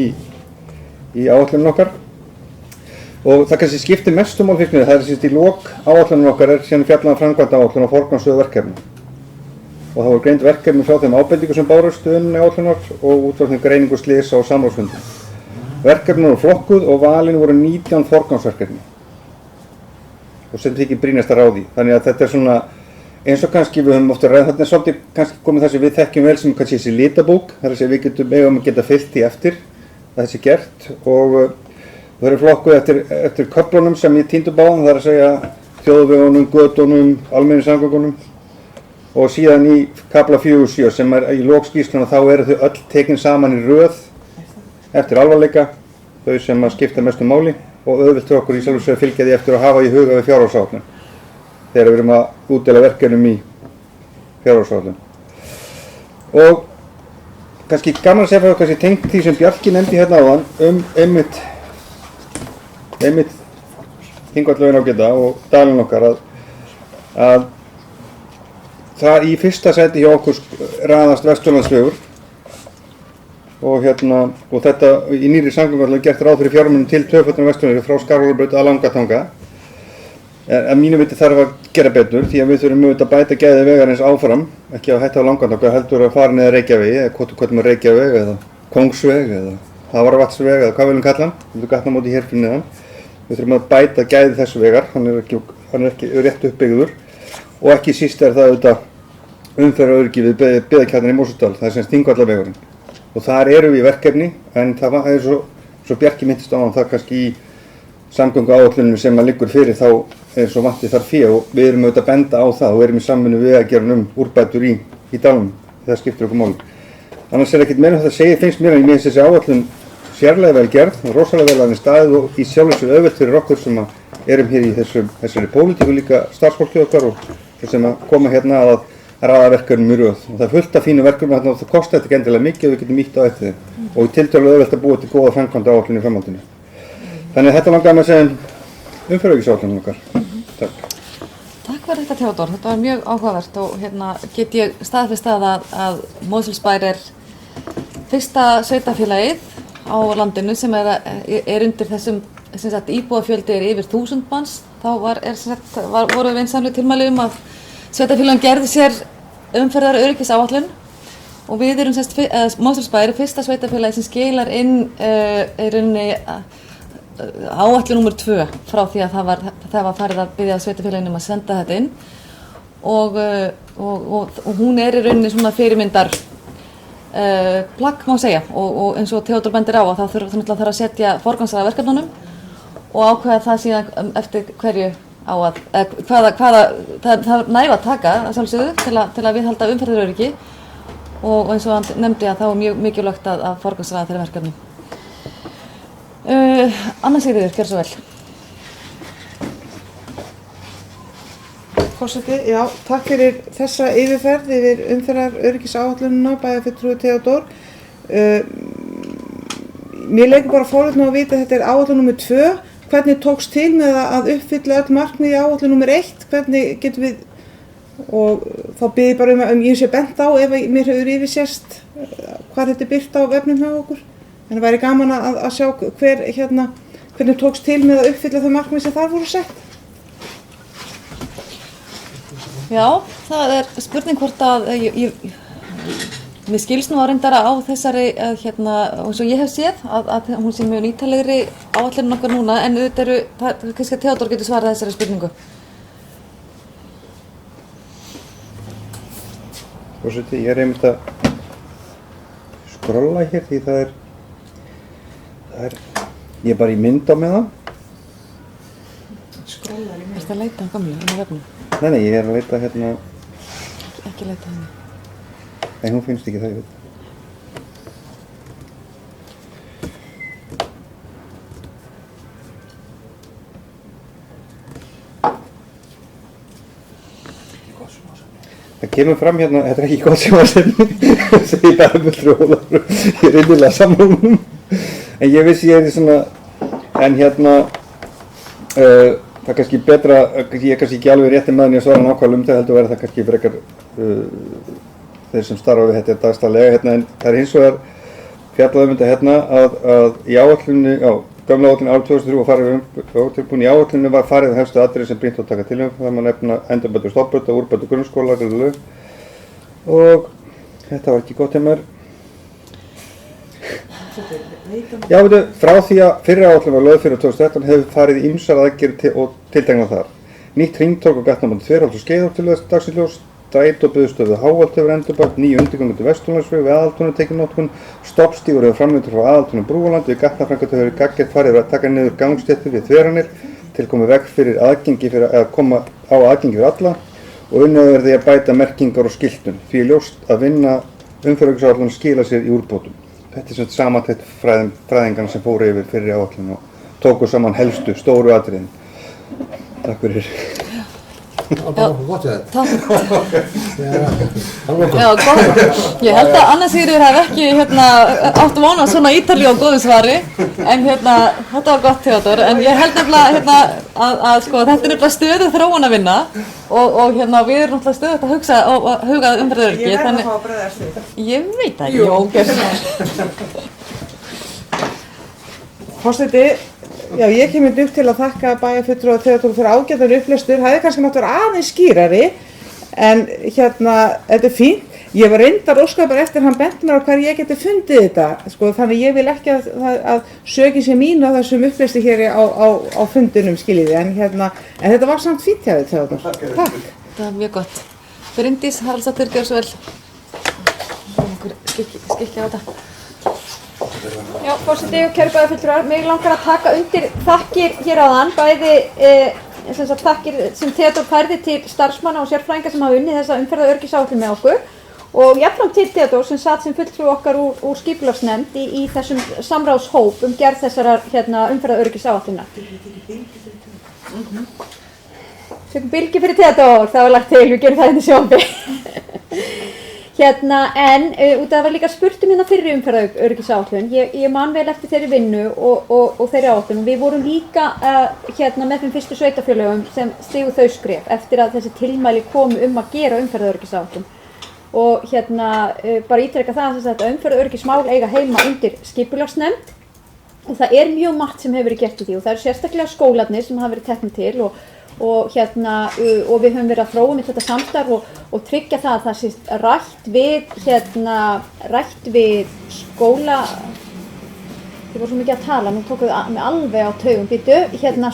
áætlunum okkar. Og það kannski skiptir mestu mál fyrst með það er í lok áætlunum okkar er síðan fjallað framkvæmda áætlun og forgangsröð verkefni. Og það voru greint verkefni frá þeim ábendingum sem bárust unnið áætlunar og út frá þeim greiningu slysa og samráðsfundum. Verkefni voru flokkuð og valin voru 19 forgangsverkefni. Og sem þykir brýnast að ráði. Þannig að þetta er svona eins og kannski við höfum ofta ræðið, þarna er svolítið kannski komið það sem við þekkjum vel sem kannski þessi litabók, þar að segja við megum að geta fylgt því eftir að þessi gert og það eru flokkuð eftir köflunum sem ég týndu báðan, það er að segja þjóðvegunum, götunum, almennum samgöngunum og síðan í kafla 4-7 sem er í lok skýrslunnar þá eru þau öll tekin saman í röð eftir alvarleika, þau sem að skipta mestu máli og auðvitað okkur í sjálfu sér að fylgja því eftir að hafa í huga við fjárhagsáætlun þegar við erum að útdeila verkefnum í fjárhagsáætlun. Og kannski gaman að segja fyrir kannski tengt því sem Bjarki nefndi hérna áðan einmitt Þingvallaveginn ágæta og dalinn okkar að það í fyrsta sæti hjá okkur raðast Vesturlandsvegur og þetta í nýrri samgönguáætlun gert ráð fyrir fjármunum til tvöföldunum Vesturlandsvegur frá Skarhólabraut að Langatanga. En mínu viti þarf að gera betur því að við þurfum auðvitað að bæta gæði vegarins áfram, ekki að hætta á Langatanga heldur að fara niður Reykjavegi eða hvort Reykjaveg eða Kóngsveg eða Hafravatnsveg eða hvað viljum kalla hann, við erum gatnamóti hér fyrir neðan. Við þurfum að bæta gæði þessu vegar, hann er ekki rétt uppbyggður og ekki síst er það auðvitað umferðaröryggi við byggðakjarnann í Mosfellsdal, það er sem Þingvallavegurinn. Og þar eru við í verkefni en það er svo Bjarki minntist á hann það kannski í samgönguáætlunum sem að liggur fyrir þá er svo vantið þar fé og við erum auðvitað að benda á það og erum í samvinnu við að gera úrbætur í dalnum, það skiptir okkur máli. Annars er ekkert meira þetta finnst mér að ég minnst þessi áætlun sérlega vel gerð og rosalega vel aðeins staðið og í sjálfur sér auðvelt fyrir okkur sem erum hér í þessari pólitíku líka starfsfólki okkar og sem að koma hérna að raða verkefnum í röð. Og það er fullt af fínu verkefnum þarna og það kostar þetta ekki endilega mikið og við getum ýtt á eftir þeim og í tiltölulega auðvelt að búa til góða framkvæmdaáætlun í framhaldinu. Þannig að þetta langaði mig að segja umferðaröryggisáætlunum okkar. Takk. Takk fyrir þetta Theodór, þetta var mjög áhugavert og get ég staðfest að Mosfellsbær er fyrsta sveitarfélagið á landinu sem er undir þessum íbúafjöldi er yfir 1000 manns. Þá voru vinsamleg tilmæli að sveitarfélagin gerði sér umferðaröryggisáætlun og við erum Mosfellsbær er fyrsta sveitarfélagið sem skilar inn áætlun nr. 2 frá því að það var farið að biðja sveitarfélaginu að senda þetta inn og hún er í rauninni svona fyrirmyndar plagg má segja og eins og Theodór bendir á að það þarf að setja forgangsraða verkefnunum og ákveða það síðan eftir hverju á að, það næg að taka að sjálfsögðu til að viðhalda umferðaröryggi og eins og hann nefndi að þá er mjög mikilvægt að forgangsraða þeirra verkefni. Anna Sigríður, gjörðu svo vel. Forseti, já, takk fyrir þessa yfirferð yfir umferðaröryggisáætlunina, bæjarfulltrúi Theodór. Mér leikur bara forvitni að vita að þetta er áætlun númer 2. Hvernig tókst til með að uppfylla öll markmið í áætlun númer 1? Hvernig getum við, og þá bið ég bara ég sé bent á ef mér hefur yfirsést hvað þetta er birt á vefnum hjá okkur. En það væri gaman að sjá hvernig tókst til með að uppfylla þau markmið sem þar voru sett. Já, það er spurning hvort að mér skilst nú að reyndara á þessari eins og ég hef séð að hún sé mjög ítarlegri áætlun okkar núna en auðvitað kannski að Theodór getur svarað þessari spurningu. Forseti, ég er einmitt að skrolla hér því það er ég er bara í mynd á með það. Skrolla í mynd? Ertu að leita á gamlu, á vefnum? Nei, ég er að leita hérna. Ekki leita henni. Nei, hún finnst ekki það, ég veit. Það kemur fram hérna, þetta er ekki gott sjónvarpsefni, segir bæjarfulltrúi Ólafur, ég er innilega sammála. En ég vissi ég er svona, en hérna, það er kannski betra, ég er kannski ekki alveg rétti maður í að svara nákvæmlega það, heldur verða það kannski frekar þeir sem starfa við þetta dagstæðlega hérna, en það er hins vegar fjallað þetta hérna að í áætlunni, gömlu áætlunni árið 2003 var farið ótilbúin, í áætlunni var farið helstu atriði sem brýnt að taka til það má nefna endurbætur stofnbrauta, úrbætur grunnskóla og þetta var ekki gott hjá mér. Já, veitu, frá því að fyrri áætlun var lögð fyrir 2013 hefur farið ýmsar aðgerðir og tiltekna þar. Nýtt hringtorg og gatnamóti Þverháls og Skeiðholt til þess dagsins ljós, strætó biðstöð við Háholt hefur endurbætt, ný undirgöngu til Vesturlandsveg við Aðaltúni tekin notkun, stoppstígur hefur framleiddur frá Aðaltúni Brúaland við gatnaframkvæmd hefur gagngert farið að taka niður gangstéttir við Þveranir til komið veg fyrir aðgengi að koma á aðgengi fyrir alla og unnið verði að bæta merkingar og skiltun því er ljóst að vinna umferðaröryggisáætlun skila sér í úrbótum. Þetta er svona samantekt fræðingarna sem fóru yfir fyrir áætlun og tóku saman helstu stóru atriðin. Takk fyrir. Það var bara gott við þetta. Já, gott. Ég held að Anna Sigríður hef ekki átt von á svona ítarlegu og góðu svari en þetta var gott Theodór en ég held nefnilega að sko þetta er nefnilega stöðu þróun að vinna og við erum náttúrulega stöðugt að hugsa og hugað umferðaröryggi. Ég verð að fá að bregðast við. Ég veit það ekki. Jú, gjörðu. Forseti, já, ég kemur upp til að þakka bæjarfulltrúa Theodór fyrir ágætan upplestur. Það hefði kannski mátt vera aðeins skýrari, en þetta er fínt. Ég var reyndar óskaði bara eftir hann benti mér á hvar ég geti fundið þetta, sko, þannig ég vil ekki að sökin sé mín á þessum upplesti hér á fundunum, skiljiði, en þetta var samt fínt hjá þér, Theodór. Takk. Það var mjög gott. Bryndís Haraldsdóttir, gjörðu svo vel. Skikki á þetta. Já, forseti og kæru bæjarfulltrúar, mig langar að taka undir þakkir hér áðan, bæði þakkir sem Theodór færði til starfsmanna og sérfræðinga sem hafa unnið þessa umferðaröryggisáætlun með okkur og jafnframt til Theodór sem satt sem fulltrúi okkar úr skipulagsnefnd í þessum samráðshóp gerð þessarar umferðaröryggisáætlunar. Tökum bylgju fyrir Theodór, það var lagt til, við gerum það hérna í sjónvarpi. En út af það var líka spurt fyrri umferðaröryggisáætlun, ég man vel eftir þeirri vinnu og þeirri áætlun. Við vorum líka með þeim fyrstu sveitarfélögum sem stigu þau skref eftir að þessi tilmæli komu að gera umferðaröryggisáætlun. Og bara ítreka það að umferðaröryggismál eiga heima undir skipulagsnefnd og það er mjög margt sem hefur verið gert í því og það eru sérstaklega skólarnir sem hafa verið teknir til og við höfum verið að þróa með þetta samstarf og tryggja það að það sé rætt við skóla. Ég var svo mikið að tala, nú tókum við mig alveg á taugum,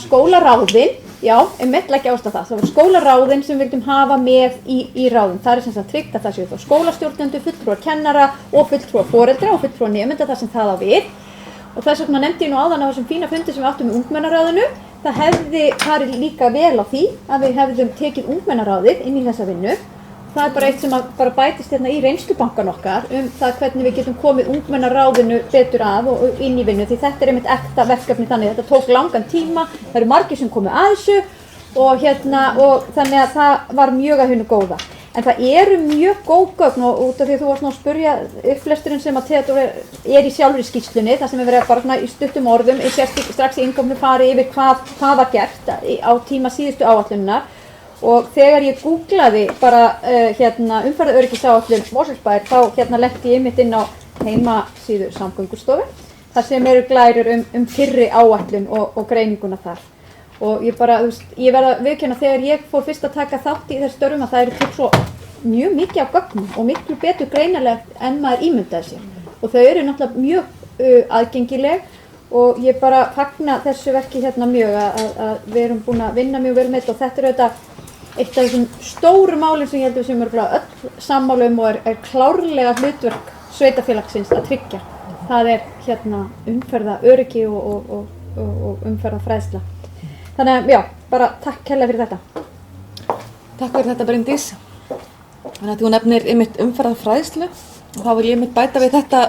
skólaráðin, já, leggja áherslu á það. Það var skólaráðin sem við vildum hafa með í ráðum. Það er sem sagt tryggt að það séu þá skólastjórnendur, fulltrúar kennara og fulltrúar foreldra og fulltrúar nemenda þar sem það á við. Og þess vegna nefndi ég nú áðan á þessum fína fundi sem við áttum með ungmennaráðinu. það hefði farið líka vel á því að við hefðum tekið ungmennaráðið inn í þessa vinnu. Það bara eitt sem bara bætist hérna í reynslubankan okkar það hvernig við getum komið ungmennaráðinu betur að og inn í vinnu því þetta einmitt ekta verkefni þannig þetta tók langan tíma, það eru margir sem komu að þessu og þannig að það var mjög að hinu góða. En það eru mjög góð gögn og út af því að þú varst nú að spurja upplesturinn sem að Theodór í sjálfri skýrslunni, það sem er verið bara í stuttum orðum, strax í innkomnu fari yfir hvað var gert á tíma síðustu áætlunar. Og þegar ég googlaði bara umferðaröryggisáætlun Mosfellsbæjar þá lenti ég einmitt inn á heimasíðu Samgöngustofu þar sem eru glærur fyrri áætlun og greininguna þar. Og ég verð að viðurkenna þegar ég fór fyrst að taka þátt í þessu störfum að það eru til svo mjög mikið af gögnum og miklu betur greinilegt en maður ímyndaði sér. Og þau eru náttúrulega mjög aðgengileg og ég bara fagna þessu verki mjög að við erum búin að vinna mjög vel með þetta og þetta er auðvitað eitt af þessum stóru málum sem ég held að við séum öll sammála og er klárlega hlutverk sveitarfélagsins að tryggja. Það er umferðaröryggi og umferðarfræðsla. Þannig að já, bara takk kærlega fyrir þetta. Takk fyrir þetta Bryndís. Þannig að þú nefnir einmitt umferðarfræðslu og þá vil ég einmitt bæta við þetta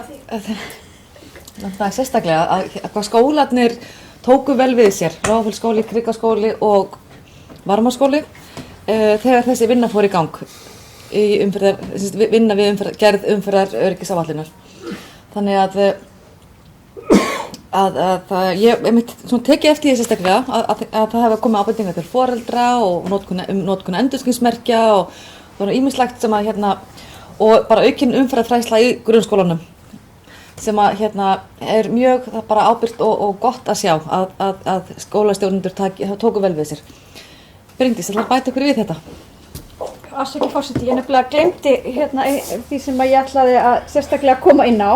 það er sérstaklega að hvað skólarnir tóku vel við sér, Ráðhússkóli, Krikaskóli og Varmárskóli þegar þessi vinna fór í gang í vinna við gerð umferðaröryggisáætlunar. Þannig að ég tekið eftir því sérstaklega að það hefði komið ábendingar til foreldra og notkun endurskinsmerkja og það var ýmislegt sem að og bara aukin umferðarfræðsla í grunnskólanum sem að er mjög bara ábyrgt og gott að sjá að skólastjórnendur tóku vel við sér. Bryndís, ætlar að bæta ykkur við þetta? Afsakið forseti, ég nefnilega gleymdi því sem að ég ætlaði að sérstaklega koma inn á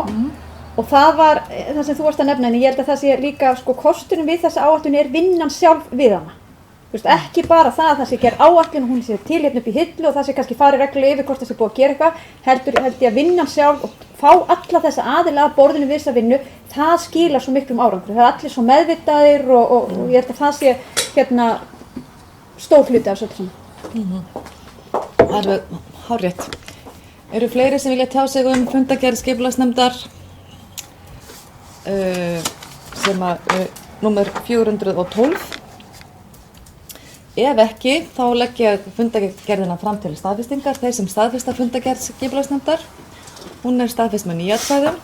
og það var það sem þú varst að nefna en ég held að það sé líka kosturinn við þessa áætlun er vinnan sjálf við hana. Ekki bara það að það sé gerð áætlun og hún sé til upp í hillu og það sé kannski farið reglulega yfir hvort það sé búið að gera eitthvað, heldur held ég að vinnan sjálf og fá alla þessa aðila að borðinu við þessa vinnu, það skilar svo miklum árangri. Það er allir svo meðvitaðir og ég held að það sé stór hluti af þessu saman. Alveg hárrétt. Eru fleiri sem vilja tjá sig fundargerð skipulagsnefndar sem númer 412? Ef ekki, þá legg ég fundargerðina fram til staðfestingar. Þeir sem staðfesta fundargerð skipulagsnefndar, hún er staðfest með 9 atkvæðum.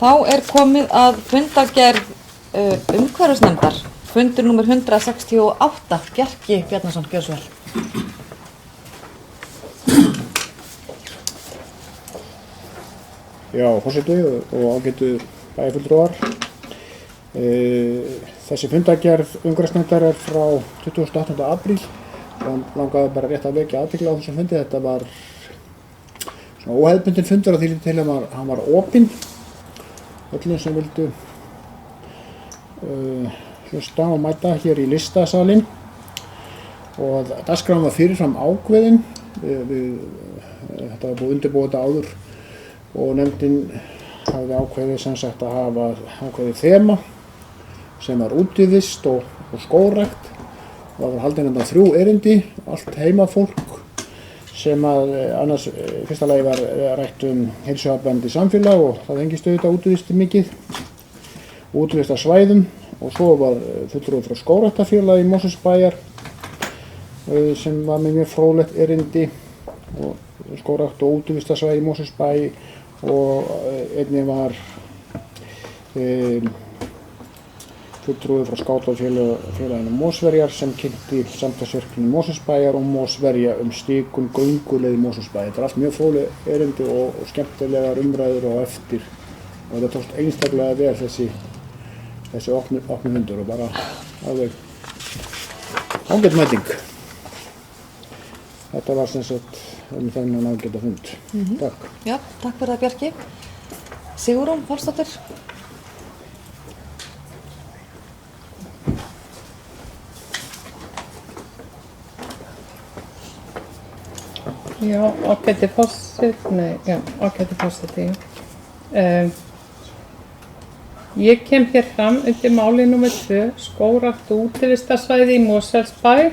Þá er komið að fundargerð umhverfisnefndar. Fundur númer 168, Bjarki Bjarnason, gjörðu svo vel. Já, forseti og ágætu bæjarfulltrúar. Þessi fundargerð umhverfisnefndar er frá 28. apríl. Það langaði bara rétt að vekja athygli á þessum fundi. Þetta var svona óhefðbundinn fundur og því til að hann var opinn. Öllum sem vildu hlusta og mæta hér í listasalinn og dagskráin var fyrirfram ákveðin. Þetta var búið undirbúið þetta áður og nefndin hafði ákveðið sem sagt að hafa ákveðið þema sem var útivist og skógrækt. Það var haldin þetta 3 erindi, allt heimafólk sem að annars fyrsta lagi var rætt heilsueflandi samfélag og það tengist auðvitað útivisti mikið, útivistarsvæðum og svo var fulltrúi frá skógræktarfélagi Mosfellsbæjar sem var með mjög fróðlegt erindi og skógrækt og útivistarsvæði í Mosfellsbæ og einnig var fulltrúi frá skátalfélaginu Mosverjar sem kynnti samstagsverkefni Mosfellsbæjar og Mosverja stígun gönguleið í Mosfellsbæ. Þetta er allt mjög fróðleg erindi og skemmtilegar umræður og eftir og þetta tókst einstaklega vel þessi opnu fundur og bara alveg ágæt mæting. Þetta var sem sagt þennan ágæta fund. Takk. Já, takk fyrir það Bjarki. Sigrún Pálsdóttir. Já, ágæti forseti. Ég kem hér fram undir máli nr. 2, skógrækt og útivistarsvæði í Mosfellsbæ.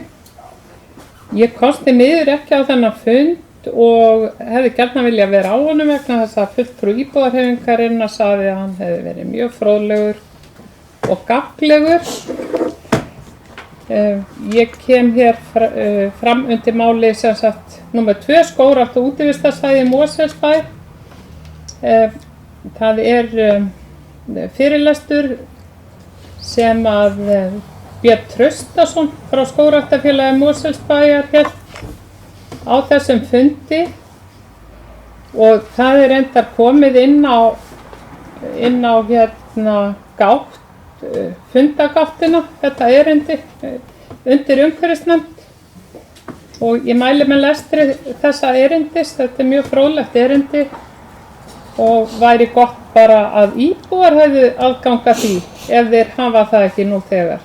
Ég komst því miður ekki á þennan fund og hefði gjarnan viljað vera á honum vegna þess að fulltrúi íbúðarhreyfingarinnar sagði að hann hefði verið mjög fróðlegur og gagnlegur. Ég kem hér fram undir máli sem sagt nr. 2, skógrækt og útivistarsvæði í Mosfellsbæ. Það fyrirlestur sem að Björn Traustason frá Skógræktarfélagi Mosfellsbæjar hélt á þessum fundi og það reyndar komið inn á gátt, fundagáttina, þetta erindi undir umhverfisnefnd og ég mæli með lestri þessa erindis, þetta mjög fróðlegt erindi og væri gott bara að íbúar hefðu aðgang að því ef þeir hafa það ekki nú þegar.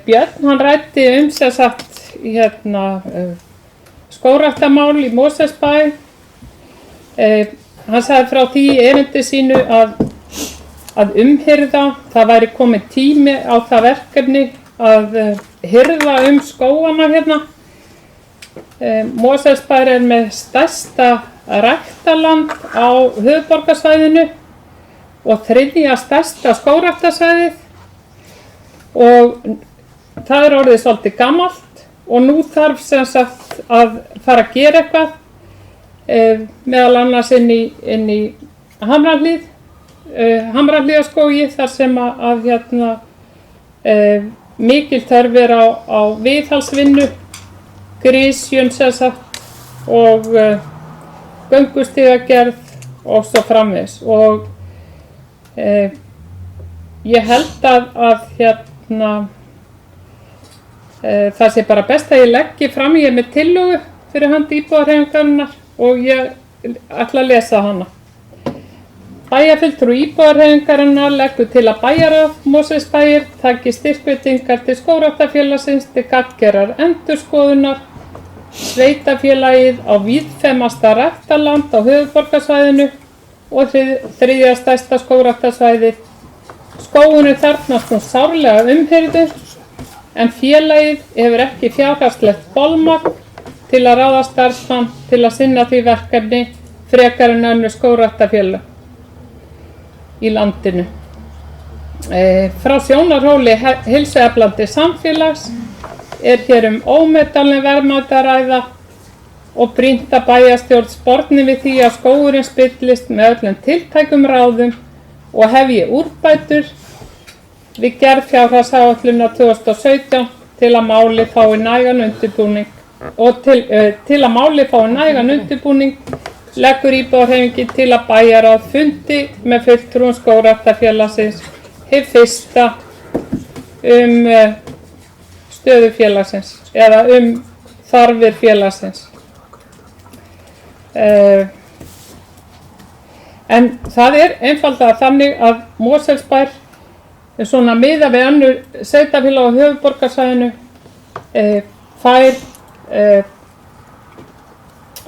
Björn hann ræddi sem sagt skógræktarmál í Mosfellsbæ. Hann sagði frá því í erindi sínu að umhirða, það væri komið tími á það verkefni að hirða skógana hérna. Mosfellsbær með stærsta ræktarland á höfuðborgarsvæðinu og 3. stærsta skógræktarsvæðið og það orðið svolítið gamalt og nú þarf sem sagt að fara að gera eitthvað meðal annars inn í Hamrahlíðarskógi þar sem að mikil þörf á viðhaldsvinnu, grisjun sem sagt og göngustígagerð og svo framvegis og ég held að það sé bara best að ég leggi fram ég með tillögu fyrir hönd íbúðarhreyfingarinnar og ég ætla að lesa hana. Bæjarfulltrúi íbúðarhreyfingarinnar leggur til að bæjarráð Mosfellsbæjar taki styrkveitingar til Skógræktarfélagsins til gagngerrar endurskoðunar. Sveitarfélagið á víðfeðmasta ræktarland á höfuðborgarsvæðinu og 3. stærsta skógræktarsvæðið. Skógunum þarfnast nú sárlega umhirðu en félagið hefur ekki fjárhagslegt bolmagn til að ráða starfsmann til að sinna því verkefni frekar en önnur skógræktarfélög í landinu. Frá sjónarhóli heilsueflandi samfélags hér ómetanleg verðmæti að ræða og brýnt að bæjarstjórn sporni við því að skógurinn spillist með öllum tiltækum ráðum og hefji úrbætur við gerð fjárhagsáætlunar 2017 til að máli fái nægan undirbúning og til að máli fái nægan undirbúning leggur íbúðarhreyfingin til að bæjarráð fundi með fulltrúum Skógræktarfélagsins hið fyrsta stöðu félagsins eða þarfir félagsins. En það einfaldlega þannig að Mosfellsbær svona miðað við önnur sveitarfélög á höfuðborgarsvæðinu fær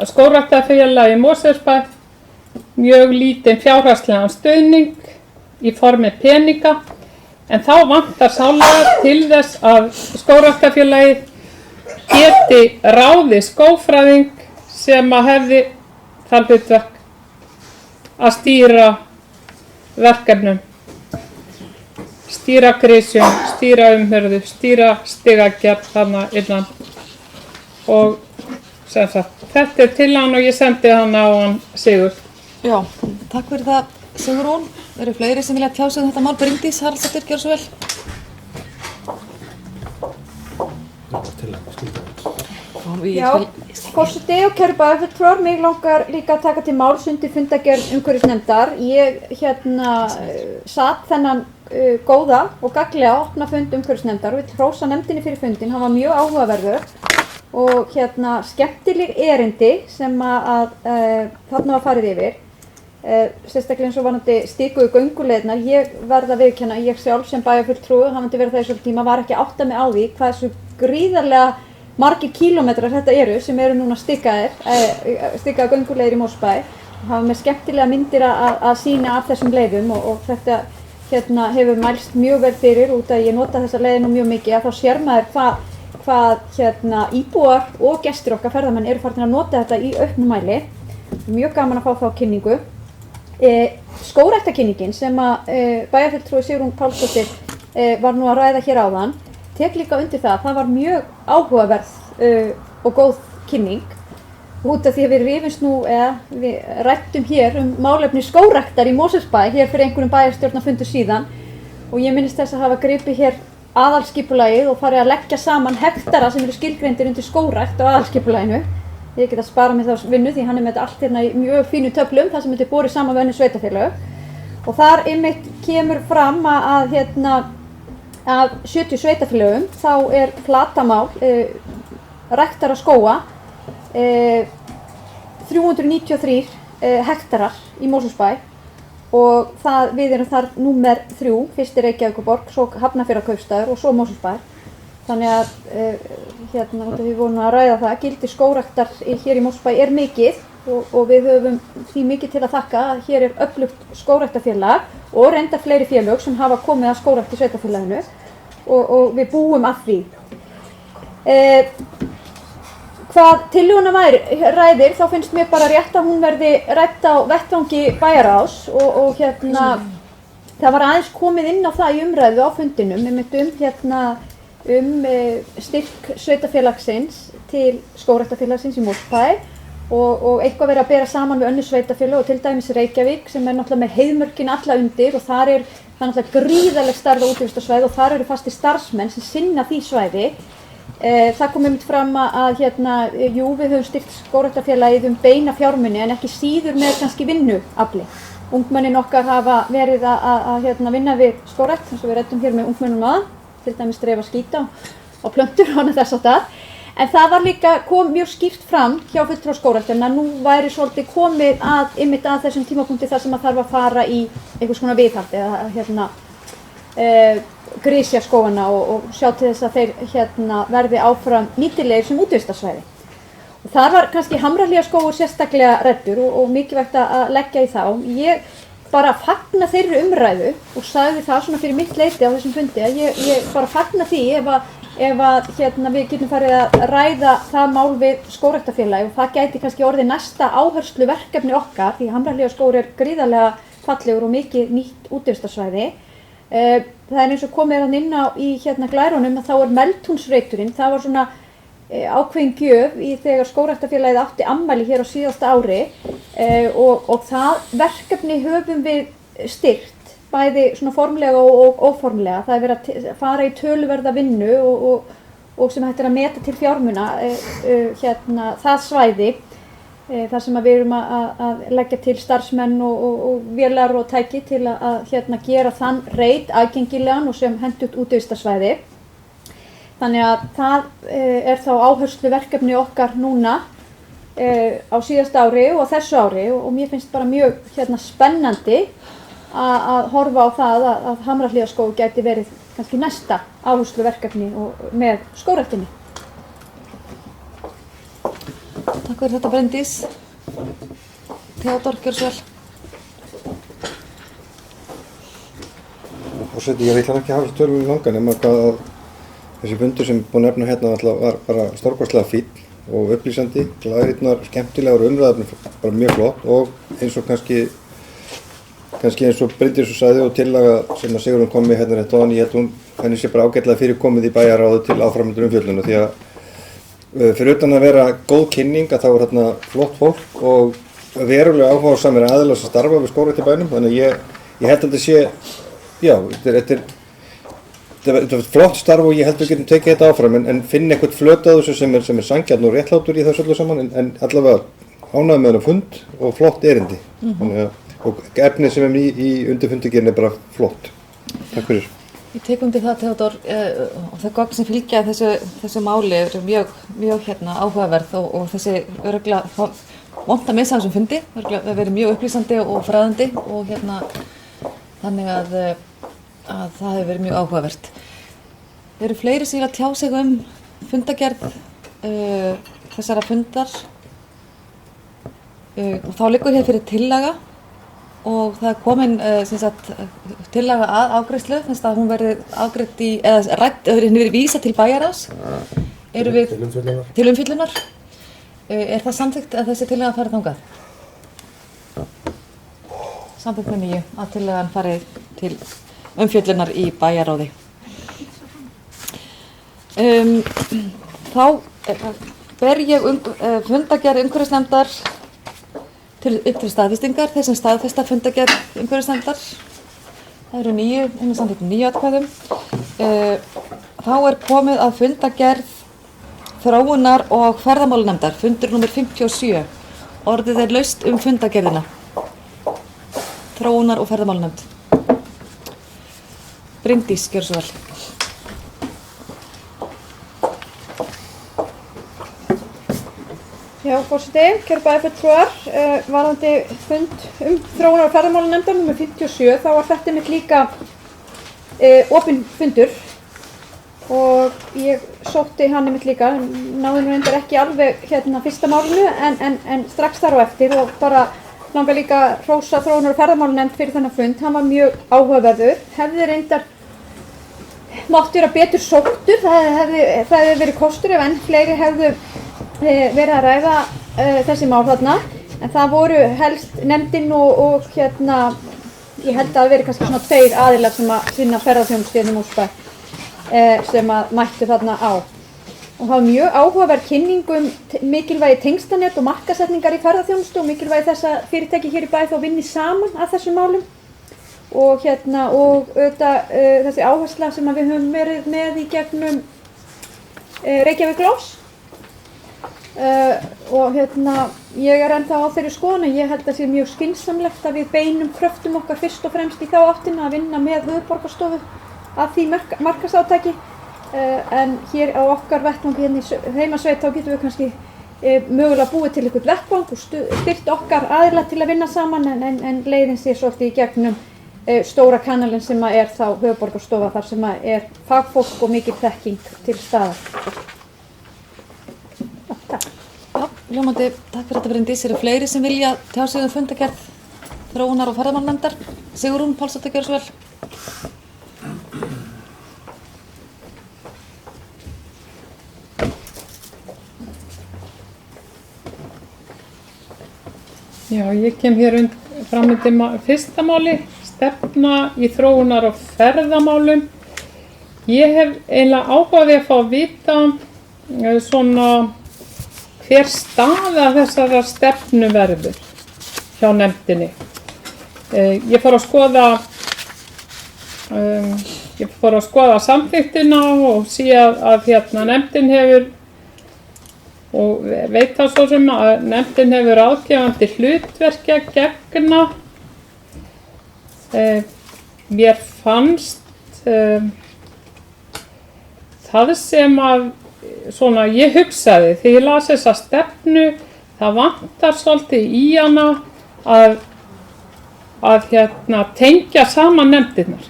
Skógræktarfélagi Mosfellsbæ mjög lítinn fjárhagslegan stuðning í formi peninga en þá vantar sárlega til þess að Skógræktarfélagið geti ráðið skógfræðing sem að hefði það hlutverk að stýra verkefnum, stýra grisjun, stýra umhirðu, stýra stigagerð þarna innan og sem sagt, þetta tillagan og ég sendi hana á hann Sigur. Já, takk fyrir það Sigrún. Eru fleiri sem vilja tjá sig þetta mál? Bryndís Haraldsdóttir, gjörðu svo vel. Já, forseti og kæru bæjarfulltrúar, mig langar líka að taka til máls undir fundargerð umhverfisnefndar. Ég satt þennan góða og gagnlega opna fund umhverfisnefndar og vill hrósa nefndinni fyrir fundin, hann var mjög áhugaverður og skemmtileg erindi sem að þarna var farið yfir. Sérstaklega eins og varðandi stikuðu gönguleiðnar. Ég verð að viðurkenna, ég sjálf sem bæjarfulltrúi hafandi verið það í svolítið tíma var ekki að átta mig á því hversu gríðarlega margir kílómetrar þetta sem eru núna stikkaðar gönguleiðir í Mosfellsbæ og hafa með skemmtilega myndir að sýna af þessum leiðum og þetta hefur mælst mjög vel fyrir út að ég nota þessa leiði nú mjög mikið að þá sér maður hvað íbúar og gestir okkar ferðamenn eru farin að nota þetta í auknum mæli. Mjög gaman að fá þá kynningu. Skógræktarkynningin sem að bæjarfulltrúi Sigrún Pálsdóttir var nú að ræða hér áðan tek líka undir það var mjög áhugaverð og góð kynning út af því að við rifumst nú við rættum hér málefni skógræktar í Mosfellsbæ hér fyrir einhverjum bæjarstjórnarfundur síðan og ég minnist þess að hafa gripið hér aðalskipulagið og farið að leggja saman hektara sem eru skilgreindir undir skógrækt á aðalskipulaginu. Ég get að spara mig þá vinnu því hann með þetta allt hérna í mjög fínu töflum þar sem þetta borið saman við önnur sveitarfélög og þar einmitt kemur fram að af 70 sveitarfélögum þá flatamál ræktara skóga 393 hektarar í Mosfellsbæ og við erum þar númer 3, fyrst Reykjavíkurborg, svo Hafnarfjarðarkaupstaður og svo Mosfellsbær. Þannig að við vorum að ræða það, gildi skógræktar hér í Mosfellsbæ mikið og við höfum því mikið til að þakka að hér öflugt skógræktarfélag og reyndar fleiri félög sem hafa komið að skógrækt í sveitarfélaginu og við búum að því. Hvað tillöguna ræðir þá finnst mér bara rétt að hún verði rædd á vettvangi bæjarráðs og það var aðeins komið inn á það í umræðu á fundinum styrk sveitarfélagsins til skógræktarfélagsins í Mosfellsbæ og eitthvað verið að bera saman við önnur sveitarfélög og til dæmis Reykjavík sem náttúrulega með heiðmörkin alla undir og það náttúrulega gríðarleg stærð og útivistarsvæði og þar eru fastir starfsmenn sem sinna því svæði. Það kom einmitt fram að við höfum styrkt skógræktarfélagið beina fjármuni en ekki síður með kannski vinnuafli. Ungmennin okkar hafa verið að vinna við skógrækt eins og við ræddum hér með ungmennum aðan, til dæmis dreifa skíta á plöntur og þess að það. En það var líka mjög skýrt fram hjá fulltrúa skógræktarinn að nú væri svolítið komið einmitt að þessum tímapunkti þar sem að þarf að fara í einhvers konar viðhald eða grisja skógana og sjá til þess að þeir verði áfram nýtilegir sem útivistarsvæði. Og þar var kannski Hamrahlíðarskógur sérstaklega ræddur og mikilvægt að leggja í þá. Ég bara fagna þeirri umræðu og sagði það svona fyrir mitt leyti á þessum fundi að ég bara fagna því ef við getum farið að ræða það mál við skógræktarfélagi og það gæti kannski orðið næsta áhersluverkefni okkar því Hamrahlíðarskógur gríðarlega fallegur og mikið nýtt útivistarsvæði. Það eins og komið hann inn á í glærunum að þá Meltúnsreiturinn, það var svona ákveðin gjöf í þegar skógræktarfélagið átti afmæli hér á síðasta ári og það verkefni höfum við styrkt bæði svona formlega og óformlega. Það verið að fara í töluverða vinnu og sem hægt að meta til fjármuna það svæði þar sem við erum að leggja til starfsmenn og vélar og tæki til að gera þann reit aðgengilegan og sem hentugt útivistarsvæði. Þannig að það þá áhersluverkefni okkar núna á síðasta ári og þessu ári og mér finnst bara mjög spennandi að horfa á það að Hamrahlíðarskógur gæti verið kannski næsta áhersluverkefni með skógræktinni. Takk fyrir þetta Bryndís. Theodór, gjörðu svo vel. Forseti, ég ætla ekki að hafa þessu tölum langan nema hvað þessi fundur sem búin að nefna hérna var bara stórkostlega fínn og upplýsandi, glæðirnar, skemmtilegar og umræðarnir bara mjög flott og eins og kannski eins og Bryndís sagði og tillaga sem að Sigrún kom með hérna rétt áðan, ég held henni sé bara ágætlega fyrir komið í bæjarráðu til áframhaldandi umfjöllun því að fyrir utan að vera góð kynning að þá hérna flott fólk og verulega áhugasamir aðilar sem starfa við skógrækt í bænum þannig að ég held að þetta sé, já, þetta er flott starf og ég held að við getum tekið þetta áfram en finna eitthvað flöt að þessu sem er sanngjarn og réttlátur í þessu öllu saman en allavega ánægður með þennan fund og flott erindi og efnið sem er í undirfundigerinn er bara flott. Takk fyrir. Ég tek undir það, Theodór, og það gögn sem fylgja þessu máli eru mjög áhugaverð og þessi örugglega vont að missa þessum fundi, örugglega verið mjög upplýsandi og fræðandi og þannig að það hefur verið mjög áhugavert. Eru fleiri sem vilja tjá sig fundagerð þessara fundar og þá liggur hér fyrir tillaga og það er komin tillaga að afgreiðslu, þess að hún verði afgreidd í, eða rædd, henni verið vísað til bæjarráðs. Erum við til umfjöllunar? Er það samþykkt að þessi tillaga fari þangað? Samþykkt með 9 að tillagan fari til umfjöllunar í bæjarráði. Þá ber ég fundagerð umhverfisnefndar upp til staðfestingar, þeir sem staðfesta fundagerð umhverfisnefndar. Það eru 9, henni samþykkt 9 atkvæðum. Þá er komið að fundagerð þróunar- og ferðamálanefndar, fundur númer 57. Orðið er laust fundagerðina. Þróunar- og ferðamálanefnd. Bryndís, gjörðu svo vel. Já, forseti, kæru bæjarfulltrúar, varðandi fund þróunar- og ferðamálanefndar númer 57, þá var þetta mitt líka opinn fundur og ég sótti hann mitt líka, náði nú reyndar ekki alveg fyrsta málinu en strax þar á eftir og bara langar líka hrósa þróunar- og ferðamálanefnd fyrir þennan fund, hann var mjög áhugaverður, hefði reyndar mátt vera betur sóttur, það hefði verið kostur ef enn fleiri hefðu verið að ræða þessi mál þarna, en það voru helst nefndin og ég held að það veri kannski svona 2 aðilar sem að sinna ferðaþjónustu í Mosfellsbæ sem að mættu þarna á. Og það var mjög áhugaverð kynning mikilvægi tengslanet og markaðssetningar í ferðaþjónustu og mikilvægi þess að fyrirtæki hér í bæ þá vinni saman að þessum málum og auðvitað þessi áhersla sem að við höfum verið með í gegnum Reykjavík Gloss. Og ég er ennþá á þeirri skoðun að ég held að sé mjög skynsamlegt að við beinum kröftum okkar fyrst og fremst í þá áttina að vinna með höfuðborgarstofu að því markaðsátaki en hér á okkar vettvangi hérna í heimasveit þá getum við kannski mögulega búið til eitthvað vettvang og styrt okkar aðila til að vinna saman en leiðin sé svolítið í gegnum stóra kanalinn sem að er þá höfuðborgarstofa þar sem að er fagfólk og mikil þekking til staðar. Já, ljómandi, takk fyrir þetta Bryndís. Eru fleiri sem vilja tjá sig fundagerð þróunar- og ferðamálanefndar? Sigrún Pálsdóttir, gjörðu svo vel. Já, ég kem hér fram undir fyrsta máli, stefna í þróunar- og ferðamálum. Ég hef eiginlega áhugaði að fá að vita svona hver staða þessara stefnu verður hjá nefndinni. Ég fór að skoða samþykktina og sé að nefndin hefur, og veit það svo sem að nefndin hefur ráðgefandi hlutverki að gegna. Mér fannst það sem að svona ég hugsaði þegar ég las þessa stefnu, það vantar svolítið í hana að tengja saman nefndirnar.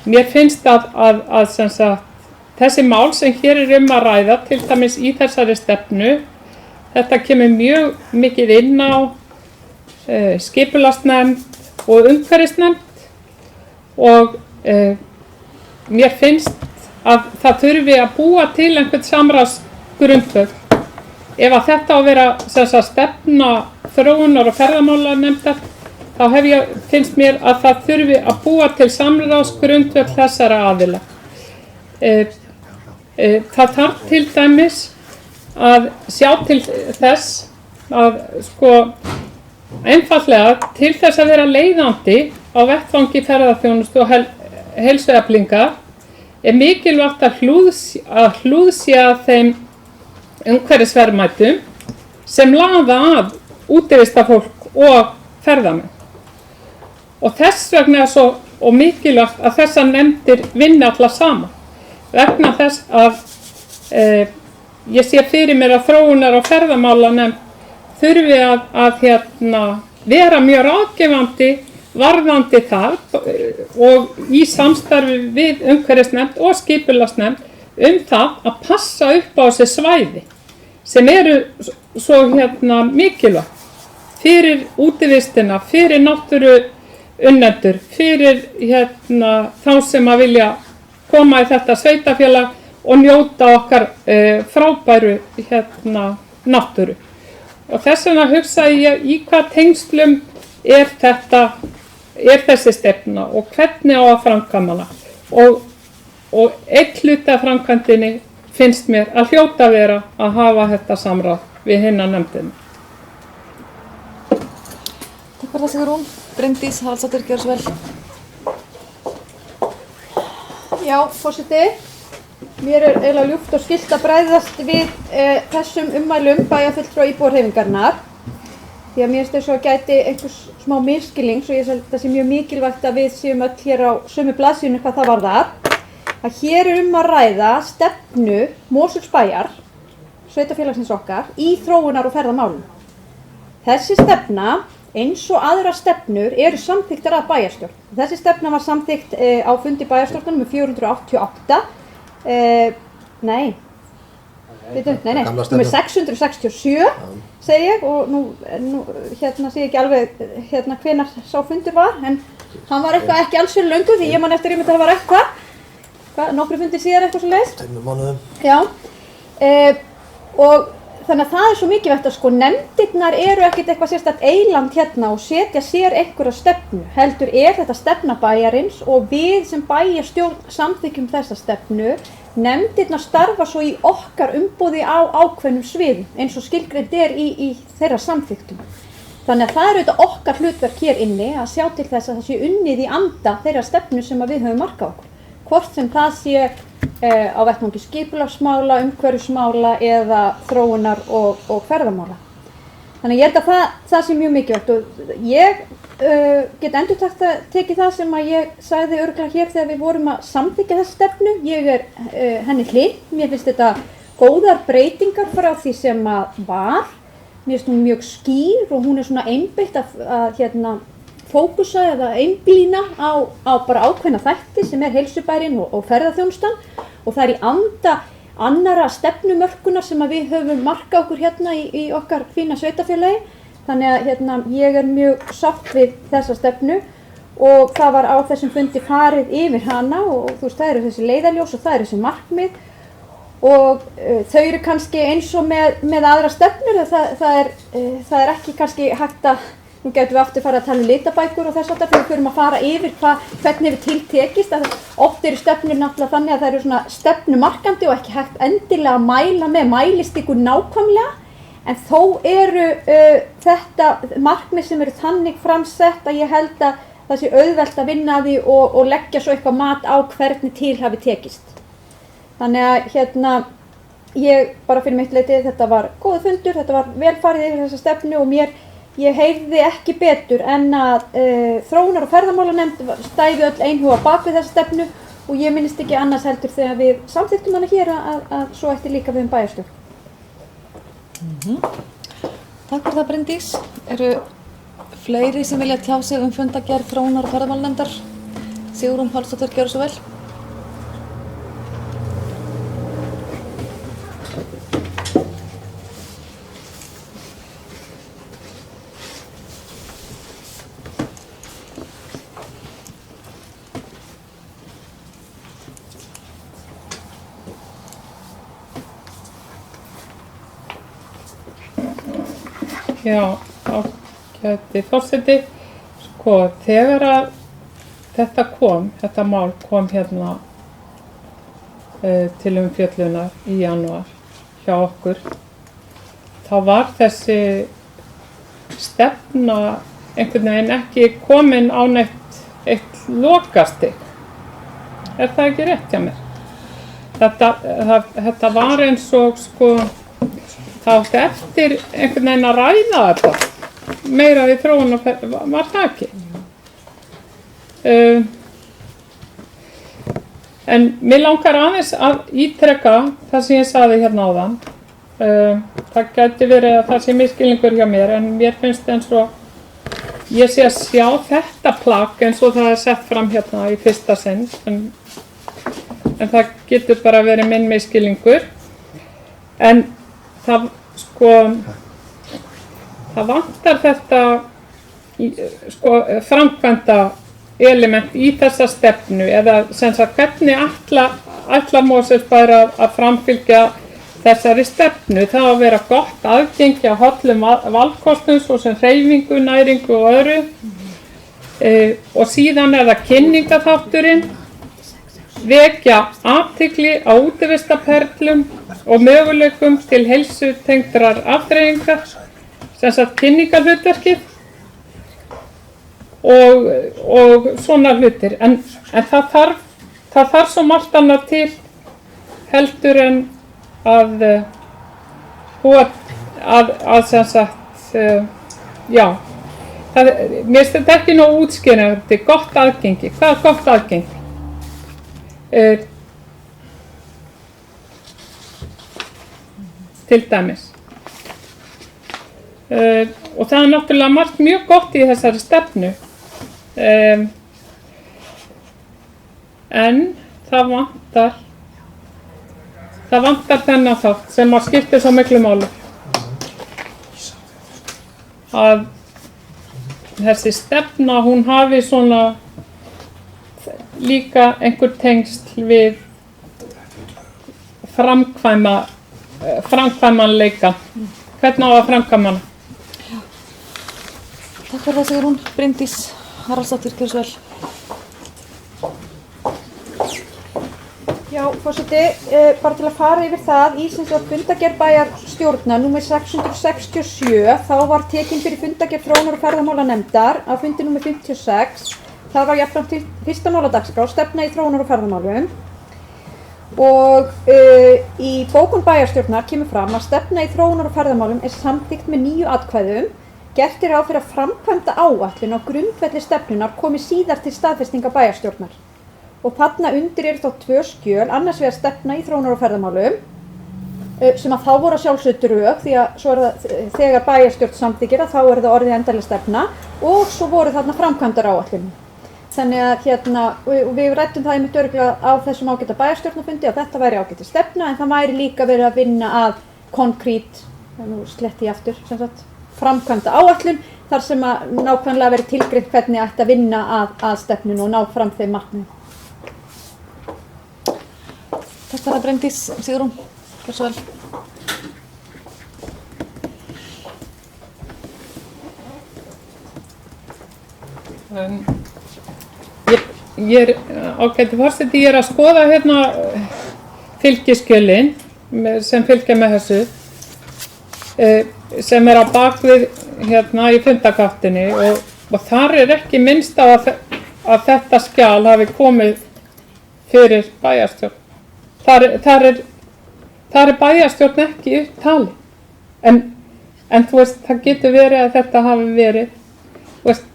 Mér finnst að sem sagt, þessi mál sem hér er að ræða, til dæmis í þessari stefnu, þetta kemur mjög mikið inn á skipulagsnefnd og umhverfisnefnd og mér finnst að það þurfi að búa til einhvern samráðsgrundvöll. Ef að þetta á að vera stefna þróunar- og ferðamálanefndar, þá finnst mér að það þurfi að búa til samráðsgrundvöll þessara aðila. Það þarf til dæmis að sjá til þess að einfaldlega til þess að vera leiðandi á vettvangi ferðaþjónustu og heilsueflingar er mikilvægt að hlúðsja þeim umhverfisverðmætum sem laða að útivistafólk og ferðamenn. Og þess vegna er svo mikilvægt að þessar nefndir vinna allar saman. Vegna þess að ég sé fyrir mér að þróunar- og ferðamálanefnd þurfi að vera mjög ráðgefandi varðandi það og í samstarfi við umhverfisnefnd og skipulagsnefnd það að passa upp á þessi svæði sem eru svo mikilvægt fyrir útivistina, fyrir náttúruunnendur, fyrir þá sem að vilja koma í þetta sveitafélag og njóta okkar frábæru náttúru. Og þess vegna hugsaði ég í hvað tengslum er þessi stefna og hvernig á að framkvæma hana. Og einn hluti af framkvæmdinni finnst mér að hljóta vera að hafa þetta samráð við hina nefndina. Takk fyrir það, Sigrún. Bryndís Haraldsdóttir, gjörðu svo vel. Já, forseti, mér er eiginlega ljúft og skylt að bregðast við þessum ummælum bæjarfulltrúa íbúahreyfingarinnar. Því að mér finnst þess að gæti einhvers smá misskilnings og ég held að það sé mjög mikilvægt að við séum öll hér á sömu blaðsíðunni hvað það varðar. Að hér er að ræða stefnu Mosfellsbæjar, sveitafélagsins okkar, í þróunar- og ferðamálum. Þessi stefna, eins og aðrar stefnur, eru samþykktar af bæjarstjórn. Þessi stefna var samþykkt á fundi bæjarstjórnar með 488, nei, með 667 segi ég, og nú sé ég ekki alveg hvenær sá fundur var, en hann var eitthvað ekki alls fyrir löngu því ég man eftir að það var eitthvað, nokkru fundir síðar eitthvað svo leiðist. 2 mánuðum. Já, og þannig að það er svo mikilvægt að nefndirnar eru ekkert eitthvað sérstakt eyland og setja sér einhverja stefnu, heldur er þetta stefna bæjarins og við sem bæjarstjórn samþykkjum þessa stefnu. Nefndirnar starfa svo í okkar umboði á ákveðnum sviðum eins og skilgreint er í þeirra samþykktum. Þannig að það er auðvitað okkar hlutverk hér inni að sjá til þess að það sé unnið í anda þeirra stefnu sem við höfum markað okkur. Hvort sem það sé á vettvangi skipulagsmála, umhverfismála eða þróunar og ferðamála. Þannig ég held að það sé mjög mikilvægt og ég get endurtekið það sem að ég sagði örugglega hér þegar við vorum að samþykkja þessa stefnu. Ég er henni hlýtt, mér finnst þetta góðar breytingar frá því sem að var. Mér finnst hún mjög skýr og hún er svona einbeitt að fókusa eða einblína á bara ákveðna þætti sem er heilsubærinn og ferðaþjónustan og það er í anda annarra stefnumörkunar sem að við höfum markað okkur í okkar fína sveitafélagi. Þannig að ég er mjög sátt við þessa stefnu og það var á þessum fundi farið yfir hana og þú veist það eru þessi leiðarljós og það eru þessi markmið og þau eru kannski eins og með aðra stefnur það er ekki kannski hægt að nú getum við aftur fara að tala um litabækur og þess aftur þegar við förum að fara yfir hvernig við tiltekist. Oft eru stefnur náttúrulega þannig að það eru svona stefnumarkandi og ekki hægt endilega að mæla með mælistikku nákvæmlega. En þó eru þetta markmið sem eru þannig framsett að ég held að það sé auðvelt að vinna að því og leggja svo eitthvað mat á hvernig til hafi tekist. Þannig að ég bara fyrir mitt leyti þetta var góður fundur, þetta var velfarið yfir þessa stefnu og ég heyrði ekki betur en að þróunar- og ferðamálanefnd stæði öll einhuga bak við þessa stefnu og ég minnist ekki annars heldur þegar við samþykktum hana hér að svo ætti líka við bæjarstjórn. Takk fyrir það, Bryndís. Eru fleiri sem vilja tjá sig fundargerð þróunar- og ferðamálanefndar? Sigrún Haraldsdóttir, gjörðu svo vel. Já, ágæti forseti, þegar að þetta mál kom til umfjöllunar í janúar hjá okkur, þá var þessi stefna einhvern veginn ekki komin á eitt lokastig. Er það ekki rétt hjá mér? Þetta var eins og það átti eftir einhvern veginn að ræða þetta meira við þróun og var það ekki. En mig langar aðeins að ítreka það sem ég sagði hérna áðan. Það gæti verið að það sé misskilningur hjá mér en mér finnst eins og ég sé að sjá þetta plagg eins og það er sett fram hérna í fyrsta sinn. en það getur bara verið minn misskilningur. En það, sko, það vantar þetta, sko, framkvæmda element í þessa stefnu, eða sem sagt hvernig ætlar Mosfellsbær að framfylgja þessari stefnu. Það að vera gott aðgengi að hollum valkostum, svo sem hreyfingu, næringu og öðru. Og síðan er það kynningaþátturinn, vekja athygli á útivistarperlum og möguleikum til heilsutengdrar afþreyingar, sem sagt kynningarhlutverkið og svona hlutir. En það þarf svo margt annað til heldur en að sem sagt, já, mér finnst þetta ekki nóg útskýrandi, gott aðgengi. Hvað er gott aðgengi? Til dæmis. Og það er náttúrulega margt mjög gott í þessari stefnu. En það vantar þennan þátt sem að skipta svo miklu máli. Að þessi stefna, hún hafi svona líka einhver tengsl við framkvæmanleika. Hvernig á að framkvæma hana? Takk fyrir það, Sigrún. Bryndís Haraldsdóttir, gjörðu svo vel. Já, forseti, bara til að fara yfir það, í sem sagt fundargerð bæjarstjórnar númer 667, þá var tekin fyrir fundargerð þróunar- og ferðamálanefndar á fundi númer 56. Það var jafnframt til fyrsta máladagskrá, stefna í þróunar- og ferðamálum. Og í bókun bæjarstjórnar kemur fram að stefna í þróunar- og ferðamálum er samþykkt með 9 atkvæðum. Gert er ráð fyrir að framkvæmda áætlun á grundvelli stefnunar komi síðar til staðfestingar bæjarstjórnar. Og þarna undir eru þá 2 skjöl, annars vegar stefna í þróunar- og ferðamálum, sem að þá voru að sjálfsögðu drög, því að svo er það, þegar bæjarstjórn samþykkir þá er það orðið endanleg stefna, og svo voru þarna framkvæmdar áætlun. Þannig að við ræddum það einmitt örugglega á þessum ágæta bæjarstjórnarfundi að þetta væri ágæta stefna, en það væri líka verið að vinna að konkrét, nú sletti ég aftur, sem sagt, framkvæmda áætlun, þar sem að nákvæmlega verið tilgreint hvernig ætti að vinna að stefnun og ná fram þeim markmiðum. Takk fyrir það, Bryndís. Sigrún, gjörðu svo vel. Ég er ágæti forseti, ég er að skoða hérna fylgiskjölin sem fylgja með þessu, sem er á bakvið hérna í fundarkáttinni, og þar er ekki minnst á að þetta skjal hafi komið fyrir bæjarstjórn. Þar er bæjarstjórn ekki upptalin, en þú veist, það getur verið að þetta hafi verið, þú veist,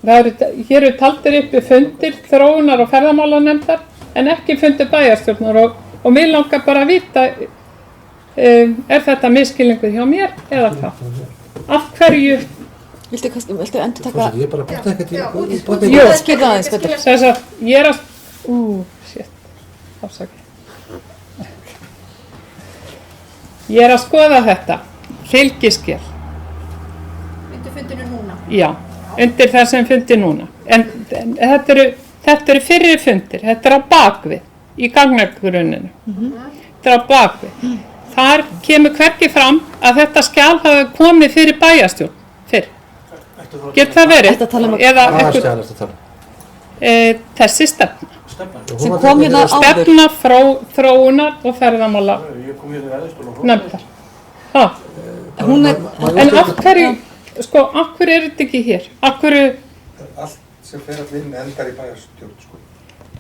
hér eru taldir uppi fundir þróunar- og ferðamálanefndar en ekki fundir bæjarstjórnar, og mig langar bara að vita, er þetta misskilningur hjá mér eða hvað? Af hverju? Viltu endurtaka? Ég bara búið ekkert í Jú, skilja aðeins betur. Þess að ég er að, afsakið. Ég er að skoða þetta, fylgiskjal. Undir fundinu núna? Já, undir þessum fundi núna. En þetta eru fyrri fundir, þetta er á bakvið, í gagnagrunninu. Þetta er á bakvið. Þar kemur hvergi fram að þetta skjal hafi komið fyrir bæjarstjórn fyrr. Getur það verið? Eða þessi stefna. Sem kom hérna áður. Stefna þróunar og ferðamála nefndar. En af hverju, sko, af hverju er þetta ekki hér? Af hverju? Allt sem fer að vinna endar í bæjarstjórn, sko.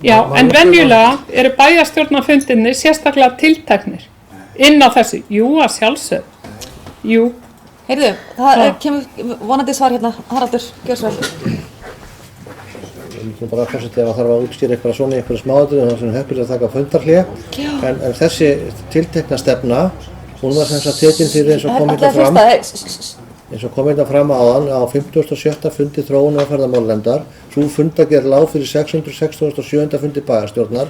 Já, en venjulega eru bæjarstjórnarfundinni sérstaklega tilteknir inn á þessu. Jú, að sjálfsögðu. Jú. Heyrðu, það kemur vonandi svar hérna. Haraldur, gjörðu svo vel. Ég vil bara forseti ef það þarf að útskýra eitthvað svona í einhverju smáatriðum, þá sem heppilegt að taka fundarhlé. En þessi tiltekna stefna, hún var sem sagt tekin fyrir eins og kom hérna fram áðan á 57. fundi þróunar- og ferðamálanefndar. Sú fundargerð lá fyrir 667. fundi bæjarstjórnar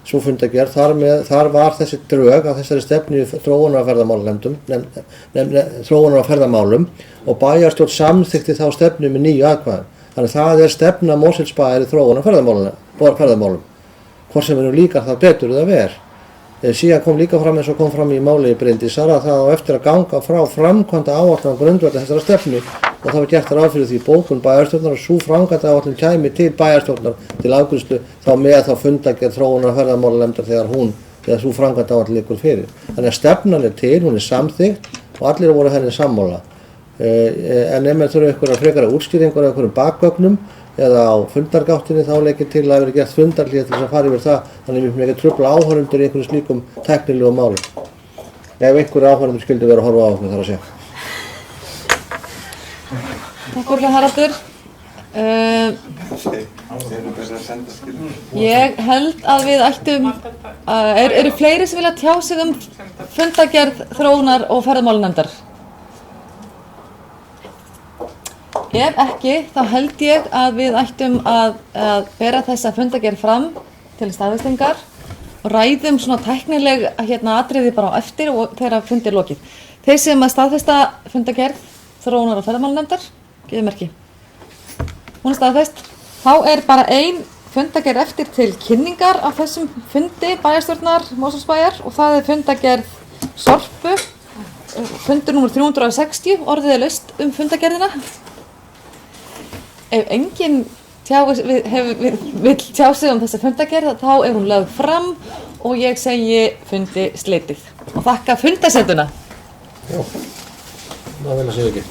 svo fundagerð, þar var þessi drög af þessari stefnu í þróunar- og ferðamálum og bæjarstjórn samþykkti þá stefnu með 9 atkvæðum. Þannig það er stefna Mosfellsbæjar í þróunar- og ferðamálum. Hvort sem við líka það betur eða verð. Síðan kom líka fram eins og kom fram í máli Bryndísar að það á eftir að ganga frá framkvæmda áætlun á grundvelli þessara stefnu og það var gert ráð fyrir því bókun bæjarstjórnar og sú framkvæmda áætlun kæmi til bæjarstjórnar til afgreiðslu þá með þá fundagerð þróunar- og ferðamálanefndar þegar sú framkvæmda áætlun liggur fyrir. Þannig að stefnan er til, hún er samþykkt og allir voru henni sammála. En ef maður þurfa einhverja frekara útskýringar eða einhverjum bakgögnum eða á fundargáttinni þá leggir til að vera gert fundarhlé til þess að fara yfir það, þannig að við ekki trufla áhorfundur í einhverjum slíkum tæknilegum málum. Ef einhverju áhorfundur skildi vera að horfa á okkur þar að segja. Takk fyrir það, Haraldur. Ég held að við ættum, eru fleiri sem vilja tjá sig fundagerð þróunar- og ferðamálanefndar? Ef ekki, þá held ég að við ættum að bera þessa fundagerð fram til staðfestingar og ræðum svona tæknileg atriði bara á eftir og þegar fundi er lokið. Þeir sem að staðfesta fundagerð þróunar- og ferðamálanefndar, gefið merki. Hún er staðfest. Þá er bara ein fundagerð eftir til kynningar af þessum fundi bæjarstjórnar Mosfellsbæjar og það er fundagerð Sorpu, fundur númer 360, orðið er laust fundagerðina. Ef enginn vill tjá sig þessa fundagerð þá er hún lögð fram og ég segi fundi slitið og þakka fundasetuna. Já, það vil að segja ekki.